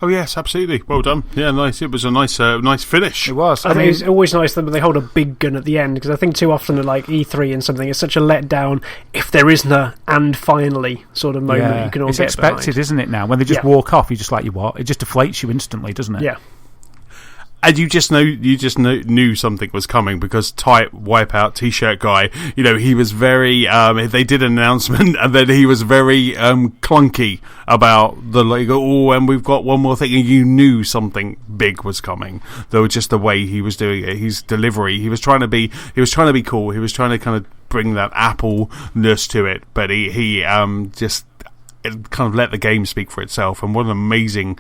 Oh yes, absolutely. Well done. Yeah, nice. It was a nice finish. It was. I think it's always nice that they hold a big gun at the end, because I think too often at like E3 and something, it's such a letdown if there isn't a "and finally" sort of moment you can all it's get expected, behind. Isn't it? Now when they just walk off, you're just like, you what? It just deflates you instantly, doesn't it? Yeah. And you just knew something was coming, because Type Wipeout T-shirt guy, you know, he was very. They did an announcement, and then he was very clunky about and we've got one more thing, and you knew something big was coming. Though just the way he was doing it, his delivery, he was trying to be cool. He was trying to kind of bring that Apple-ness to it, but he just. It kind of let the game speak for itself, and what an amazing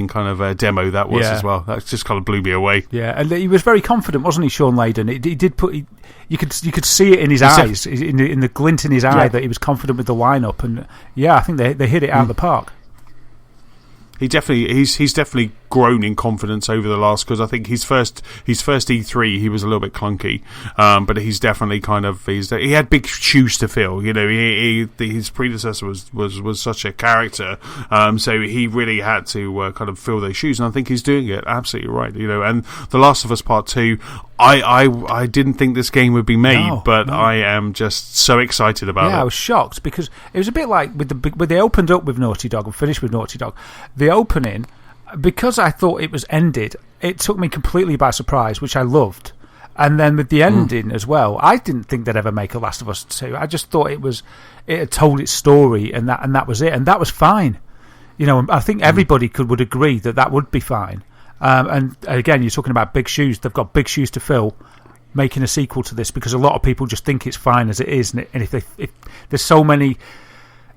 kind of demo that was as well. That just kind of blew me away. Yeah, and he was very confident, wasn't he, Sean Layden? He did put. You could see it in his eyes, in the glint in his eye, that he was confident with the lineup, and I think they hit it out of the park. He's definitely grown in confidence over the last, because I think his first E3 he was a little bit clunky, but he's definitely he had big shoes to fill. You know, his predecessor was such a character, so he really had to kind of fill those shoes, and I think he's doing it absolutely right. You know, and The Last of Us Part 2, I didn't think this game would be made, but I am just so excited about it. Yeah, I was shocked because it was a bit like when they opened up with Naughty Dog and finished with Naughty Dog. The opening, because I thought it was ended, it took me completely by surprise, which I loved. And then with the ending as well, I didn't think they'd ever make a Last of Us 2. I just thought it had told its story, and that was it, and that was fine. You know, I think everybody would agree that would be fine. And again, you're talking about big shoes. They've got big shoes to fill, making a sequel to this, because a lot of people just think it's fine as it is, and if there's so many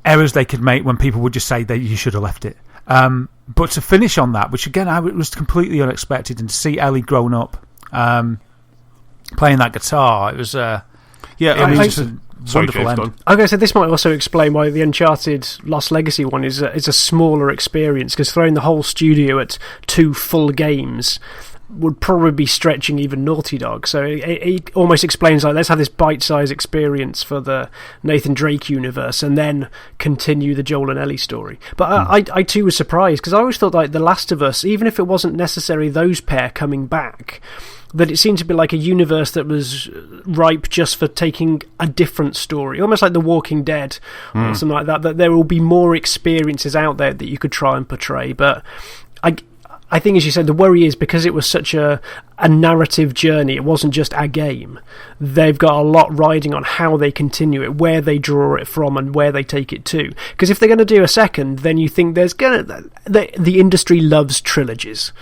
errors they could make when people would just say that you should have left it. But to finish on that, which again it was completely unexpected, and to see Ellie grown up, playing that guitar, it was just a wonderful end. I'm going to say this might also explain why the Uncharted Lost Legacy one is a smaller experience, because throwing the whole studio at 2 full games would probably be stretching even Naughty Dog. So it almost explains, like, let's have this bite-sized experience for the Nathan Drake universe and then continue the Joel and Ellie story. But I too was surprised, because I always thought, like, The Last of Us, even if it wasn't necessarily those pair coming back, that it seemed to be like a universe that was ripe just for taking a different story, almost like The Walking Dead or something like that there will be more experiences out there that you could try and portray. But I think, as you said, the worry is because it was such a narrative journey, it wasn't just a game, they've got a lot riding on how they continue it, where they draw it from and where they take it to. Because if they're going to do a second, then you think the industry loves trilogies.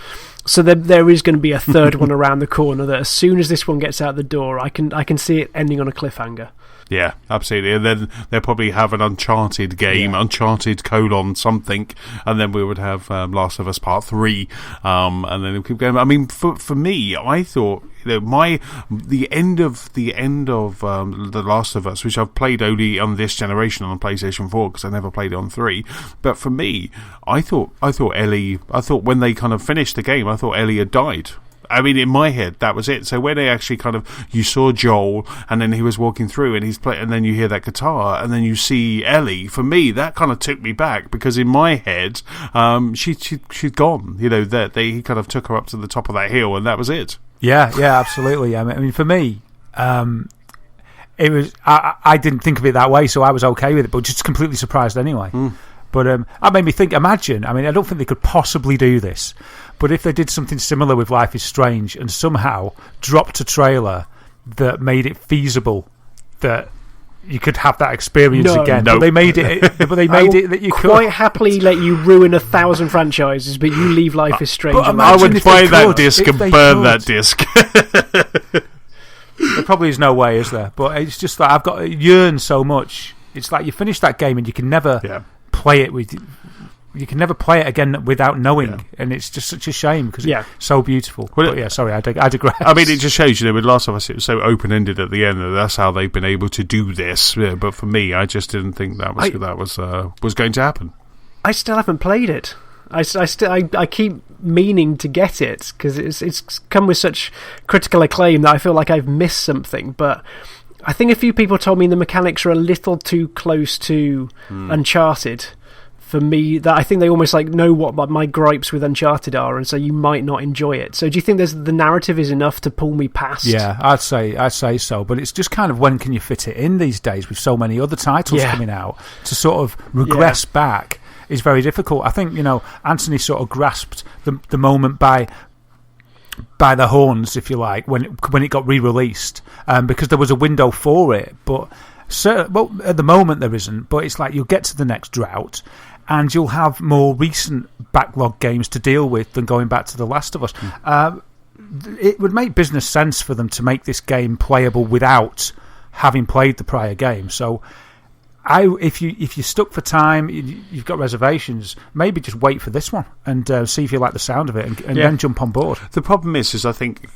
So there is going to be a third one around the corner that as soon as this one gets out the door, I can see it ending on a cliffhanger. Yeah, absolutely. And then they'll probably have an Uncharted game, Uncharted : something, and then we would have Last of Us Part 3, and then it'll keep going. I mean, for me, I thought, you know, the end of The Last of Us, which I've played only on this generation on PlayStation 4 because I never played it on 3, but for me, I thought when they kind of finished the game, I thought Ellie had died. I mean, in my head, that was it. So when they actually you saw Joel, and then he was walking through, and and then you hear that guitar, and then you see Ellie. For me, that kind of took me back, because in my head, she'd gone. You know, he kind of took her up to the top of that hill, and that was it. Yeah, absolutely. I mean, for me, it was. I didn't think of it that way, so I was okay with it, but just completely surprised anyway. But that made me think, imagine, I mean, I don't think they could possibly do this, but if they did something similar with Life is Strange and somehow dropped a trailer that made it feasible that you could have that experience again. No. But they made it that you could. Quite happily let you ruin 1,000 franchises, but you leave Life is Strange. I would buy that disc and burn that disc. There probably is no way, is there? But it's just that I've got to yearn so much. It's like you finish that game and you can never play it you can never play it again without knowing, and it's just such a shame because it's so beautiful. Well, but sorry, I digress. I mean, it just shows, you know, with Last of Us, it was so open-ended at the end, and that's how they've been able to do this. Yeah, but for me, I just didn't think that was going to happen. I still haven't played it. I keep meaning to get it because it's come with such critical acclaim that I feel like I've missed something. But I think a few people told me the mechanics are a little too close to Uncharted for me, that I think they almost know what my gripes with Uncharted are, and so you might not enjoy it. So do you think the narrative is enough to pull me past? Yeah, I'd say so, but it's just kind of when can you fit it in these days with so many other titles coming out, to sort of regress back is very difficult. I think, you know, Antony sort of grasped the moment by the horns, if you like, when it got re-released, because there was a window for it. But at the moment there isn't. But it's like you'll get to the next drought, and you'll have more recent backlog games to deal with than going back to The Last of Us. It would make business sense for them to make this game playable without having played the prior game. So if you're stuck for time, you've got reservations, maybe just wait for this one and see if you like the sound of it, and then jump on board. The problem is I think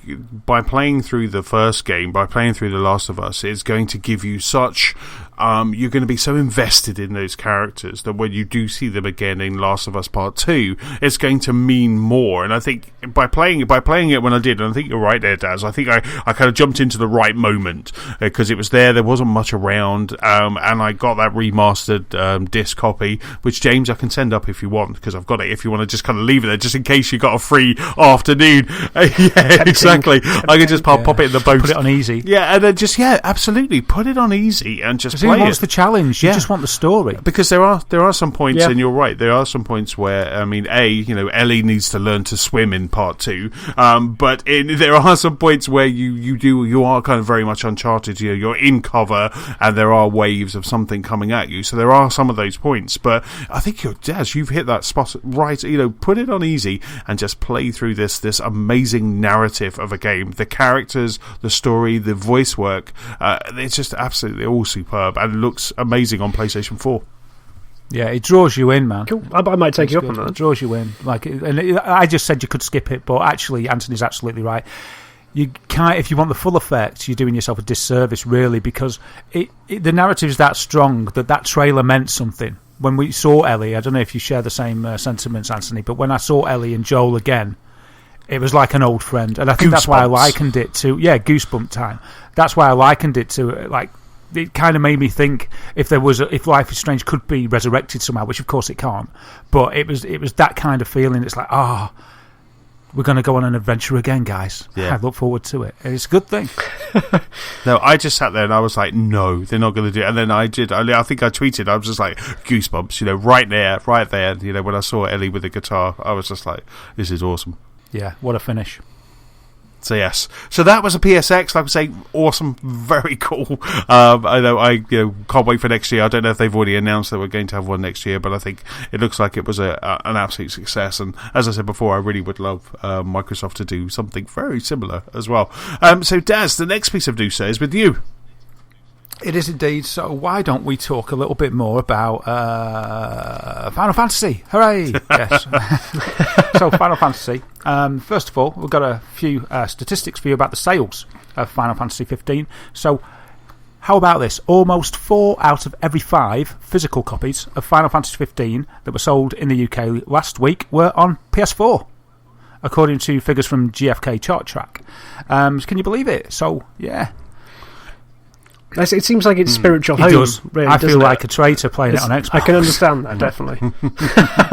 by playing through the first game, by playing through The Last of Us, it's going to give you such you're going to be so invested in those characters that when you do see them again in Last of Us Part 2, it's going to mean more. And I think by playing it when I did, and I think you're right there, Daz, I think I kind of jumped into the right moment because it was there wasn't much around, and I got that remastered disc copy, which, James, I can send up if you want, because I've got it if you want to just kind of leave it there, just in case you got a free afternoon. Yeah, exactly. I can just pop it in the boat. Put it on easy. Yeah, and then just, absolutely, put it on easy and just Who wants the challenge? You just want the story. Because there are some points, and you're right, there are some points where, I mean, Ellie needs to learn to swim in Part 2, but there are some points where you are kind of very much Uncharted. You're in cover, and there are waves of something coming at you, so there are some of those points, but I think you've hit that spot right. Put it on easy and just play through this amazing narrative of a game. The characters, the story, the voice work, it's just absolutely all superb, and looks amazing on PlayStation 4. Yeah, it draws you in, man. Cool. I might take you up on that. It draws you in. I just said you could skip it, but actually, Anthony's absolutely right. You can't, if you want the full effect, you're doing yourself a disservice, really, because the narrative is that strong that trailer meant something. When we saw Ellie, I don't know if you share the same sentiments, Anthony, but when I saw Ellie and Joel again, it was like an old friend, and I think that's why I likened it to goosebump time. That's why I likened it to it kind of made me think if Life is Strange could be resurrected somehow, which of course it can't, but it was that kind of feeling. It's like, we're going to go on an adventure again, guys. I look forward to it. It's a good thing. No, I just sat there and I was like, no, they're not going to do it. And then I did. I think I tweeted. I was just like, goosebumps, right there. When I saw Ellie with the guitar, I was just like, this is awesome. Yeah, what a finish. So yes, so that was a PSX. Like I say, awesome, very cool. I know, I can't wait for next year. I don't know if they've already announced that we're going to have one next year, but I think it looks like it was an absolute success. And as I said before, I really would love Microsoft to do something very similar as well. So Daz, the next piece of news, sir, is with you. It is indeed. So why don't we talk a little bit more about Final Fantasy? Hooray! Yes. So Final Fantasy. First of all, we've got a few statistics for you about the sales of Final Fantasy 15. So how about this? Almost 4 out of every 5 physical copies of Final Fantasy 15 that were sold in the UK last week were on PS4, according to figures from GFK Chart Track. Can you believe it? So, yeah. It seems like it's spiritual home. It does. Really, I feel like a traitor playing it on Xbox. I can understand that, definitely.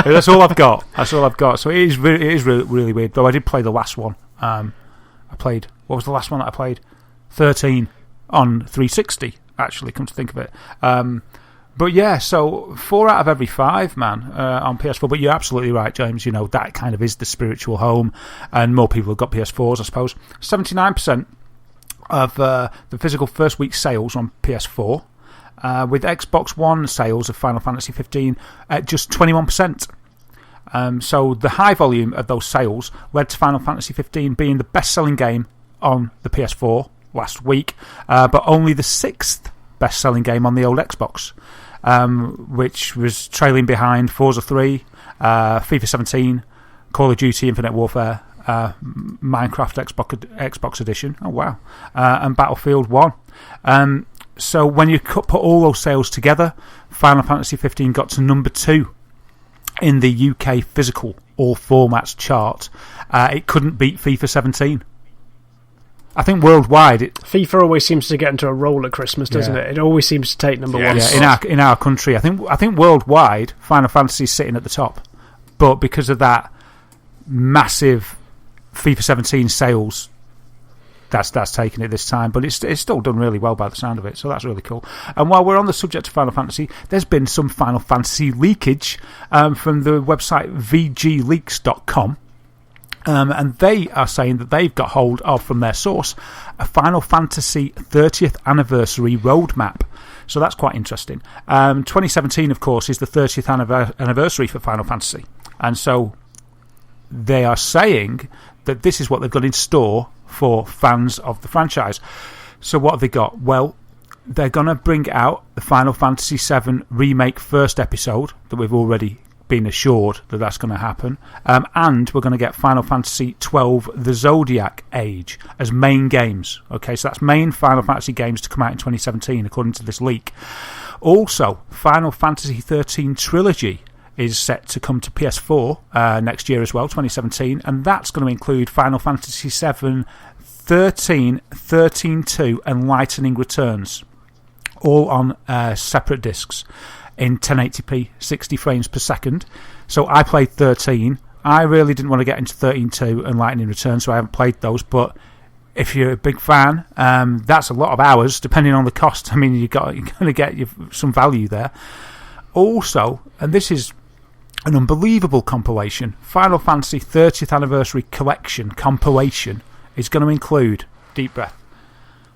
That's all I've got. So it is really weird. Though I did play the last one. What was the last one that I played? 13 on 360, actually, come to think of it. But yeah, so 4 out of every 5, man, on PS4. But you're absolutely right, James. That kind of is the spiritual home. And more people have got PS4s, I suppose. 79% of the physical first week sales on PS4, with Xbox One sales of Final Fantasy 15 at just 21%. So the high volume of those sales led to Final Fantasy 15 being the best-selling game on the PS4 last week, but only the 6th best-selling game on the old Xbox, which was trailing behind Forza 3, FIFA 17, Call of Duty Infinite Warfare, Minecraft Xbox Edition, and Battlefield 1. So when you put all those sales together, Final Fantasy 15 got to number 2 in the UK physical all formats chart. It couldn't beat FIFA 17. I think worldwide, FIFA always seems to get into a roll at Christmas, doesn't it? It always seems to take number 1. Yeah, in our country, I think worldwide, Final Fantasy is sitting at the top, but because of that massive FIFA 17 sales, that's taken it this time, but it's still done really well by the sound of it, so that's really cool. And while we're on the subject of Final Fantasy, there's been some Final Fantasy leakage from the website vgleaks.com, and they are saying that they've got hold of, from their source, a Final Fantasy 30th anniversary roadmap. So that's quite interesting. 2017, of course, is the 30th anniversary for Final Fantasy, and so they are saying that this is what they've got in store for fans of the franchise. So what have they got? Well, they're going to bring out the Final Fantasy VII Remake first episode that we've already been assured that that's going to happen. And we're going to get Final Fantasy XII The Zodiac Age as main games. Okay, so that's main Final Fantasy games to come out in 2017, according to this leak. Also, Final Fantasy XIII Trilogy is set to come to PS4 next year as well, 2017, and that's going to include Final Fantasy VII, 13, 13-2, and Lightning Returns, all on separate discs in 1080p, 60 frames per second. So I played 13. I really didn't want to get into 13.2 and Lightning Returns, so I haven't played those. But if you're a big fan, that's a lot of hours, depending on the cost. I mean, you're going to get some value there. Also, and this is an unbelievable compilation, Final Fantasy 30th Anniversary Collection compilation is going to include, deep breath,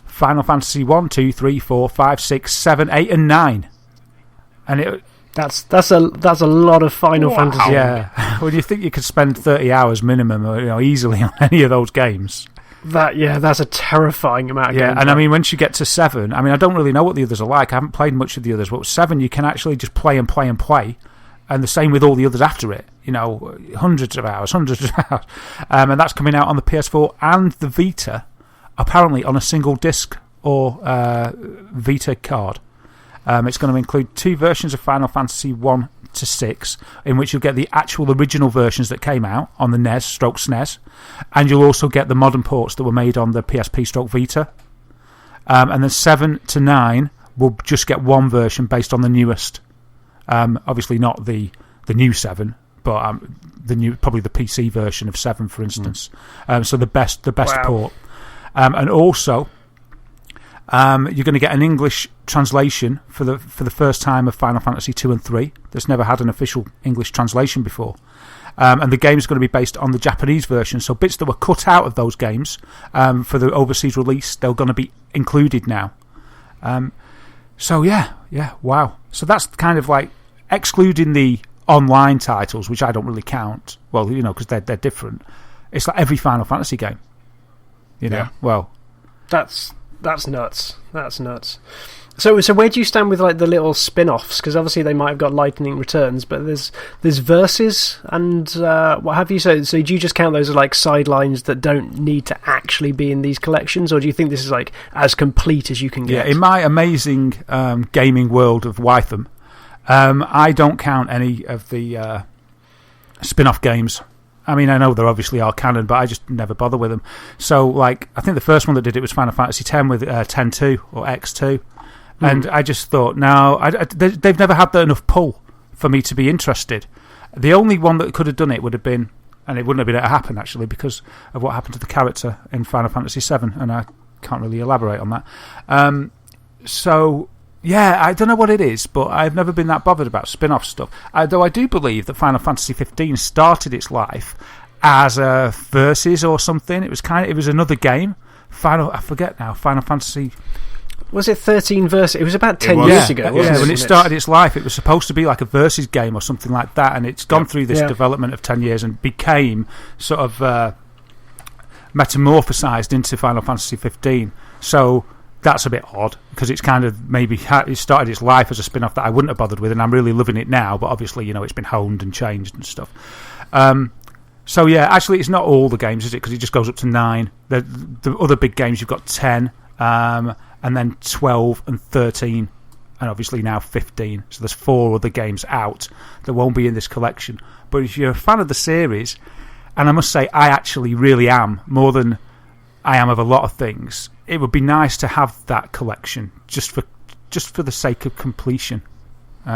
Final Fantasy 1, 2, 3, 4, 5, 6, 7, 8, and 9. And that's a lot of Final Fantasy. Yeah. Well, do you think you could spend 30 hours minimum, easily on any of those games? That's a terrifying amount of games. Yeah, and I mean, once you get to 7, I mean, I don't really know what the others are like. I haven't played much of the others, but 7 you can actually just play and play and play, and the same with all the others after it. Hundreds of hours. And that's coming out on the PS4 and the Vita, apparently on a single disc or Vita card. It's going to include 2 versions of Final Fantasy 1 to 6, in which you'll get the actual original versions that came out on the NES/SNES, and you'll also get the modern ports that were made on the PSP/Vita. And then 7 to 9 will just get one version based on the newest. Obviously not the new 7, but probably the PC version of 7, for instance. So the best port. And also, you're going to get an English translation for the first time of Final Fantasy 2 and 3. That's never had an official English translation before. And the game is going to be based on the Japanese version. So bits that were cut out of those games for the overseas release, they're going to be included now. So yeah, wow. So that's kind of like excluding the online titles, which I don't really count. Well, because they're different. It's like every Final Fantasy game. Yeah. Well, that's nuts. That's nuts. So where do you stand with like the little spin-offs? Because obviously they might have got Lightning Returns, but there's Versus and what have you. So do you just count those as like sidelines that don't need to actually be in these collections, or do you think this is like as complete as you can get? Yeah, in my amazing gaming world of Wytham, I don't count any of the spin-off games. I mean, I know there obviously are canon, but I just never bother with them. So, like, I think the first one that did it was Final Fantasy X with 10-2 or X2. And I just thought, no, they've never had enough pull for me to be interested. The only one that could have done it would have been, and it wouldn't have been able to happen, actually, because of what happened to the character in Final Fantasy VII, and I can't really elaborate on that. So, yeah, I don't know what it is, but I've never been that bothered about spin-off stuff. Though I do believe that Final Fantasy 15 started its life as a Versus or something. It was another game. I forget now. Final Fantasy. Was it 13 Versus? It was about 10 years ago. Wasn't it? When it started its life, it was supposed to be like a Versus game or something like that, and it's gone through this development of 10 years and became sort of metamorphosized into Final Fantasy 15. So that's a bit odd, because it's kind of it started its life as a spin-off that I wouldn't have bothered with, and I'm really loving it now, but obviously, it's been honed and changed and stuff. So yeah, actually it's not all the games, is it? Because it just goes up to 9. The other big games, you've got 10, and then 12 and 13, and obviously now 15. So there's 4 other games out that won't be in this collection. But if you're a fan of the series, and I must say I actually really am, more than I am of a lot of things, it would be nice to have that collection just for the sake of completion,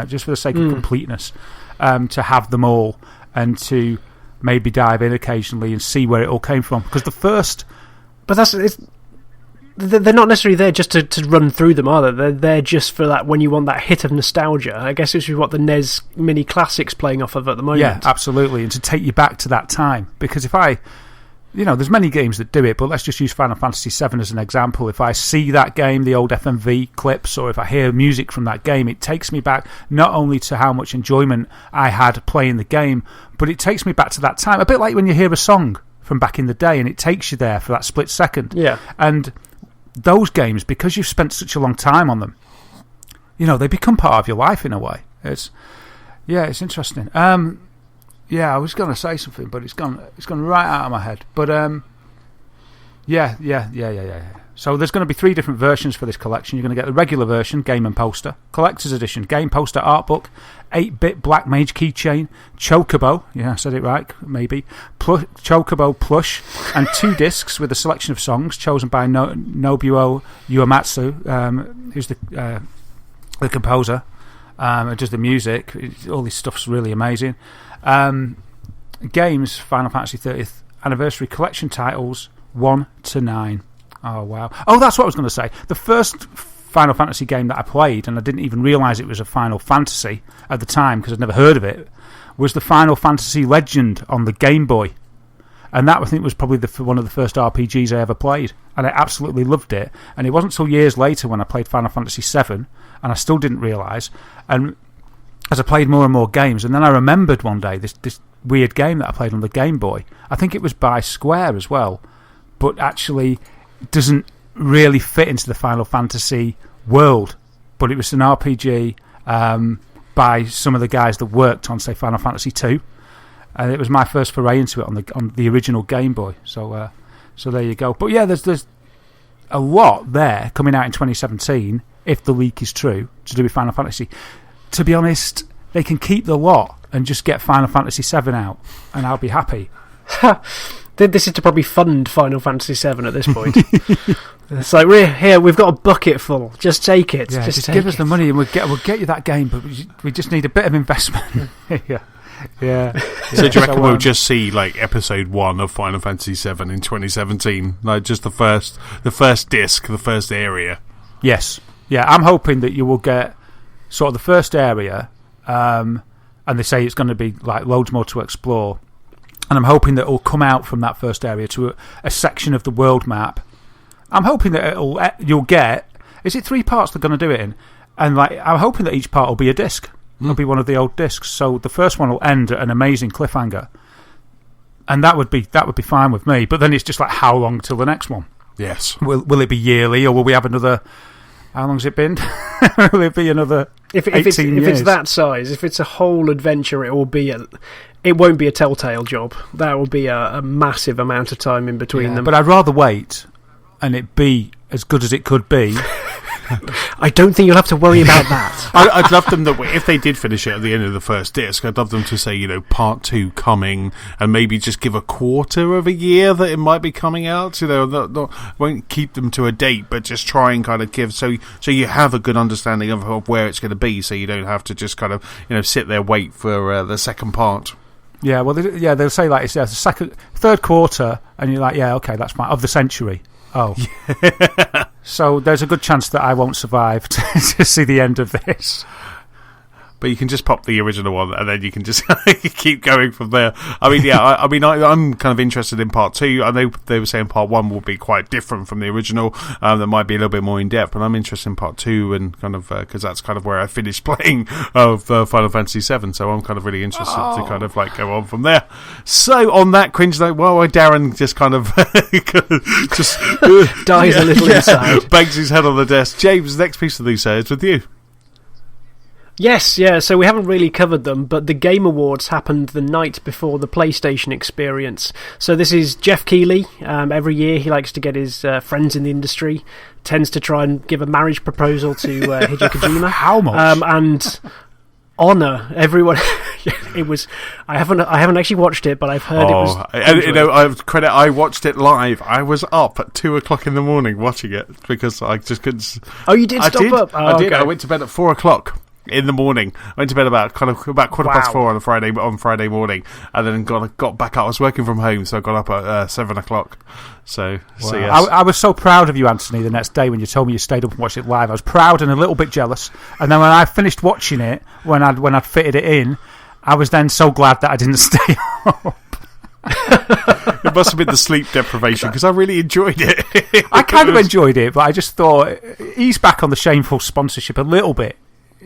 just for the sake of completeness, to have them all and to maybe dive in occasionally and see where it all came from. Because the first... But they're not necessarily there just to run through them, are they? They're there just for that, when you want that hit of nostalgia. I guess it's what the NES Mini Classics playing off of at the moment. Yeah, absolutely. And to take you back to that time. Because if I... there's many games that do it, but let's just use Final Fantasy VII as an example. If I see that game, the old FMV clips, or if I hear music from that game, it takes me back not only to how much enjoyment I had playing the game, but it takes me back to that time. A bit like when you hear a song from back in the day, and it takes you there for that split second. Yeah. And those games, because you've spent such a long time on them, they become part of your life in a way. Yeah, it's interesting. Yeah, I was going to say something, but it's gone right out of my head. But yeah. So there's going to be 3 different versions for this collection. You're going to get the regular version, game and poster, collector's edition, game, poster, art book, 8-bit Black Mage keychain, Chocobo, yeah, I said it right, maybe, Chocobo plush, and 2 discs with a selection of songs chosen by Nobuo Uematsu, who's the composer, and does the music. All this stuff's really amazing. Games, Final Fantasy 30th Anniversary Collection titles, 1 to 9. Oh, wow. Oh, that's what I was going to say. The first Final Fantasy game that I played, and I didn't even realise it was a Final Fantasy at the time because I'd never heard of it, was the Final Fantasy Legend on the Game Boy. And that, I think, was probably one of the first RPGs I ever played. And I absolutely loved it. And it wasn't until years later when I played Final Fantasy VII, and I still didn't realise. And as I played more and more games, and then I remembered one day this weird game that I played on the Game Boy. I think it was by Square as well, but actually doesn't really fit into the Final Fantasy world, but it was an RPG by some of the guys that worked on, say, Final Fantasy 2, and it was my first foray into it on the original Game Boy. So there you go. But yeah, there's a lot there coming out in 2017, if the leak is true, to do with Final Fantasy. To be honest, they can keep the lot and just get Final Fantasy 7 out, and I'll be happy. This is to probably fund Final Fantasy VII at this point. It's like, we've got a bucket full. Just take it. Yeah, just give us the money and we'll get you that game, but we just need a bit of investment. Yeah. So do you reckon we'll just see like episode 1 of Final Fantasy VII in 2017? Like just the first disc, the first area? Yes. Yeah, I'm hoping that you will get sort of the first area, and they say it's going to be like loads more to explore. And I'm hoping that it will come out from that first area to a section of the world map. I'm hoping that you'll get... Is it 3 parts they're going to do it in? And like, I'm hoping that each part will be a disc. It'll be one of the old discs. So the first one will end at an amazing cliffhanger. And that would be fine with me. But then it's just like, how long till the next one? Yes. Will it be yearly, or will we have another... How long's it been? Will it be another 18 years? If it's that size, if it's a whole adventure, it won't be a Telltale job. That will be a massive amount of time in between them. But I'd rather wait and it be as good as it could be. I don't think you'll have to worry about that. I'd love them that if they did finish it at the end of the first disc, I'd love them to say, part 2 coming, and maybe just give a quarter of a year that it might be coming out. Won't keep them to a date, but just try and kind of give so you have a good understanding of where it's going to be, so you don't have to just kind of sit there wait for the second part. Yeah, well, they'll say like it's the third quarter, and you're like, yeah, okay, that's fine, of the century. Oh, yeah. So there's a good chance that I won't survive to see the end of this. But you can just pop the original one, and then you can just keep going from there. I mean, yeah, I'm kind of interested in part 2. I know they were saying part 1 will be quite different from the original. That might be a little bit more in depth, but I'm interested in part 2, and kind of because that's kind of where I finished playing of Final Fantasy VII. So I'm kind of really interested to kind of like go on from there. So on that cringe note, Darren just kind of just dies a little inside, bangs his head on the desk. James, the next piece of these is with you. Yes, yeah, so we haven't really covered them, but the Game Awards happened the night before the PlayStation experience. So this is Geoff Keighley. Every year he likes to get his friends in the industry, tends to try and give a marriage proposal to Hideo Kojima. How much? And honour everyone. It was. I haven't actually watched it, but I've heard it was. I watched it live. I was up at 2:00 in the morning watching it because I just couldn't. Oh, you did stop up? Oh, I did. Okay. I went to bed at 4:00 in the morning. I went to bed about quarter past 4 on Friday morning, and then got back up. I was working from home, so I got up at 7:00. So yes. I was so proud of you, Anthony, the next day when you told me you stayed up and watched it live. I was proud and a little bit jealous. And then when I finished watching it, when I'd fitted it in, I was then so glad that I didn't stay up. It must have been the sleep deprivation, because I really enjoyed it. I kind of enjoyed it, but I just thought he's back on the shameful sponsorship a little bit.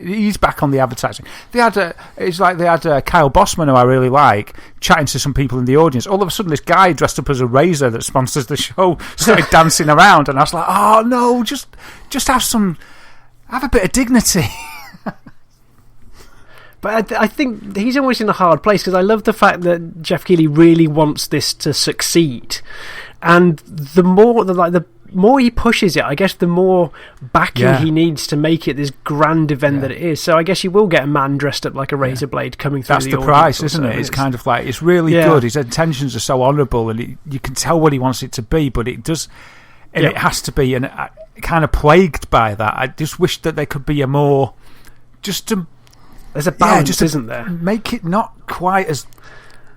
He's back on the advertising. They had Kyle Bossman, who I really like, chatting to some people in the audience. All of a sudden, this guy dressed up as a razor that sponsors the show started dancing around, and I was like, "Oh no, just have a bit of dignity." But I think he's always in a hard place, because I love the fact that Geoff Keighley really wants this to succeed, and the more he pushes it, I guess the more backing he needs to make it this grand event that it is. So I guess you will get a man dressed up like a razor blade coming through. That's the price, isn't it? It's kind of like, it's really good. His intentions are so honourable, and you can tell what he wants it to be, but it does, and it has to be, and kind of plagued by that. I just wish that there could be a more, there's a balance, isn't there? Make it not quite as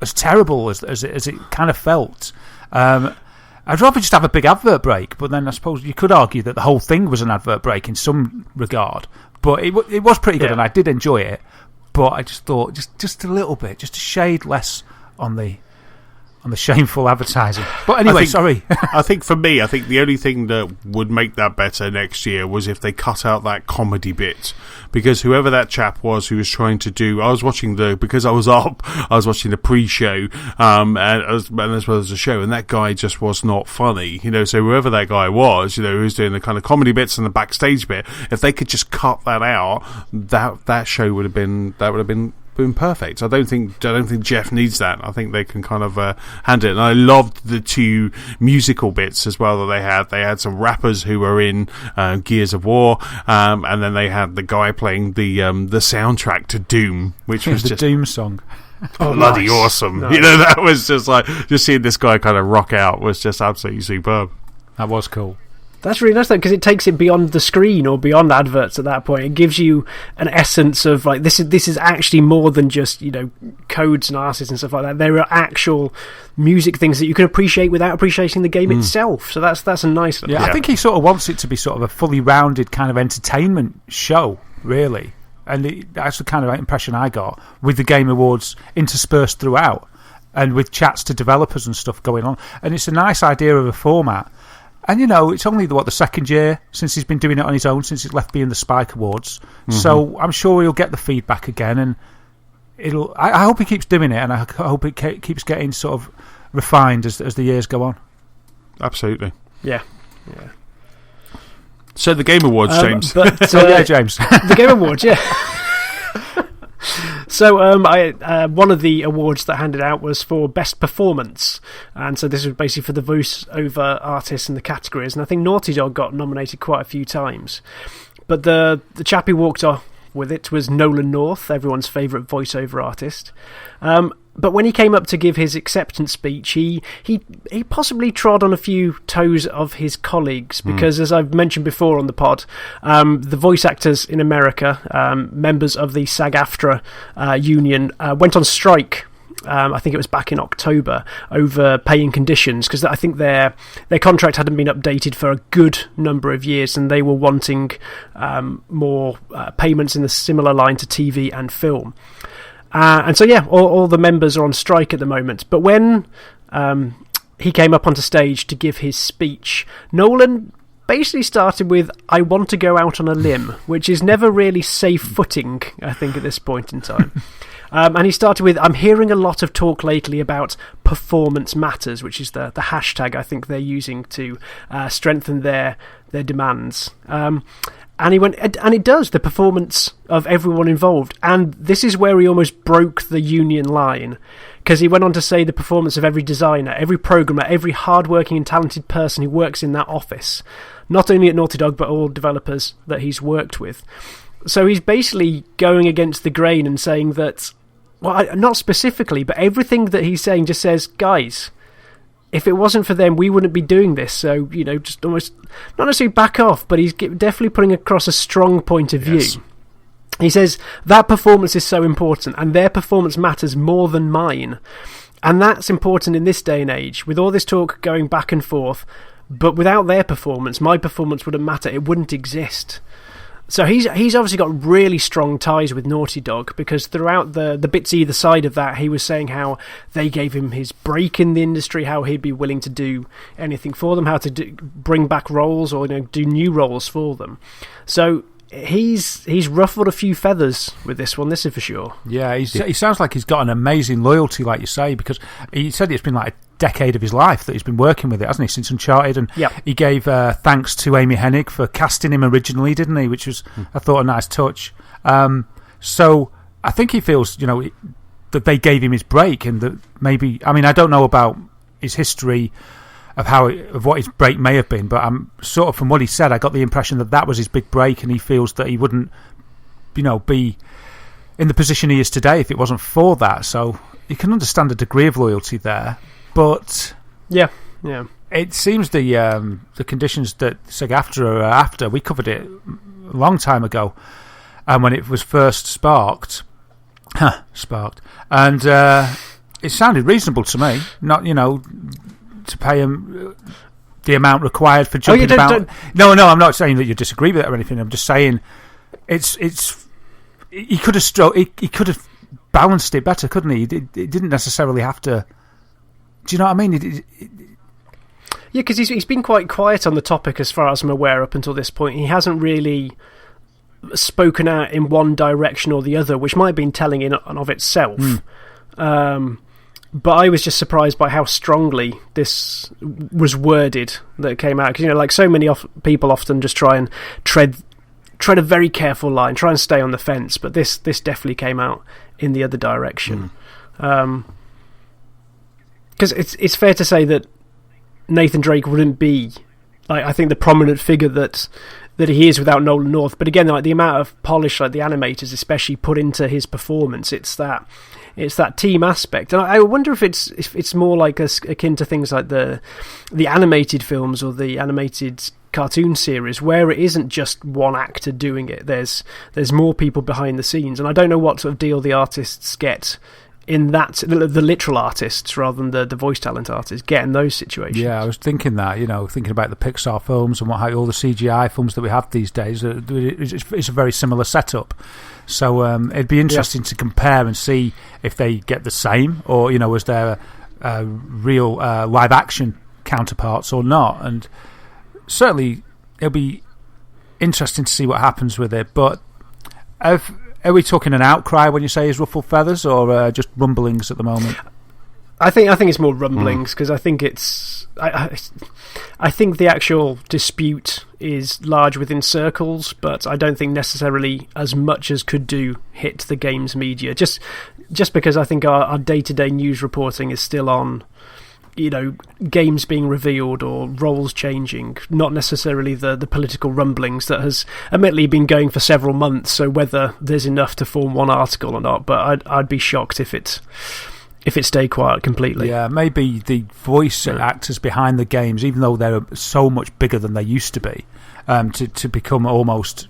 terrible as it kind of felt. I'd rather just have a big advert break, but then I suppose you could argue that the whole thing was an advert break in some regard. But it was pretty good, and I did enjoy it. But I just thought just a little bit, just a shade less on the shameful advertising. But anyway, sorry. I think for me, the only thing that would make that better next year was if they cut out that comedy bit. Because whoever that chap was who was trying to do, I was watching because I was watching the pre-show, and as well as the show, and that guy just was not funny, so whoever that guy was, who was doing the kind of comedy bits and the backstage bit, if they could just cut that out, that show would have been perfect. I don't think Geoff needs that. I think they can kind of handle it. And I loved the two musical bits as well that they had. They had some rappers who were in Gears of War, and then they had the guy playing the soundtrack to Doom, which was the just Doom song. Bloody awesome. Nice. That was just like, just seeing this guy kind of rock out was just absolutely superb. That was cool. That's really nice, though, because it takes it beyond the screen or beyond adverts at that point. It gives you an essence of, like, this is actually more than just, codes and artists and stuff like that. There are actual music things that you can appreciate without appreciating the game itself. So that's a nice... Yeah, I think he sort of wants it to be sort of a fully rounded kind of entertainment show, really. And that's the kind of impression I got, with the Game Awards interspersed throughout, and with chats to developers and stuff going on. And it's a nice idea of a format. And, it's only, the second year since he's been doing it on his own, since he's left being the Spike Awards. Mm-hmm. So I'm sure he'll get the feedback again, and I hope he keeps doing it, and I hope it keeps getting sort of refined as the years go on. Absolutely. Yeah. So the Game Awards, James. Yeah, James. The Game Awards, yeah. So one of the awards that handed out was for Best Performance, and so this was basically for the voice-over artists and the categories, and I think Naughty Dog got nominated quite a few times. But the chap who walked off with it was Nolan North, everyone's favourite voice-over artist. But when he came up to give his acceptance speech, he possibly trod on a few toes of his colleagues, because as I've mentioned before on the pod, the voice actors in America, members of the SAG-AFTRA union, went on strike. I think it was back in October, over paying conditions, because I think their contract hadn't been updated for a good number of years, and they were wanting more payments in the similar line to TV and film. And so, all the members are on strike at the moment. But when he came up onto stage to give his speech, Nolan basically started with, "I want to go out on a limb," which is never really safe footing, I think, at this point in time. And he started with, "I'm hearing a lot of talk lately about performance matters," which is the hashtag I think they're using to strengthen their demands. And he went, and it does, the performance of everyone involved. And this is where he almost broke the union line, because he went on to say the performance of every designer, every programmer, every hardworking and talented person who works in that office, not only at Naughty Dog, but all developers that he's worked with. So he's basically going against the grain and saying that, well, not specifically, but everything that he's saying just says, guys, if it wasn't for them, we wouldn't be doing this. So, just almost, not necessarily back off, but he's definitely putting across a strong point of view. Yes. He says, that performance is so important, and their performance matters more than mine. And that's important in this day and age, with all this talk going back and forth. But without their performance, my performance wouldn't matter. It wouldn't exist. So he's obviously got really strong ties with Naughty Dog, because throughout the bits either side of that, he was saying how they gave him his break in the industry, how he'd be willing to do anything for them, how to bring back roles or do new roles for them. So he's ruffled a few feathers with this one, this is for sure. Yeah, he sounds like he's got an amazing loyalty, like you say, because he said it's been like a decade of his life that he's been working with it, hasn't he, since Uncharted? And he gave thanks to Amy Hennig for casting him originally, didn't he? Which was, I thought, a nice touch. So I think he feels, that they gave him his break, and that maybe, I mean, I don't know about his history of what his break may have been, but I'm sort of, from what he said, I got the impression that was his big break, and he feels that he wouldn't, be in the position he is today if it wasn't for that. So you can understand a degree of loyalty there, but yeah, it seems the conditions that SAG-AFTRA are after. We covered it a long time ago, and when it was first sparked, and it sounded reasonable to me. Not to pay him the amount required for jumping about. No, I'm not saying that you disagree with it or anything. I'm just saying it's he could have balanced it better, couldn't he? It didn't necessarily have to. Do you know what I mean? Yeah, because he's been quite quiet on the topic as far as I'm aware up until this point. He hasn't really spoken out in one direction or the other, which might have been telling in and of itself. But I was just surprised by how strongly this was worded that came out. Because, like so many people often just try and tread a very careful line, try and stay on the fence. But this definitely came out in the other direction. Because it's fair to say that Nathan Drake wouldn't be, I think, the prominent figure that he is without Nolan North. But again, the amount of polish, the animators especially put into his performance, it's that team aspect. And I wonder if it's more akin to things like the animated films or the animated cartoon series, where it isn't just one actor doing it. There's more people behind the scenes, and I don't know what sort of deal the artists get in that, the literal artists rather than the voice talent artists get in those situations. Yeah, I was thinking that, thinking about the Pixar films and all the CGI films that we have these days, it's a very similar setup. So it'd be interesting to compare and see if they get the same, or is there real live action counterparts or not. And certainly it'll be interesting to see what happens with it. But are we talking an outcry when you say he's ruffled feathers, or just rumblings at the moment? I think it's more rumblings, because I think it's. I think the actual dispute is large within circles, but I don't think necessarily as much as could hit the games media. Just because I think our day-to-day news reporting is still on, games being revealed or roles changing, not necessarily the political rumblings that has admittedly been going for several months. So whether there's enough to form one article or not, but I'd be shocked if it stayed quiet completely. Yeah, maybe the voice actors behind the games, even though they're so much bigger than they used to be, to become almost,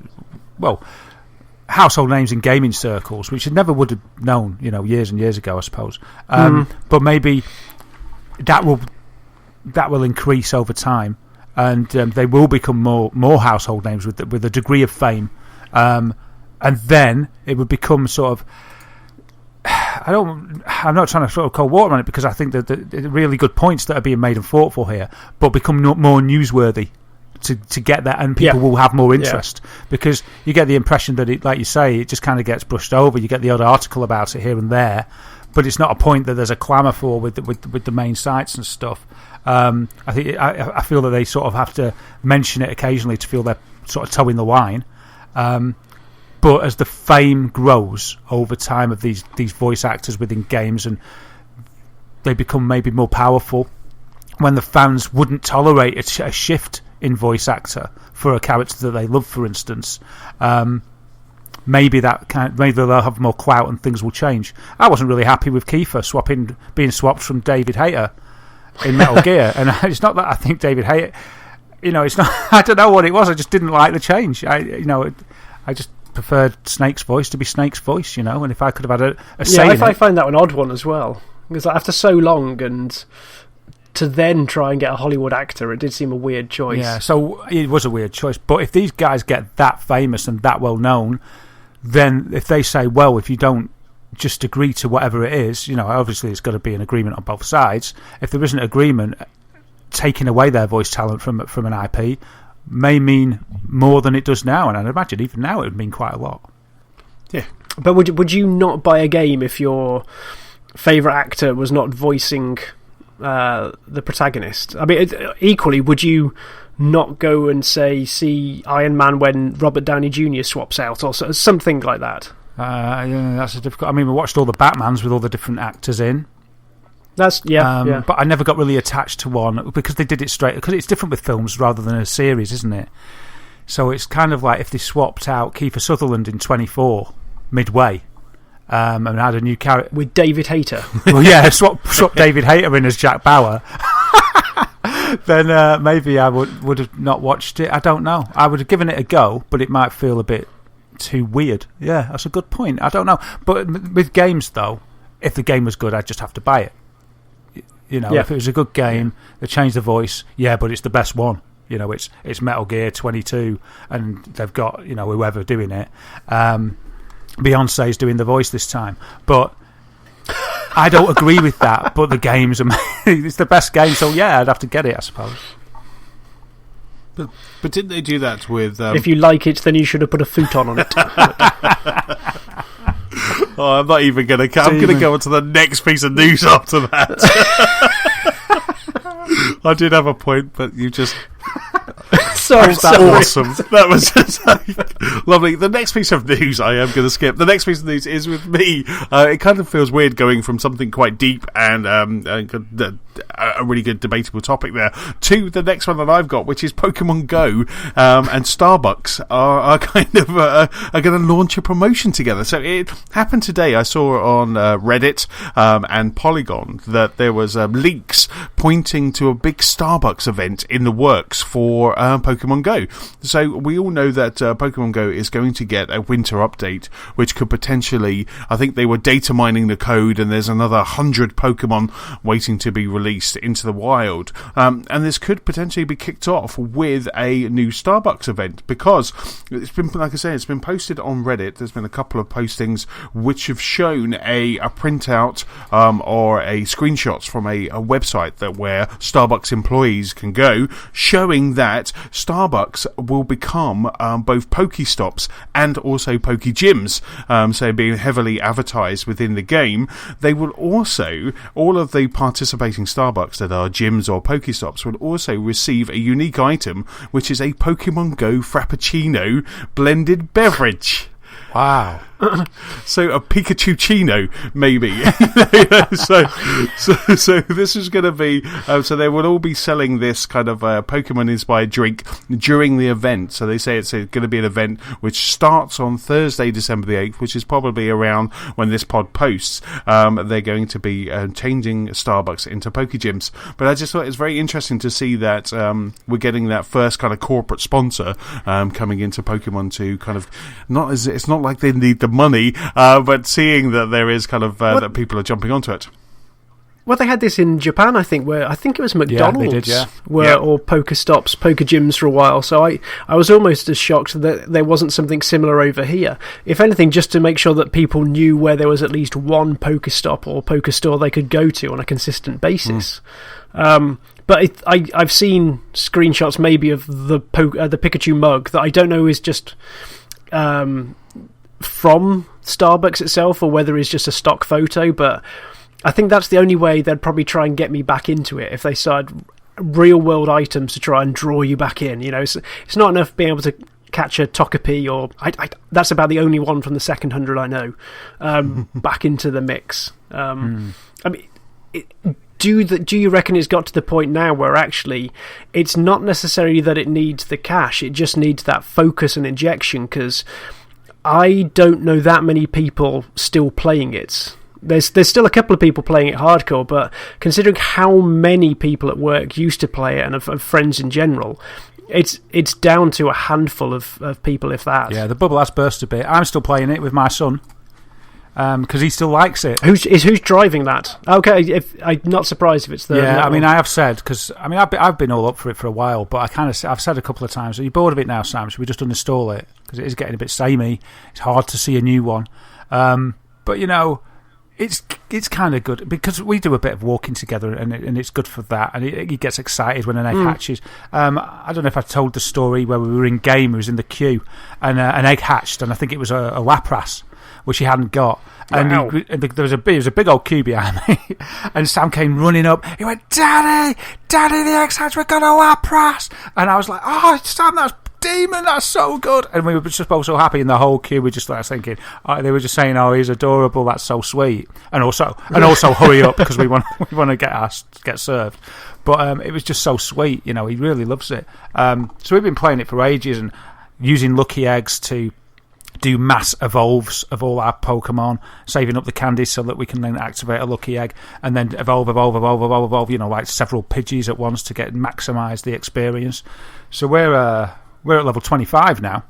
household names in gaming circles, which you never would have known, years and years ago, I suppose. But maybe that will increase over time, and they will become more household names with a degree of fame, and then it would become sort of. I'm not trying to sort of cold water on it, because I think that the really good points that are being made and fought for here, but become more newsworthy to get that, and people will have more interest, because you get the impression that it, like you say, it just kind of gets brushed over. You get the odd article about it here and there, but it's not a point that there's a clamour for with the main sites and stuff. I feel that they sort of have to mention it occasionally to feel they're sort of towing the line. But as the fame grows over time of these voice actors within games, and they become maybe more powerful, when the fans wouldn't tolerate a shift in voice actor for a character that they love, for instance, maybe they'll have more clout and things will change. I wasn't really happy with Kiefer being swapped from David Hayter in Metal Gear, and it's not that I think David Hayter, it's not. I don't know what it was. I just didn't like the change. I just preferred Snake's voice to be Snake's voice, and if I could have had a say in it. I find that an odd one as well, because after so long, and to then try and get a Hollywood actor, it did seem a weird choice. Yeah, so it was a weird choice. But if these guys get that famous and that well known, then if they say, well, if you don't just agree to whatever it is, obviously it's got to be an agreement on both sides. If there isn't agreement, taking away their voice talent from an IP may mean more than it does now, and I'd imagine even now it would mean quite a lot. Yeah, but would you not buy a game if your favourite actor was not voicing the protagonist? I mean, equally, would you not go and see Iron Man when Robert Downey Jr. swaps out, or something like that? That's a difficult. I mean, we watched all the Batmans with all the different actors in. But I never got really attached to one because they did it straight. Because it's different with films rather than a series, isn't it? So it's kind of like if they swapped out Kiefer Sutherland in 24 midway, and had a new character with David Hayter. Well, yeah, swap David Hayter in as Jack Bauer. Then maybe I would have not watched it. I don't know. I would have given it a go, but it might feel a bit too weird. Yeah, that's a good point. I don't know. But with games, though, if the game was good, I'd just have to buy it. If it was a good game, they changed the voice. Yeah, but it's the best one. It's Metal Gear 22, and they've got whoever doing it. Beyonce's doing the voice this time, but I don't agree with that. But the game's amazing. It's the best game, so yeah, I'd have to get it, I suppose. But didn't they do that with? If you like it, then you should have put a futon on it. Oh, I'm not even going to. I'm going to go on to the next piece of news after that. I did have a point, but you just. Sorry. Awesome. That was just lovely. The next piece of news I am going to skip. The next piece of news is with me. It kind of feels weird going from something quite deep and a really good debatable topic there to the next one that I've got, which is Pokemon Go, and Starbucks are kind of are going to launch a promotion together. So it happened today. I saw on Reddit and Polygon that there was leaks pointing to a big Starbucks event in the works for Pokemon Go. So we all know that Pokemon Go is going to get a winter update, which could potentially, I think they were data mining the code, and there's another 100 Pokemon waiting to be released into the wild. And this could potentially be kicked off with a new Starbucks event, because it's been, like I say, it's been posted on Reddit. There's been a couple of postings which have shown a printout or a screenshots from a website where Starbucks employees can go, showing that Starbucks will become both Pokestops and also Pokegyms, so being heavily advertised within the game. They will also, all of the participating Starbucks that are gyms or Pokestops will also receive a unique item, which is a Pokemon Go Frappuccino blended beverage. Wow. So a Pikachu-chino, maybe. so this is going to be... so they will all be selling this kind of Pokemon-inspired drink during the event. So they say it's going to be an event which starts on Thursday, December the 8th, which is probably around when this pod posts. They're going to be changing Starbucks into Pokegyms. But I just thought it's very interesting to see that we're getting that first kind of corporate sponsor coming into Pokemon to kind of... It's not like they need the money, but seeing that there is kind of that people are jumping onto it. Well, they had this in Japan, I think, where I think it was McDonald's, they did, yeah. Or Pokestops, Pokegyms for a while. So I was almost as shocked that there wasn't something similar over here. If anything, just to make sure that people knew where there was at least one Pokestop or Pokestore they could go to on a consistent basis. But I've seen screenshots maybe of the Pikachu mug that I don't know is just from Starbucks itself or whether it's just a stock photo, but I think that's the only way they'd probably try and get me back into it, if they started real world items to try and draw you back in. It's not enough being able to catch a Togepi, or that's about the only one from the second 100 I know, back into the mix. I mean, do you reckon it's got to the point now where actually it's not necessarily that it needs the cash, it just needs that focus and injection? Because I don't know that many people still playing it. There's still a couple of people playing it hardcore, but considering how many people at work used to play it and of friends in general, it's down to a handful of people, if that. Yeah, the bubble has burst a bit. I'm still playing it with my son because he still likes it. Who's driving that? Okay, I'm not surprised if it's the... Yeah, I mean, I have said, because I mean, I've been all up for it for a while, but I've said a couple of times, are you bored of it now, Sam? Should we just uninstall it? Because it is getting a bit samey. It's hard to see a new one. But, it's kind of good because we do a bit of walking together, and it's good for that. And he gets excited when an egg hatches. I don't know if I told the story where we were in game, we was in the queue, and an egg hatched, and I think it was a Lapras, which he hadn't got. And there was a big old queue behind me, and Sam came running up. He went, Daddy, the egg's hatched, we've got a Lapras. And I was like, oh, Sam, demon, that's so good. And we were just both so happy, and the whole queue were just like thinking, they were just saying, oh, he's adorable, that's so sweet. And also hurry up, because we want to get served. But it was just so sweet, he really loves it. So we've been playing it for ages and using lucky eggs to do mass evolves of all our Pokemon, saving up the candies so that we can then activate a lucky egg and then evolve, like several Pidgeys at once to maximise the experience. So we're at level 25 now,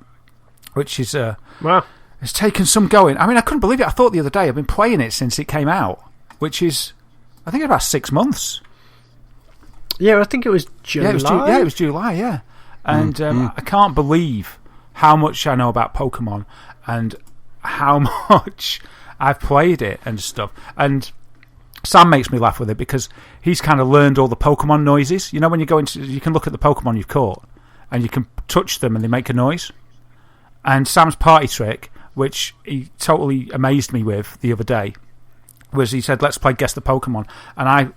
which is wow. It's taken some going. I mean, I couldn't believe it. I thought the other day, I've been playing it since it came out, which is, I think, about 6 months. Yeah, I think it was July. It was July, yeah. And I can't believe how much I know about Pokemon and how much I've played it and stuff. And Sam makes me laugh with it because he's kind of learned all the Pokemon noises. When you can look at the Pokemon you've caught and you can touch them and they make a noise. And Sam's party trick, which he totally amazed me with the other day, was he said, let's play Guess the Pokemon. And I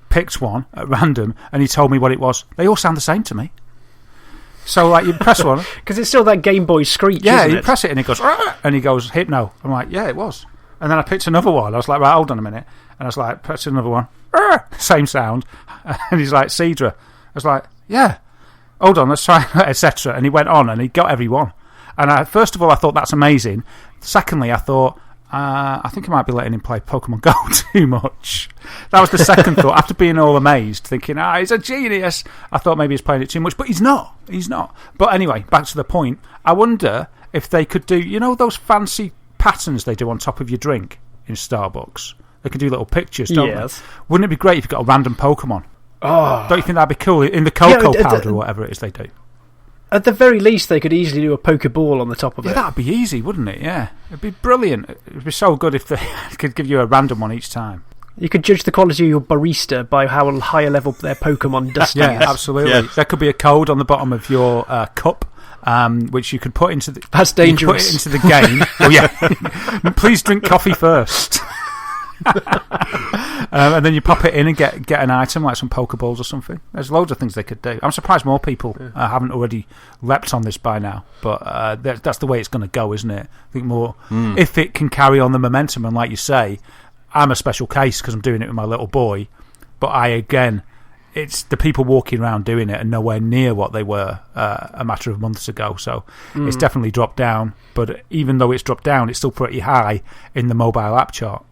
picked one at random and he told me what it was. They all sound the same to me. So, like, you press one. Because it's still that Game Boy screech, yeah, isn't it? You press it and it goes, Argh! And he goes, Hypno. I'm like, yeah, it was. And then I picked another one. I was like, right, hold on a minute. And I was like, press another one. Argh! Same sound. And he's like, Cedra. I was like, yeah, hold on, let's try, etc. And he went on and he got every one. And first of all, I thought that's amazing. Secondly, I thought, I think I might be letting him play Pokemon Go too much. That was the second thought. After being all amazed, thinking, he's a genius, I thought maybe he's playing it too much, but he's not. But anyway, back to the point. I wonder if they could do, those fancy patterns they do on top of your drink in Starbucks? They can do little pictures, don't they? Wouldn't it be great if you got a random Pokemon? Oh. Don't you think that'd be cool? In the cocoa powder or whatever it is they do. At the very least, they could easily do a Pokeball on the top of it. Yeah, that'd be easy, wouldn't it? Yeah. It'd be brilliant. It'd be so good if they could give you a random one each time. You could judge the quality of your barista by how high a level their Pokemon dusting is. Yeah, absolutely. Yeah. There could be a code on the bottom of your cup, which you could put into the... That's dangerous. You put it into the game. Oh, yeah. Please drink coffee first. And then you pop it in and get an item like some Pokeballs or something. There's loads of things they could do. I'm surprised more people haven't already leapt on this by now, but that's the way it's going to go, isn't it? I think more if it can carry on the momentum, and like you say, I'm a special case because I'm doing it with my little boy, but it's the people walking around doing it and nowhere near what they were a matter of months ago. So it's definitely dropped down, but even though it's dropped down, it's still pretty high in the mobile app chart.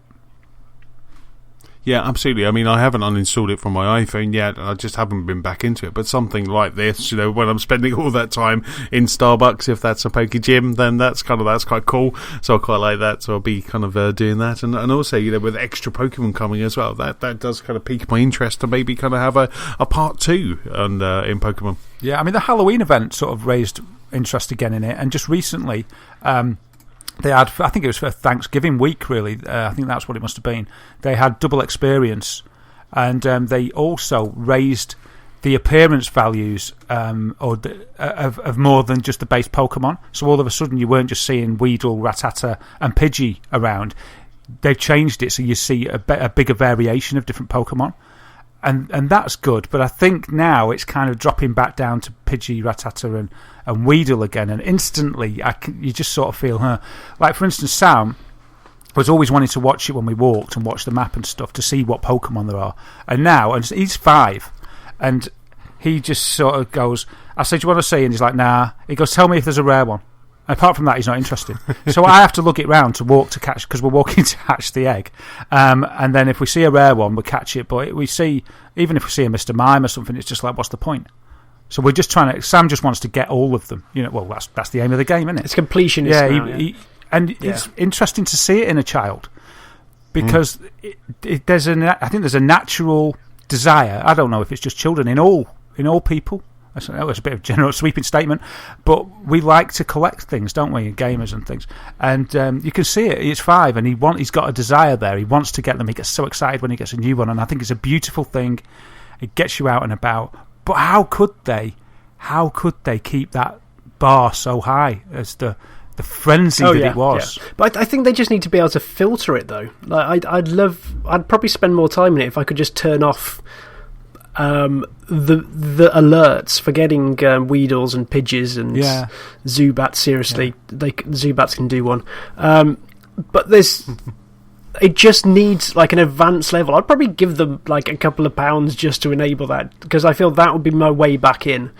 Yeah, absolutely. I mean, I haven't uninstalled it from my iPhone yet, and I just haven't been back into it. But something like this, when I'm spending all that time in Starbucks, if that's a Poke Gym, then that's quite cool. So I quite like that. So I'll be kind of doing that, and also with extra Pokemon coming as well, that does kind of pique my interest to maybe kind of have a part 2 in Pokemon. Yeah, I mean the Halloween event sort of raised interest again in it, and just recently. They had, I think it was for Thanksgiving week, really. I think that's what it must have been. They had double experience, and they also raised the appearance values of more than just the base Pokemon. So all of a sudden, you weren't just seeing Weedle, Rattata, and Pidgey around. They've changed it so you see a bigger variation of different Pokemon. And that's good, but I think now it's kind of dropping back down to Pidgey, Rattata, and Weedle again, and instantly you just sort of feel, like for instance, Sam was always wanting to watch it when we walked and watch the map and stuff to see what Pokemon there are, and now, and he's 5, and he just sort of goes, I said, do you want to see? And he's like, nah. He goes, tell me if there's a rare one. Apart from that, he's not interested. So I have to lug it round to walk to catch, because we're walking to hatch the egg. And then if we see a rare one, we'll catch it. But even if we see a Mr. Mime or something, it's just like, what's the point? So we're just trying to. Sam just wants to get all of them. Well, that's the aim of the game, isn't it? It's completionist. Yeah, it's interesting to see it in a child because I think there's a natural desire. I don't know if it's just children in all people. I know it's a bit of a general sweeping statement, but we like to collect things, don't we, gamers and things. And you can see it. He's 5, and he's got a desire there. He wants to get them. He gets so excited when he gets a new one, and I think it's a beautiful thing. It gets you out and about. But how could they keep that bar so high as the frenzy it was? Yeah. But I think they just need to be able to filter it, though. Like I'd probably spend more time in it if I could just turn off the alerts for getting Weedles and Pidgeys and Zubats. Seriously, Zubats can do one. But it just needs like an advanced level. I'd probably give them like a couple of pounds just to enable that, because I feel that would be my way back in.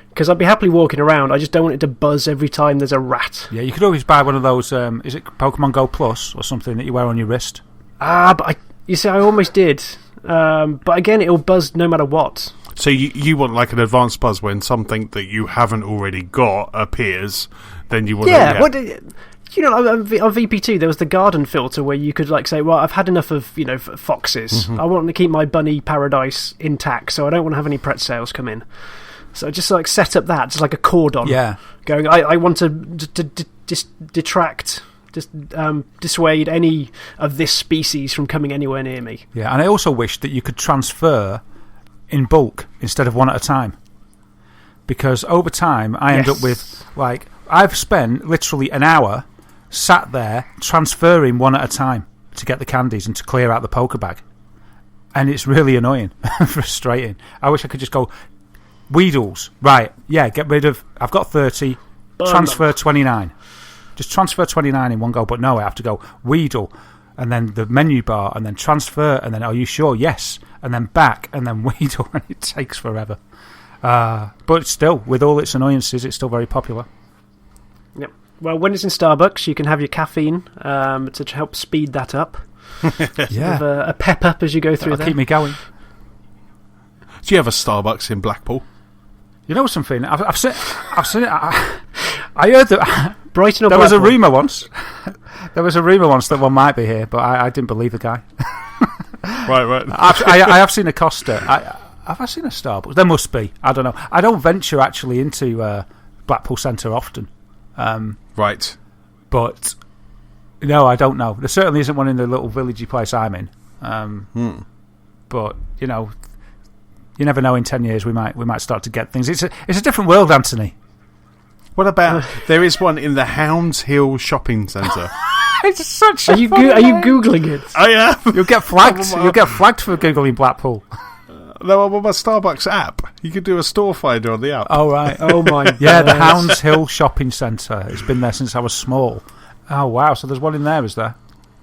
Because I'd be happily walking around. I just don't want it to buzz every time there's a rat. Yeah, you could always buy one of those. Is it Pokemon Go Plus or something that you wear on your wrist? But you see, I almost did. But again, it'll buzz no matter what. So you want like an advanced buzz when something that you haven't already got appears, then you want to... You know, on VP2 there was the garden filter where you could like say, well, I've had enough of foxes. I want to keep my bunny paradise intact, so I don't want to have any pretzels come in. So just like set up that, just like a cordon. Yeah. Going, I want to dissuade any of this species from coming anywhere near me. Yeah, and I also wish that you could transfer in bulk instead of one at a time. Because over time, I end up with, like, I've spent literally an hour sat there transferring one at a time to get the candies and to clear out the poker bag. And it's really annoying and frustrating. I wish I could just go, Weedles, right, yeah, get rid of, I've got 30, transfer 29. Just transfer 29 in one go, but no, I have to go Weedle, and then the menu bar, and then transfer, and then are you sure? Yes, and then back, and then Weedle, and it takes forever. But still, with all its annoyances, it's still very popular. Yep. Well, when it's in Starbucks, you can have your caffeine to help speed that up. Yeah. Have a pep up as you go through there. Keep me going. Do you have a Starbucks in Blackpool? You know something? I've seen it. I heard that Brighton or there was a rumour once. There was a rumour once that one might be here, but I didn't believe the guy. Right. I have seen a Costa. Have I seen a Starbucks? There must be. I don't know. I don't venture actually into Blackpool Centre often. Right. But no, I don't know. There certainly isn't one in the little villagey place I'm in. But you know, you never know. In 10 years, we might start to get things. It's a different world, Anthony. What about there is one in the Hounds Hill shopping centre? It's such. Are you googling it? I am. You'll get flagged. You'll get flagged for googling Blackpool. No, what about Starbucks app? You could do a store finder on the app. Oh right. Oh my. Yeah, the Hounds Hill shopping centre. It's been there since I was small. Oh wow. So there's one in there, is there?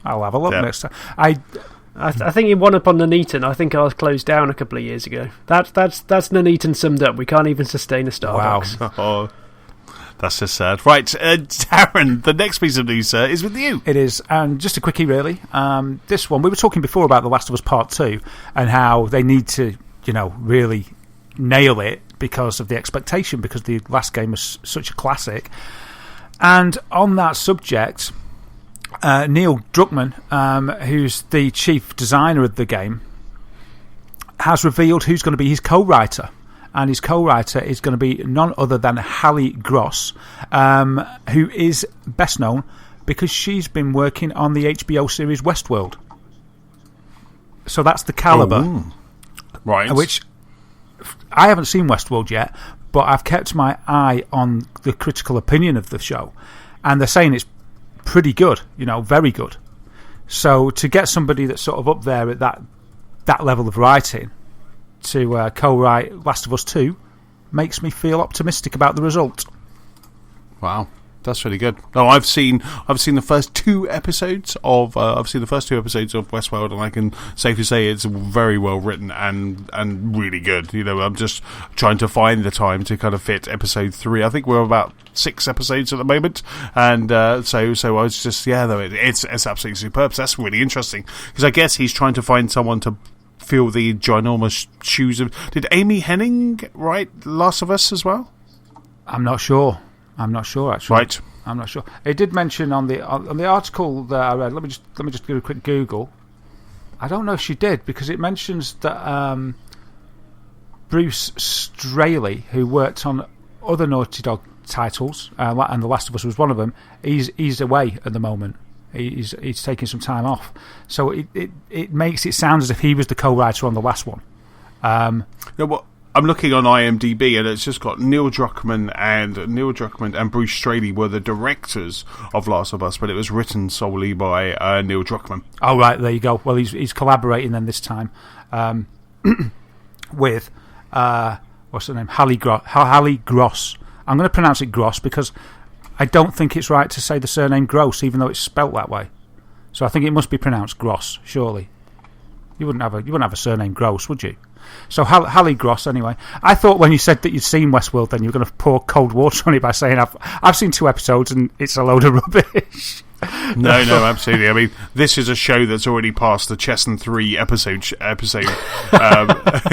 I'll have a look next time. I think you won up on Nuneaton. I think I was closed down a couple of years ago. That's Nuneaton summed up. We can't even sustain a Starbucks. Wow. Oh, that's just sad. Right, Darren, the next piece of news, sir, is with you. It is, and just a quickie, really. This one, we were talking before about The Last of Us Part 2 and how they need to, really nail it because of the expectation, because the last game was such a classic. And on that subject, Neil Druckmann, who's the chief designer of the game, has revealed who's going to be his co-writer. And his co-writer is going to be none other than Hallie Gross, who is best known because she's been working on the HBO series Westworld. So that's the calibre. Right. Which I haven't seen Westworld yet, but I've kept my eye on the critical opinion of the show. And they're saying it's pretty good, very good. So to get somebody that's sort of up there at that level of writing to co-write Last of Us 2 makes me feel optimistic about the result. Wow, that's really good. No, I've seen the first two episodes of Westworld, and I can safely say it's very well written and really good. I'm just trying to find the time to kind of fit episode 3. I think we're about 6 episodes at the moment, and so I was just it's absolutely superb. So that's really interesting because I guess he's trying to find someone to fill the ginormous shoes of... Did Amy Hennig write Last of Us as well? I'm not sure actually. Right. I'm not sure. It did mention on the article that I read. Let me just do a quick Google. I don't know if she did, because it mentions that Bruce Straley, who worked on other Naughty Dog titles, and The Last of Us was one of them, he's away at the moment. He's taking some time off, so it makes it sound as if he was the co-writer on the last one. I'm looking on IMDb, and it's just got Neil Druckmann and Bruce Straley were the directors of Last of Us, but it was written solely by Neil Druckmann. Oh right, there you go. Well, he's collaborating then this time. with what's her name, Hallie Gross. I'm going to pronounce it Gross because I don't think it's right to say the surname Gross, even though it's spelt that way. So I think it must be pronounced Gross. Surely, you wouldn't have a surname Gross, would you? So Hallie Gross, anyway. I thought when you said that you'd seen Westworld, then you were going to pour cold water on it by saying I've seen 2 episodes and it's a load of rubbish. No, absolutely. I mean, this is a show that's already passed the Chesson 3 episode, and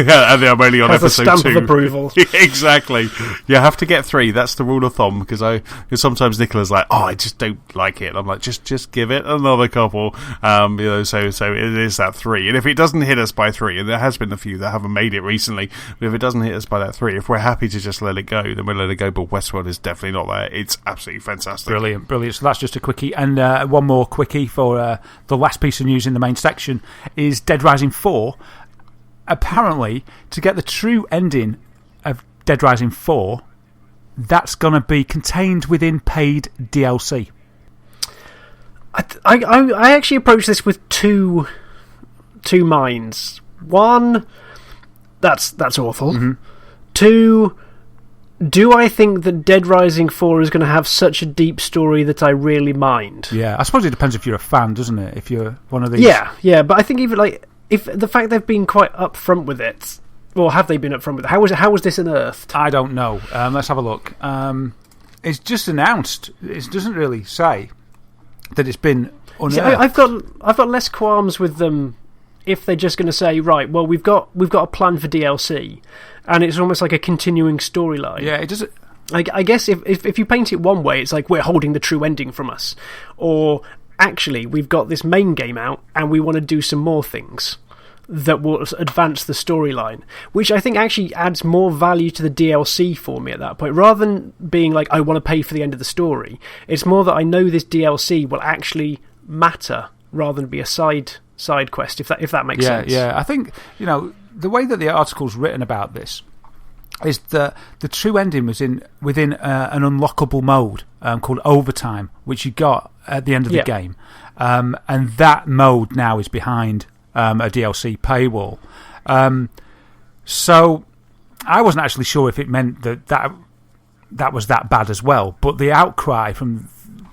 I'm only on episode 2. A stamp of approval. Exactly. You have to get 3. That's the rule of thumb. Because sometimes Nicola's like, I just don't like it. I'm like, just give it another couple. So it is that 3. And if it doesn't hit us by 3, and there has been a few that haven't made it recently, but if it doesn't hit us by that 3, if we're happy to just let it go, then we'll let it go. But Westworld is definitely not there. It's absolutely fantastic. Brilliant. So that's just a quickie. And one more quickie for the last piece of news in the main section is Dead Rising 4. Apparently, to get the true ending of Dead Rising 4, that's going to be contained within paid DLC. I actually approach this with two minds. One, that's awful. Mm-hmm. 2, do I think that Dead Rising 4 is going to have such a deep story that I really mind? Yeah, I suppose it depends if you're a fan, doesn't it? If you're one of these... Yeah, but I think even if the fact they've been quite upfront with it, or have they been upfront with it? How was this unearthed? I don't know. Let's have a look. It's just announced. It doesn't really say that it's been unearthed. See, I've got less qualms with them if they're just going to say, right, well, we've got a plan for DLC, and it's almost like a continuing storyline. Yeah, it doesn't... I guess if you paint it one way, it's like we're holding the true ending from us. Or, actually, we've got this main game out, and we want to do some more things that will advance the storyline, which I think actually adds more value to the DLC for me at that point. Rather than being like, I want to pay for the end of the story, it's more that I know this DLC will actually matter rather than be a side quest, if that makes sense. Yeah, I think, the way that the article's written about this is that the true ending was within an unlockable mode called Overtime, which you got at the end of the game. And that mode now is behind a DLC paywall. So I wasn't actually sure if it meant that was that bad as well, but the outcry from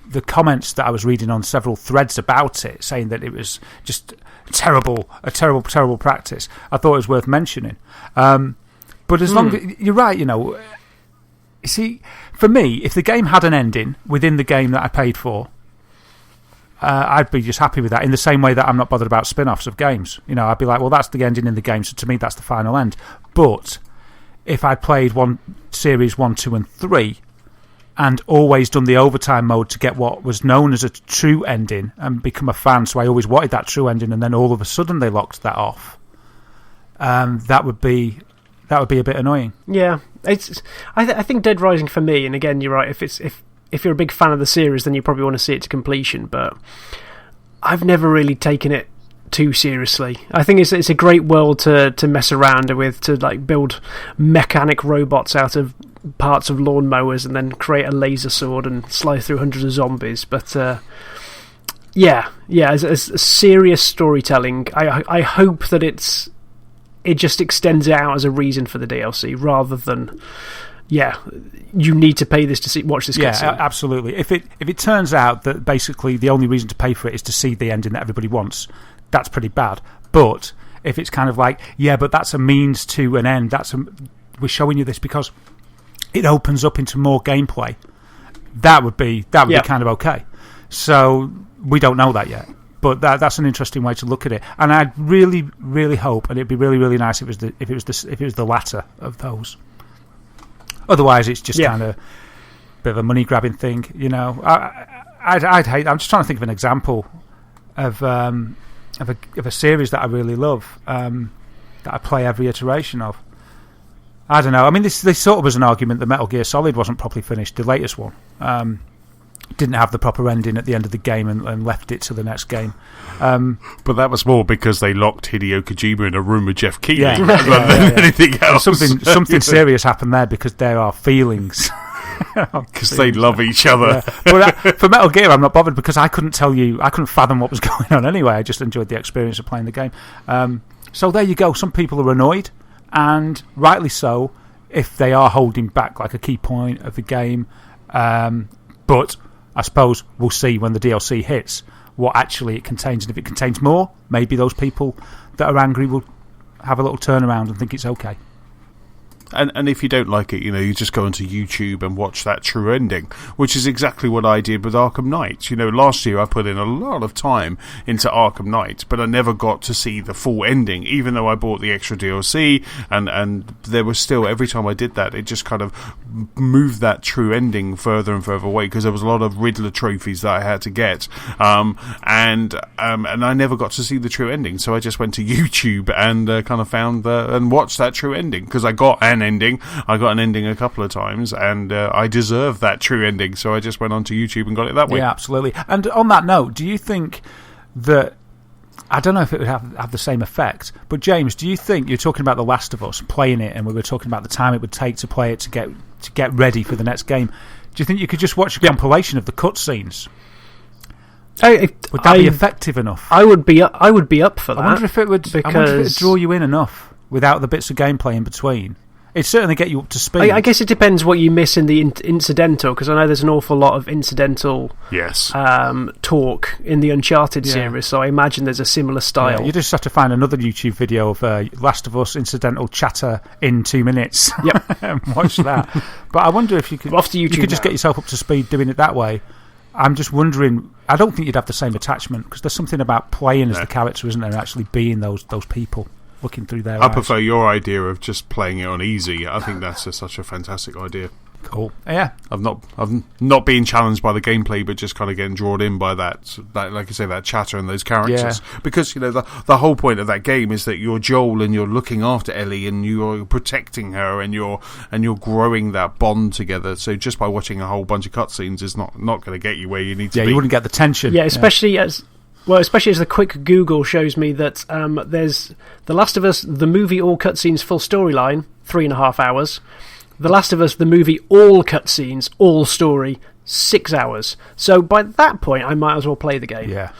the comments that I was reading on several threads about it, saying that it was just a terrible practice, I thought it was worth mentioning. But as long as you're right, you see, for me, if the game had an ending within the game that I paid for, I'd be just happy with that, in the same way that I'm not bothered about spin-offs of games. I'd be like, well, that's the ending in the game, so to me that's the final end. But if I'd played Series 1, 2 and 3 and always done the overtime mode to get what was known as a true ending and become a fan, so I always wanted that true ending, and then all of a sudden they locked that off, that would be a bit annoying. Yeah, I think Dead Rising for me, and again, you're right, if you're a big fan of the series, then you probably want to see it to completion, but I've never really taken it too seriously. I think it's a great world to mess around with, to like build mechanic robots out of parts of lawnmowers and then create a laser sword and slice through hundreds of zombies. But as serious storytelling, I hope that it just extends out as a reason for the DLC rather than you need to pay this to watch this cutscene. Yeah, absolutely. If it turns out that basically the only reason to pay for it is to see the ending that everybody wants, that's pretty bad. But if it's kind of like, but that's a means to an end, we're showing you this because it opens up into more gameplay, that would be kind of okay. So we don't know that yet, but that's an interesting way to look at it. And I'd really, really hope, and it'd be really, really nice if it was the latter of those. Otherwise, it's just kind of a bit of a money grabbing thing, I'd hate. I'm just trying to think of an example of a series that I really love, that I play every iteration of. I don't know. I mean, this sort of was an argument that Metal Gear Solid wasn't properly finished. The latest one didn't have the proper ending at the end of the game and left it to the next game. But that was more because they locked Hideo Kojima in a room with Geoff Keighley rather than anything else. Something serious happened there because there are feelings. Because they love each other. Yeah. But for Metal Gear, I'm not bothered because I couldn't fathom what was going on anyway. I just enjoyed the experience of playing the game. So there you go. Some people are annoyed, and rightly so if they are holding back like a key point of the game. But I suppose we'll see when the DLC hits what actually it contains, and if it contains more, maybe those people that are angry will have a little turnaround and think it's okay. And if you don't like it, you just go onto YouTube and watch that true ending, which is exactly what I did with Arkham Knight. Last year I put in a lot of time into Arkham Knight, but I never got to see the full ending, even though I bought the extra DLC, and there was still, every time I did that, it just kind of moved that true ending further and further away, because there was a lot of Riddler trophies that I had to get, and I never got to see the true ending, so I just went to YouTube and kind of found and watched that true ending, because I got an ending. I got an ending a couple of times, and I deserve that true ending, so I just went onto YouTube and got it that way. Yeah, absolutely. And on that note, do you think that, I don't know if it would have the same effect, but James, do you think, you're talking about The Last of Us, playing it, and we were talking about the time it would take to play it to get ready for the next game, do you think you could just watch a compilation of the cutscenes? Would that be effective enough? I would be up for that. I wonder if it would draw you in enough without the bits of gameplay in between. It'd certainly get you up to speed. I guess it depends what you miss in the incidental, because I know there's an awful lot of incidental talk in the Uncharted series, so I imagine there's a similar style. Yeah, you just have to find another YouTube video of Last of Us incidental chatter in 2 minutes. Yep. And watch that. But I wonder if you could, just get yourself up to speed doing it that way. I'm just wondering, I don't think you'd have the same attachment, because there's something about playing as the character, isn't there, and actually being those people. Looking through their eyes. I prefer your idea of just playing it on easy. I think that's such a fantastic idea. Cool. Yeah. I've not being challenged by the gameplay, but just kind of getting drawn in by that, like I say, that chatter and those characters. Yeah. Because the whole point of that game is that you're Joel and you're looking after Ellie and you're protecting her and you're growing that bond together. So just by watching a whole bunch of cutscenes is not going to get you where you need to be. Yeah, you wouldn't get the tension. Yeah, especially as the quick Google shows me that there's The Last of Us, the movie, all cutscenes, full storyline, 3.5 hours. The Last of Us, the movie, all cutscenes, all story, 6 hours. So by that point, I might as well play the game. Yeah.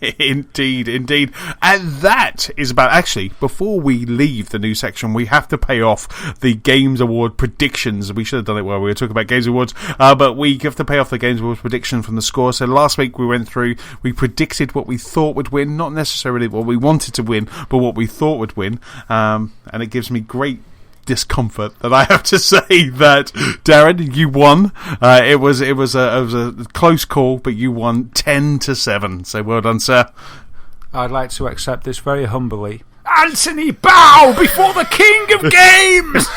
Indeed. And that is about, actually, before we leave the news section, we have to pay off the Games Award predictions. We should have done it while we were talking about Games Awards, but we have to pay off the Games Awards prediction from the score. So last week we went through, we predicted what we thought would win, not necessarily what we wanted to win, but what we thought would win, and it gives me great discomfort that I have to say that Darren, you won. It was a close call, but you won 10-7. So well done, sir. I'd like to accept this very humbly. Antony, bow before the king of games.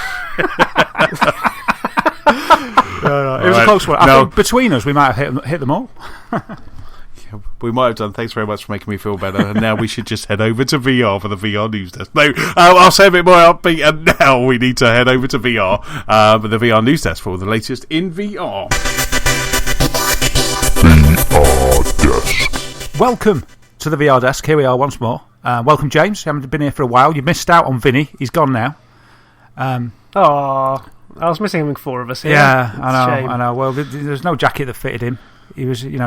No, it was a close one. I think between us we might have hit them all. We might have done. Thanks very much for making me feel better. And now we should just head over to VR for the VR news desk. No, I'll say a bit more upbeat. And now we need to head over to VR for the VR news desk for all the latest in VR. VR desk. Welcome to the VR desk. Here we are once more. Welcome, James. You haven't been here for a while. You missed out on Vinny. He's gone now. I was missing him 4 of us here. Yeah, I know. Well, there's no jacket that fitted him. He was, it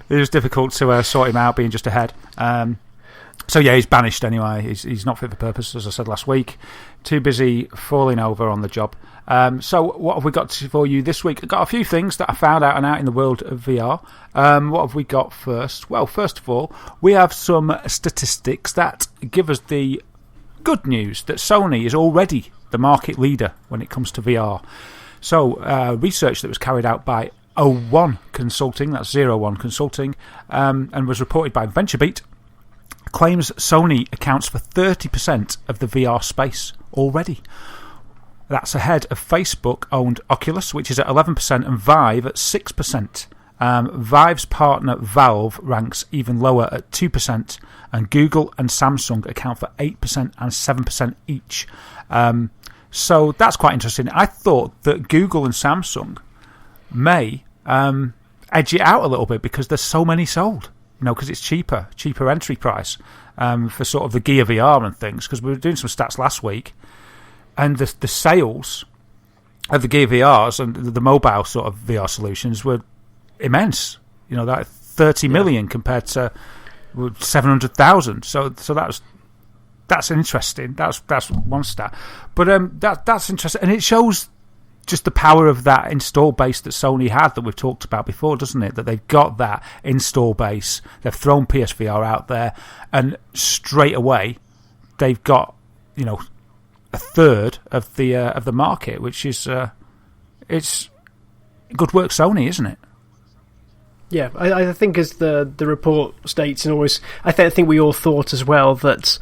was difficult to sort him out, being just ahead. So yeah, he's banished anyway. He's not fit for purpose, as I said last week. Too busy falling over on the job. So what have we got for you this week? I've got a few things that I found out and out in the world of VR. What have we got first? Well, first of all, we have some statistics that give us the good news that Sony is already the market leader when it comes to VR. So research that was carried out by 01 Consulting, that's 01 Consulting, and was reported by VentureBeat, claims Sony accounts for 30% of the VR space already. That's ahead of Facebook-owned Oculus, which is at 11%, and Vive at 6%. Vive's partner Valve ranks even lower at 2%, and Google and Samsung account for 8% and 7% each. So that's quite interesting. I thought that Google and Samsung may edge it out a little bit because there's so many sold, because it's cheaper entry price for sort of the Gear VR and things, because we were doing some stats last week, and the sales of the Gear VRs and the mobile sort of VR solutions were immense. That 30 million compared to 700,000. So that was that's interesting. That's one stat. But that's interesting. And it shows just the power of that install base that Sony had that we've talked about before, doesn't it? That they've got that install base. They've thrown PSVR out there, and straight away they've got, you know, a third of the market, which is it's good work, Sony, isn't it? Yeah, I think as the report states, and always, I think we all thought as well that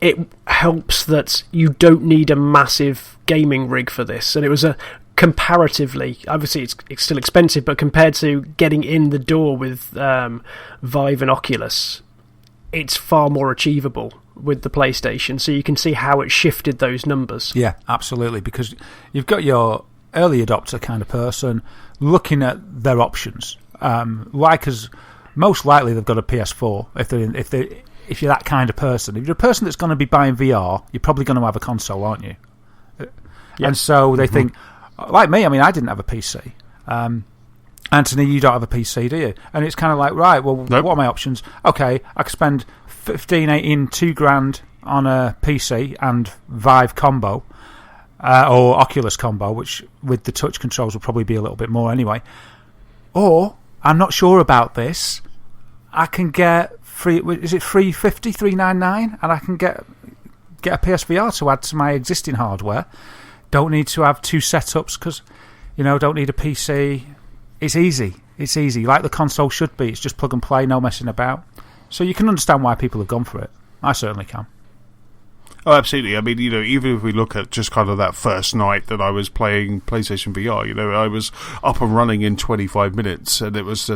it helps that you don't need a massive gaming rig for this, and it was a comparatively, obviously it's still expensive, but compared to getting in the door with Vive and Oculus, it's far more achievable with the PlayStation, so you can see how it shifted those numbers. Yeah, absolutely, because you've got your early adopter kind of person looking at their options. As most likely they've got a PS4 if you're that kind of person. If you're a person that's going to be buying VR, you're probably going to have a console, aren't you? Yeah. And so they think, like me, I mean, I didn't have a PC. Antony, you don't have a PC, do you? And it's kind of like, right, well, What are my options? Okay, I could spend 15, 18, $2,000 on a PC and Vive combo, or Oculus combo, which with the touch controls will probably be a little bit more anyway. Or, I'm not sure about this, I can get $350, $399, and I can get a PSVR to add to my existing hardware. Don't need to have two setups because, you know, don't need a PC. It's easy. It's easy, like the console should be. It's just plug and play, no messing about. So you can understand why people have gone for it. I certainly can. Oh, absolutely. I mean, you know, even if we look at just kind of that first night that I was playing PlayStation VR, you know, I was up and running in 25 minutes, and that was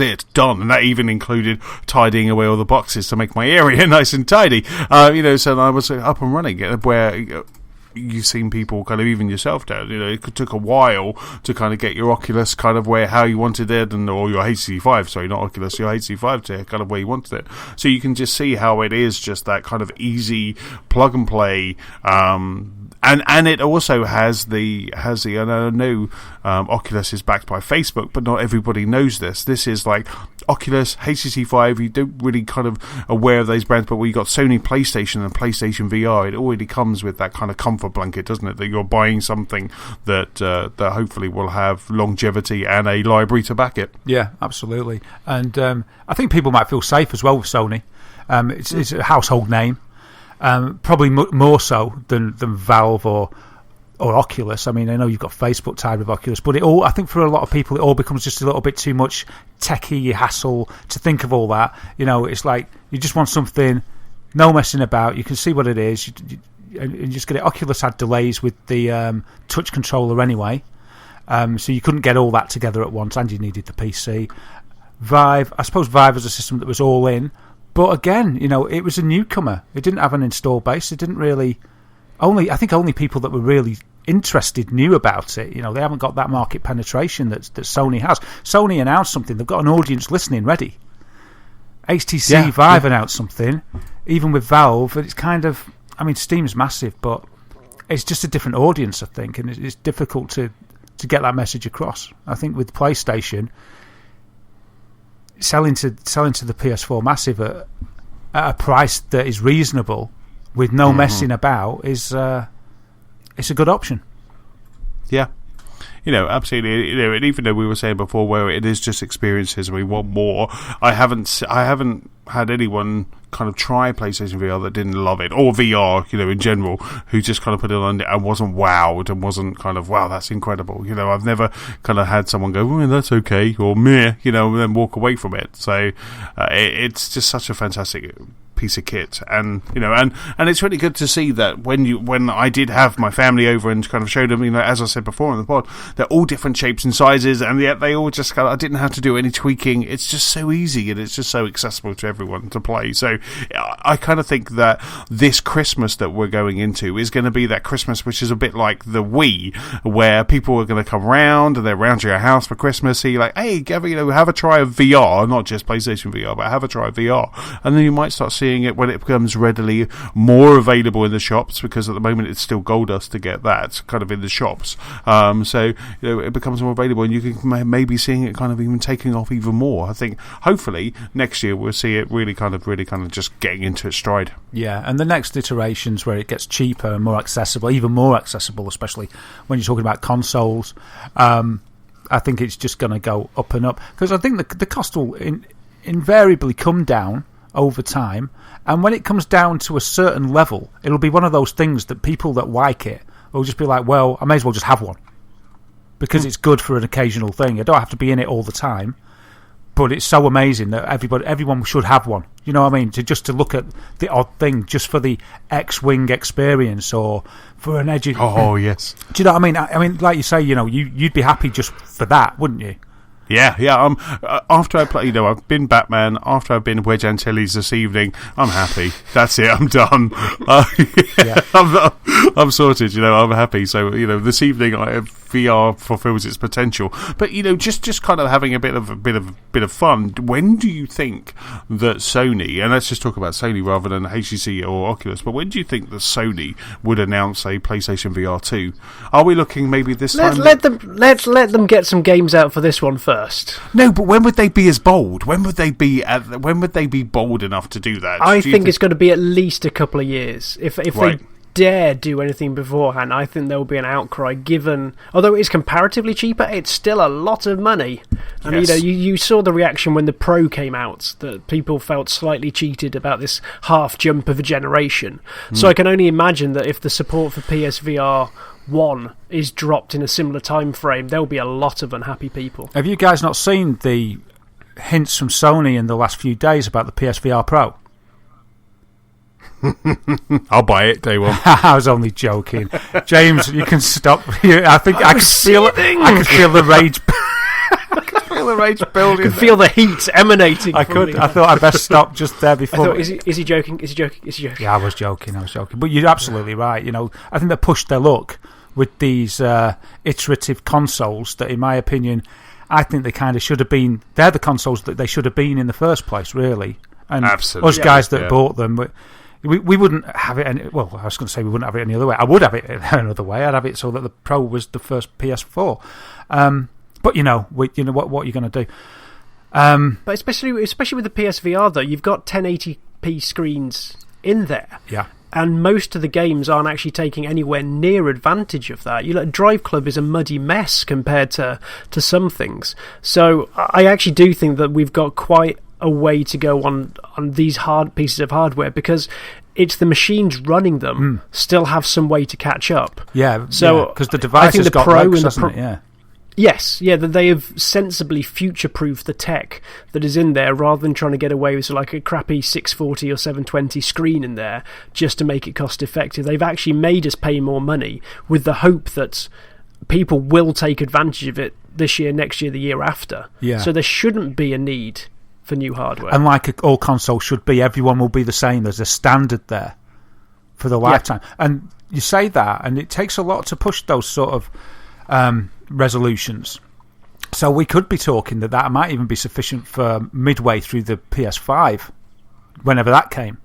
it, done. And that even included tidying away all the boxes to make my area nice and tidy. You know, so I was up and running, where you've seen people kind of, even yourself, Dad, you know, it took a while to kind of get your Oculus kind of how you wanted it, or your HTC Vive, sorry, not Oculus, your HTC Vive to kind of where you wanted it. So you can just see how it is just that kind of easy plug and play, and it also has the and I know Oculus is backed by Facebook, but not everybody knows this. This is like Oculus, HTC Vive. You don't really kind of aware of those brands, but when you got Sony PlayStation and PlayStation VR, it already comes with that kind of comfort blanket, doesn't it? That you're buying something that hopefully will have longevity and a library to back it. Yeah, absolutely. And I think people might feel safe as well with Sony. It's a household name. Probably more so than Valve or Oculus. I mean, I know you've got Facebook tied with Oculus, but I think for a lot of people it all becomes just a little bit too much techie hassle to think of all that. You know, it's like you just want something, no messing about. You can see what it is. You just get it. Oculus had delays with the touch controller anyway, so you couldn't get all that together at once, and you needed the PC. Vive, I suppose Vive was a system that was all in. But again, you know, it was a newcomer. It didn't have an install base. It didn't really... I think only people that were really interested knew about it. You know, they haven't got that market penetration that Sony has. Sony announced something. They've got an audience listening ready. HTC Vive announced something. Even with Valve, it's kind of... I mean, Steam's massive, but it's just a different audience, I think, and it's difficult to get that message across. I think with PlayStation... Selling to the PS4 Massive at a price that is reasonable with no messing about is it's a good option. Yeah. You know, absolutely. You know, and even though we were saying before where it is just experiences and we want more, I haven't had anyone kind of try PlayStation VR that didn't love it, or VR, you know, in general, who just kind of put it on and wasn't wowed and wasn't kind of, wow, that's incredible. You know, I've never kind of had someone go, well, that's okay, or meh, you know, and then walk away from it. So it's just such a fantastic piece of kit, and you know, and it's really good to see that when I did have my family over and kind of showed them, you know, as I said before in the pod, they're all different shapes and sizes, and yet they all just kind of, I didn't have to do any tweaking. It's just so easy, and it's just so accessible to everyone to play. So I kind of think that this Christmas that we're going into is going to be that Christmas which is a bit like the Wii, where people are going to come round and they're round to your house for Christmas. So you're like, hey, have a try of VR, not just PlayStation VR, but have a try of VR, and then you might start seeing seeing it when it becomes readily more available in the shops, because at the moment it's still gold dust to get that kind of in the shops. So it becomes more available, and you can maybe seeing it kind of even taking off even more. I think hopefully next year we'll see it really kind of just getting into its stride. Yeah, and the next iterations where it gets cheaper and more accessible, even more accessible, especially when you're talking about consoles. I think it's just going to go up and up, because I think the cost will invariably come down over time, and when it comes down to a certain level, it'll be one of those things that people that like it will just be like, well, I may as well just have one, because it's good for an occasional thing. I don't have to be in it all the time, but it's so amazing that everyone should have one. You know what I mean? To look at the odd thing just for the X-Wing experience, or for an edgy... Oh, yes. Do you know what I mean? I mean, like you say, you'd be happy just for that, wouldn't you? Yeah. After I play, I've been Batman. After I've been Wedge Antilles this evening, I'm happy. That's it. I'm done. I'm sorted. I'm happy. So this evening, VR fulfills its potential. But just kind of having a bit of fun. When do you think that Sony, and let's just talk about Sony rather than HTC or Oculus, but when do you think that Sony would announce a PlayStation VR 2? Are we looking maybe this time? Let them get some games out for this one first. No, but when would they be as bold? When would they be bold enough to do that? I think it's going to be at least a couple of years. If they dare do anything beforehand, I think there will be an outcry, given, although it is comparatively cheaper, it's still a lot of money. And yes. you saw the reaction when the Pro came out, that people felt slightly cheated about this half jump of a generation. So I can only imagine that if the support for PSVR 1 is dropped in a similar time frame, there'll be a lot of unhappy people. Have you guys not seen the hints from Sony in the last few days about the PSVR Pro? I'll buy it day one. I was only joking, James. You can stop. I think I can feel the rage. I can feel the rage building. I can feel the heat emanating. I thought I'd best stop just there before. Is he joking? Is he joking? Yeah, I was joking. But you're absolutely right. I think they pushed their luck with these iterative consoles that, in my opinion, I think they kind of should have been. They're the consoles that they should have been in the first place, really. And absolutely, us guys that bought them. We wouldn't have it any... Well, I was going to say we wouldn't have it any other way. I would have it another way. I'd have it so that the Pro was the first PS4. But, what are you going to do? But especially with the PSVR, though, you've got 1080p screens in there. Yeah. And most of the games aren't actually taking anywhere near advantage of that. Drive Club is a muddy mess compared to some things. So I actually do think that we've got quite a way to go on these hard pieces of hardware, because it's the machines running them still have some way to catch up. Yeah, so because the device has got legs, hasn't it? Yeah. Yes, that they have sensibly future-proofed the tech that is in there, rather than trying to get away with like a crappy 640 or 720 screen in there just to make it cost-effective. They've actually made us pay more money with the hope that people will take advantage of it this year, next year, the year after. Yeah. So there shouldn't be a need for new hardware. And like all consoles should be, everyone will be the same. There's a standard there for the lifetime. Yeah. And you say that, and it takes a lot to push those sort of resolutions. So we could be talking that might even be sufficient for midway through the PS5, whenever that came.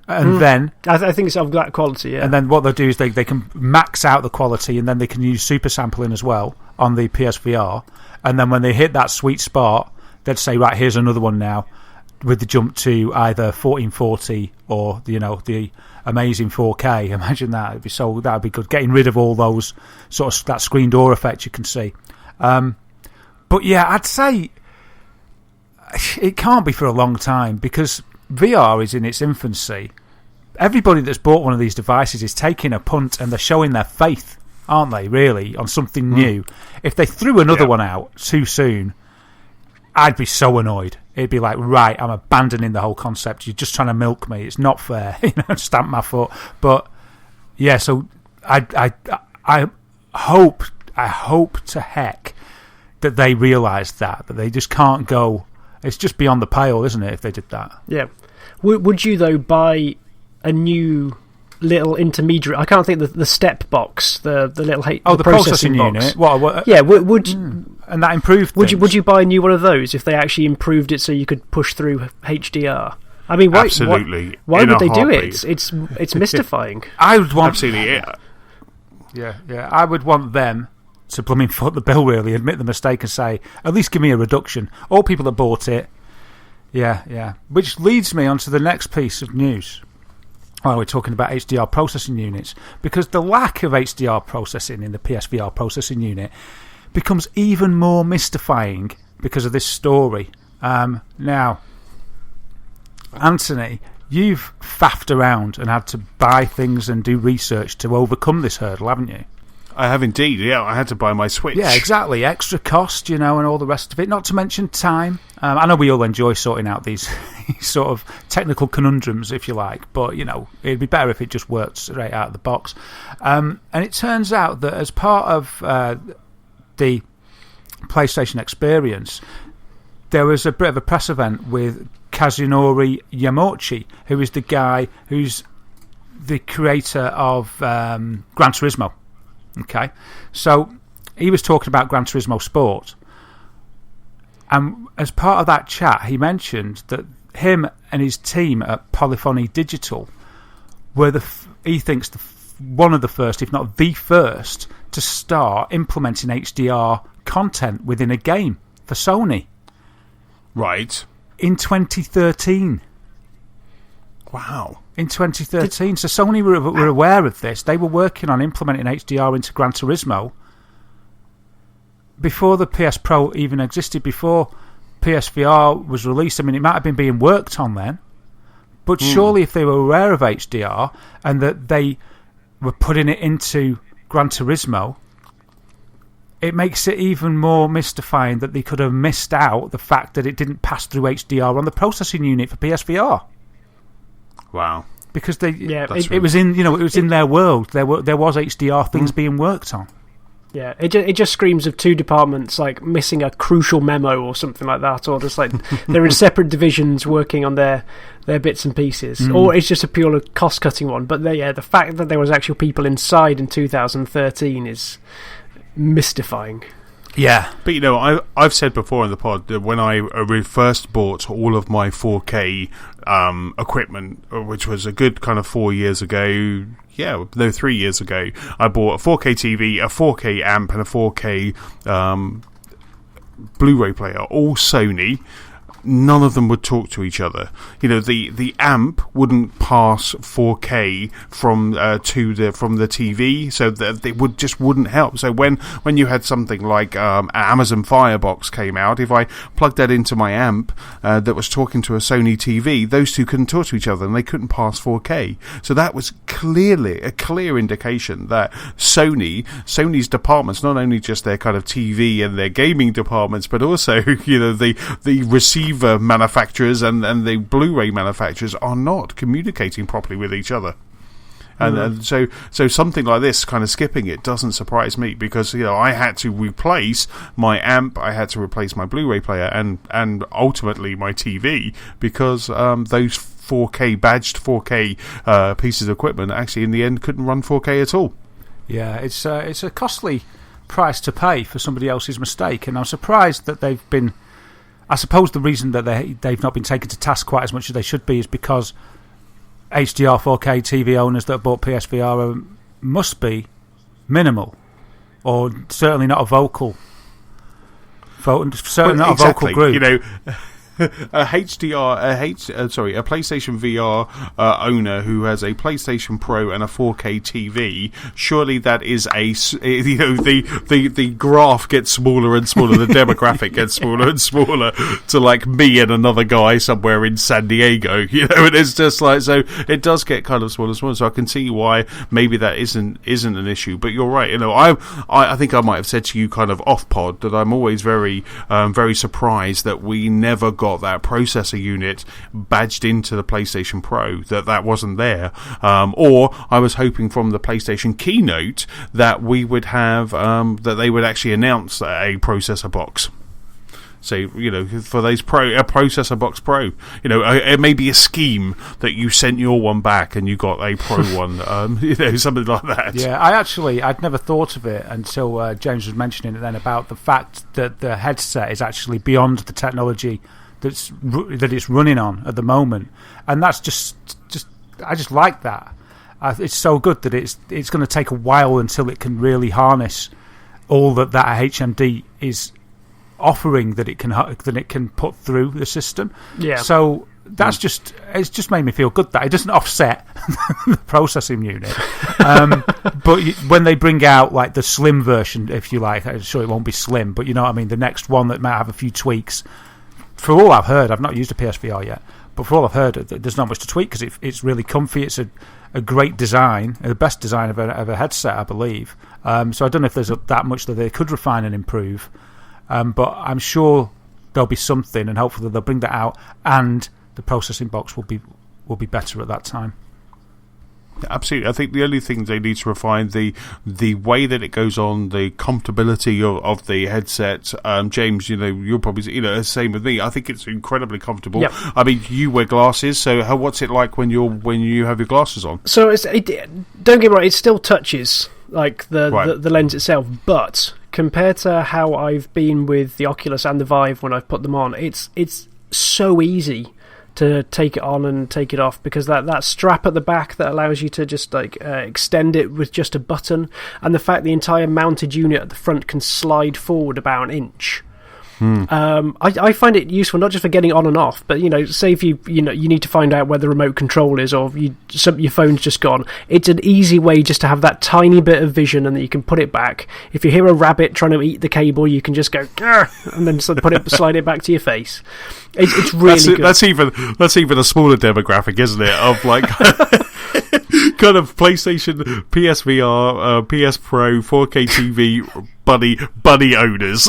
And then... I think it's of that quality, yeah. And then what they'll do is they can max out the quality, and then they can use super sampling as well on the PSVR. And then when they hit that sweet spot, they'd say, right, here's another one now, with the jump to either 1440 or the amazing 4K. Imagine that. That'd be good. Getting rid of all those sort of that screen door effect you can see. But yeah, I'd say it can't be for a long time, because VR is in its infancy. Everybody that's bought one of these devices is taking a punt, and they're showing their faith, aren't they, really, on something new. If they threw another one out too soon, I'd be so annoyed. It'd be like, right, I'm abandoning the whole concept. You're just trying to milk me. It's not fair. Stamp my foot. But yeah, so I hope to heck that they realise that they just can't go. It's just beyond the pale, isn't it, if they did that? Yeah. Would you, though, buy a new little intermediary? I can't think the step box, the little the processing box. Unit. What? Yeah. And that improved. Would you buy a new one of those if they actually improved it so you could push through HDR? I mean, why, absolutely. Why would they do heartbeat. it? It's mystifying. I would want Absolutely. Yeah. I would want them to blooming foot the bill, really, admit the mistake and say, at least give me a reduction. All people that bought it, yeah. Which leads me on to the next piece of news. While we're talking about HDR processing units, because the lack of HDR processing in the PSVR processing unit becomes even more mystifying because of this story. Now, Anthony, you've faffed around and had to buy things and do research to overcome this hurdle, haven't you? I have indeed, yeah. I had to buy my Switch. Yeah, exactly. Extra cost, and all the rest of it. Not to mention time. I know we all enjoy sorting out these sort of technical conundrums, if you like, but, it'd be better if it just worked straight out of the box. And it turns out that as part of the PlayStation experience, there was a bit of a press event with Kazunori Yamauchi, who is the guy who's the creator of Gran Turismo. Okay, so he was talking about Gran Turismo Sport, and as part of that chat, he mentioned that him and his team at Polyphony Digital were he thinks one of the first, if not the first, to start implementing HDR content within a game for Sony. Right. In 2013. Wow. In 2013. So Sony were aware of this. They were working on implementing HDR into Gran Turismo before the PS Pro even existed, before PSVR was released. I mean, it might have been being worked on then, but surely if they were aware of HDR and that they were putting it into Gran Turismo, it makes it even more mystifying that they could have missed out the fact that it didn't pass through HDR on the processing unit for PSVR. Wow. Because it was in it was in their world. There was HDR things being worked on. Yeah, it just screams of two departments like missing a crucial memo or something like that, or just like they're in separate divisions working on their bits and pieces, or it's just a pure cost cutting one. But the fact that there was actual people inside in 2013 is mystifying. Yeah, but I've said before in the pod that when I first bought all of my 4K equipment, which was a good kind of 4 years ago, 3 years ago, I bought a 4K TV, a 4K amp, and a 4K Blu-ray player, all Sony. None of them would talk to each other. The amp wouldn't pass 4K from the TV, so that it wouldn't help. So when you had something like Amazon Firebox came out, if I plugged that into my amp that was talking to a Sony TV, those two couldn't talk to each other and they couldn't pass 4K. So that was clearly a clear indication that Sony's departments, not only just their kind of TV and their gaming departments, but also the receiver manufacturers and the Blu-ray manufacturers are not communicating properly with each other. And so something like this, kind of skipping it, doesn't surprise me, because I had to replace my amp, I had to replace my Blu-ray player, and ultimately my TV, because those 4K badged 4K pieces of equipment actually in the end couldn't run 4K at all. Yeah, it's a costly price to pay for somebody else's mistake, and I'm surprised that they've been. I suppose the reason that they've not been taken to task quite as much as they should be is because HDR 4K TV owners that bought PSVR must be minimal, or certainly not a vocal group. A PlayStation VR owner who has a PlayStation Pro and a 4K TV, surely that is the graph gets smaller and smaller, the demographic gets smaller and smaller to like me and another guy somewhere in San Diego, and it's just like, so it does get kind of smaller and smaller, so I can see why maybe that isn't an issue. But you're right, I think I might have said to you kind of off pod that I'm always very surprised that we never got that processor unit badged into the PlayStation Pro, that wasn't there, or I was hoping from the PlayStation keynote that we would have that they would actually announce a processor box. So, for those a processor box Pro, it may be a scheme that you sent your one back and you got a Pro one, something like that. Yeah, I'd never thought of it until James was mentioning it then, about the fact that the headset is actually beyond the technology that it's running on at the moment, and that's just I just like that. It's so good that it's going to take a while until it can really harness all that HMD is offering that it can put through the system. Yeah. So it's just made me feel good that it doesn't offset the processing unit. But when they bring out like the slim version, if you like, I'm sure it won't be slim, but you know what I mean, the next one that might have a few tweaks. For all I've heard, I've not used a PSVR yet, but for all I've heard, there's not much to tweak because it's really comfy. It's a great design, the best design of a headset, I believe. So I don't know if there's that much that they could refine and improve, but I'm sure there'll be something, and hopefully they'll bring that out, and the processing box will be better at that time. Absolutely. I think the only thing they need to refine the way that it goes on, the comfortability of the headset. James, you're probably same with me. I think it's incredibly comfortable. Yep. I mean, you wear glasses, so what's it like when you have your glasses on? So don't get me wrong, it still touches like the lens itself, but compared to how I've been with the Oculus and the Vive when I've put them on, it's so easy to take it on and take it off, because that strap at the back that allows you to just extend it with just a button, and the fact the entire mounted unit at the front can slide forward about an inch. I find it useful not just for getting on and off, but say if you need to find out where the remote control is, or your phone's just gone. It's an easy way just to have that tiny bit of vision, and that you can put it back. If you hear a rabbit trying to eat the cable, you can just go and then slide it back to your face. It's really good. That's even a smaller demographic, isn't it? Of like kind of PlayStation, PSVR, PS Pro, 4K TV. Bunny owners.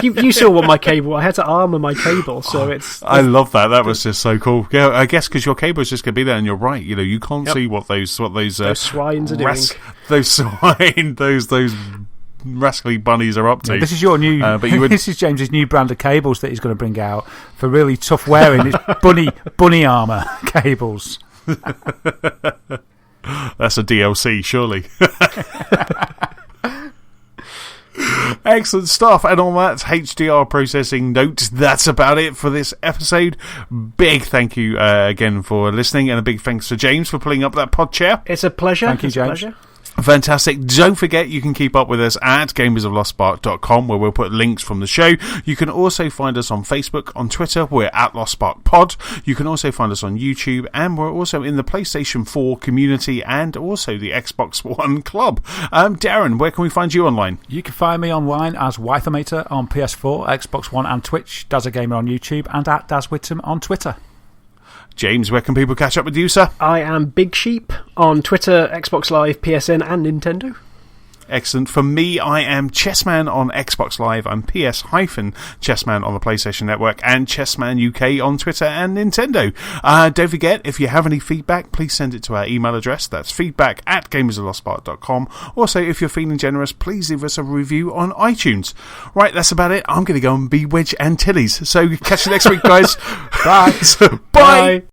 you saw what my cable. I had to armour my cable, so it's. I love that. That was just so cool. Yeah, I guess because your cable is just going to be there, and you're right. You can't see what those swines are doing. Those swine, those rascally bunnies are up to. Yeah, this is your new. This is James's new brand of cables that he's going to bring out for really tough wearing. It's bunny armour cables. That's a DLC, surely. Excellent stuff. And on that HDR processing note, that's about it for this episode. Big thank you again for listening, and a big thanks to James for pulling up that pod chair. It's a pleasure. Thank you, James. Fantastic. Don't forget, you can keep up with us at gamersoflostspark.com, where we'll put links from the show. You can also find us on Facebook, on Twitter, we're at LostSparkPod. You can also find us on YouTube, and we're also in the PlayStation 4 community and also the Xbox One Club. Darren, where can we find you online? You can find me online as Wythermator on PS4, Xbox One and Twitch, Dazagamer on YouTube, and at DazWhittam on Twitter. James, where can people catch up with you, sir? I am Big Sheep on Twitter, Xbox Live, PSN and Nintendo. Excellent. For me, I am Chessman on Xbox Live. I'm PS-Chessman on the PlayStation Network, and Chessman UK on Twitter and Nintendo. Don't forget, if you have any feedback, please send it to our email address. That's feedback@gamersoflostspark.com. Also, if you're feeling generous, please leave us a review on iTunes. Right, that's about it. I'm going to go and be Wedge Antilles. So catch you next week, guys. Bye. Bye.